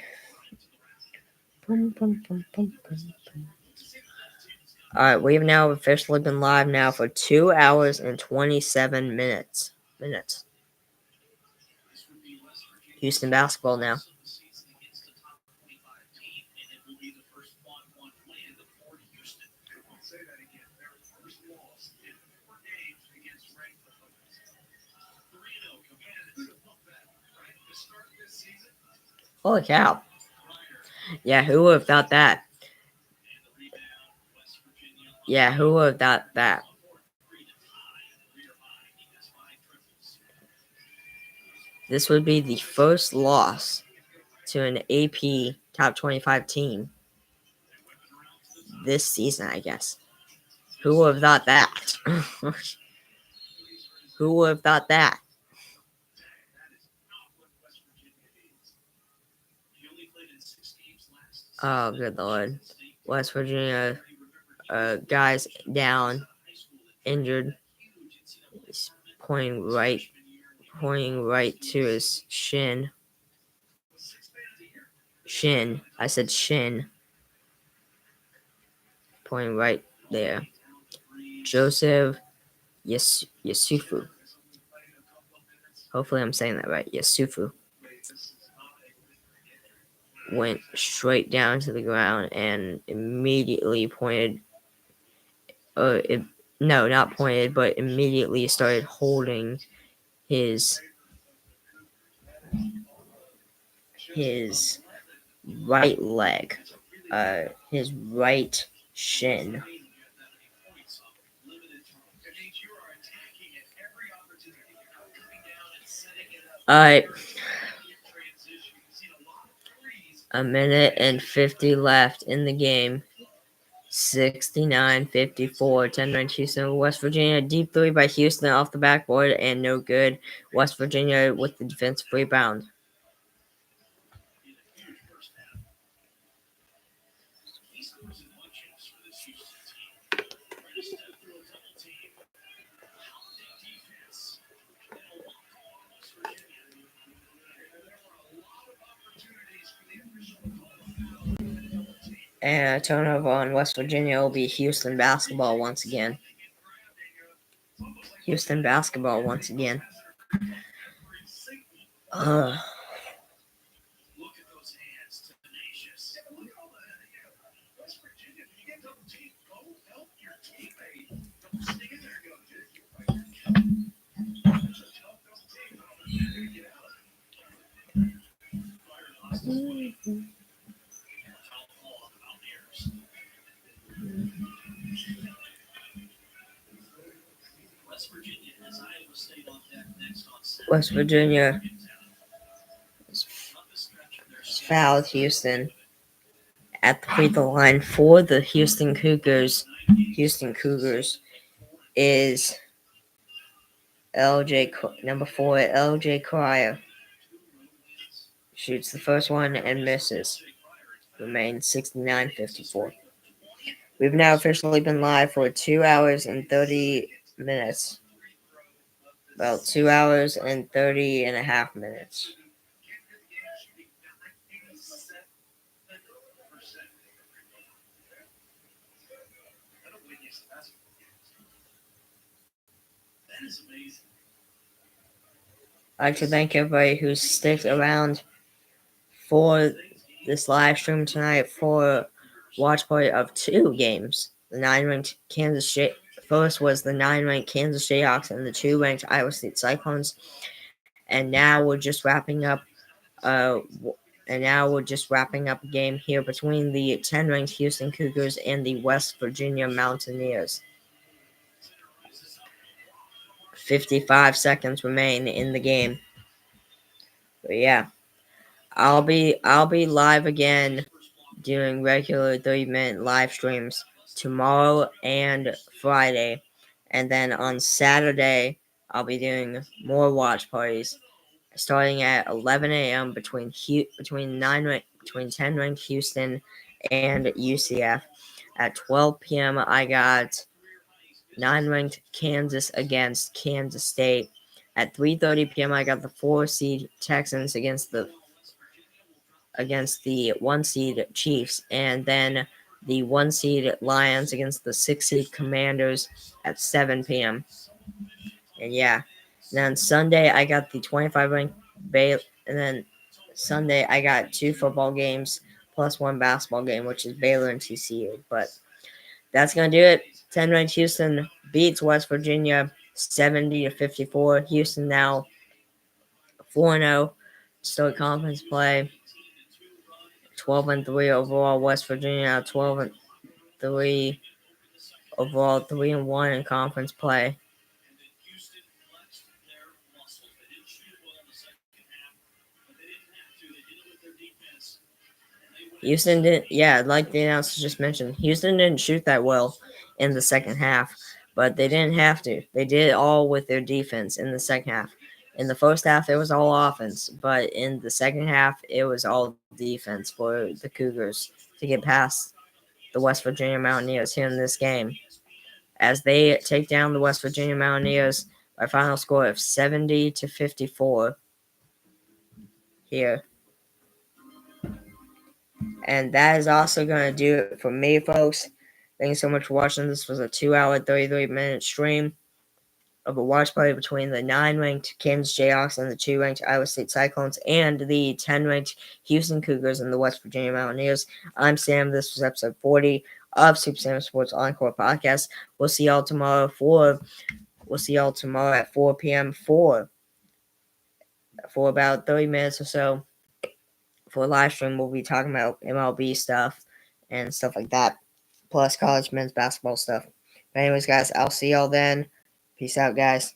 Alright, we've now officially been live now for 2 hours and 27 minutes. Houston basketball now. Holy cow. Yeah, who would have thought that? Yeah, who would have thought that? This would be the first loss to an AP top 25 team this season, I guess. Who would have thought that? Who would have thought that? Oh, good lord. West Virginia, guys down, injured. He's pointing right to his shin. I said shin. Pointing right there. Joseph Yasufu. Hopefully I'm saying that right. Yasufu. Went straight down to the ground and immediately pointed. Not pointed, but immediately started holding his right leg, his right shin. Alright. A minute and 50 left in the game. 69-54. 10 ranked Houston. West Virginia. Deep three by Houston off the backboard and no good. West Virginia with the defensive rebound. And a turnover on West Virginia will be Houston basketball once again. Houston basketball once again. West Virginia fouled Houston at the free throw line for the Houston Cougars. Houston Cougars is number 4, LJ Cryer. Shoots the first one and misses. Remains 69-54. We've now officially been live for 2 hours and 30 minutes. About 2 hours and 30 and a half minutes. I'd like to thank everybody who sticks around for this live stream tonight for watch party of 2 games. The 9-ranked Kansas State. First was the 9-ranked Kansas Jayhawks and the 2-ranked Iowa State Cyclones. And now we're just wrapping up. A game here between the 10-ranked Houston Cougars and the West Virginia Mountaineers. 55 seconds remain in the game. But yeah, I'll be live again doing regular 30-minute live streams tomorrow and Friday. And then on Saturday, I'll be doing more watch parties starting at 11 a.m. between 10 ranked Houston and UCF. At 12 p.m., I got 9 ranked Kansas against Kansas State. At 3:30 p.m., I got the 4 seed Texans against the 1 seed Chiefs, and then the 1 seed Lions against the 6 seed Commanders at 7 p.m. And yeah, and then Sunday I got the 25 ranked Bay, and then Sunday I got 2 football games plus 1 basketball game, which is Baylor and TCU. But that's gonna do it. 10 ranked Houston beats West Virginia 70-54. Houston now 4-0, still conference play. 12-3 overall. West Virginia now 12-3 overall. 3-1 in conference play. Houston didn't, yeah, like the announcer just mentioned, Houston didn't shoot that well in the second half, but they didn't have to. They did it all with their defense in the second half. In the first half, it was all offense, but in the second half, it was all defense for the Cougars to get past the West Virginia Mountaineers here in this game, as they take down the West Virginia Mountaineers by a final score of 70-54 here. And that is also going to do it for me, folks. Thank you so much for watching. This was a 2-hour, 33-minute stream of a watch party between the 9 ranked Kansas Jayhawks and the 2 ranked Iowa State Cyclones and the 10 ranked Houston Cougars and the West Virginia Mountaineers. I'm Sam. This was episode 40 of Super Sam Sports Encore podcast. We'll see y'all tomorrow at 4 p.m. for about 30 minutes or so. For a live stream, we'll be talking about MLB stuff and stuff like that, plus college men's basketball stuff. But anyways, guys, I'll see y'all then. Peace out, guys.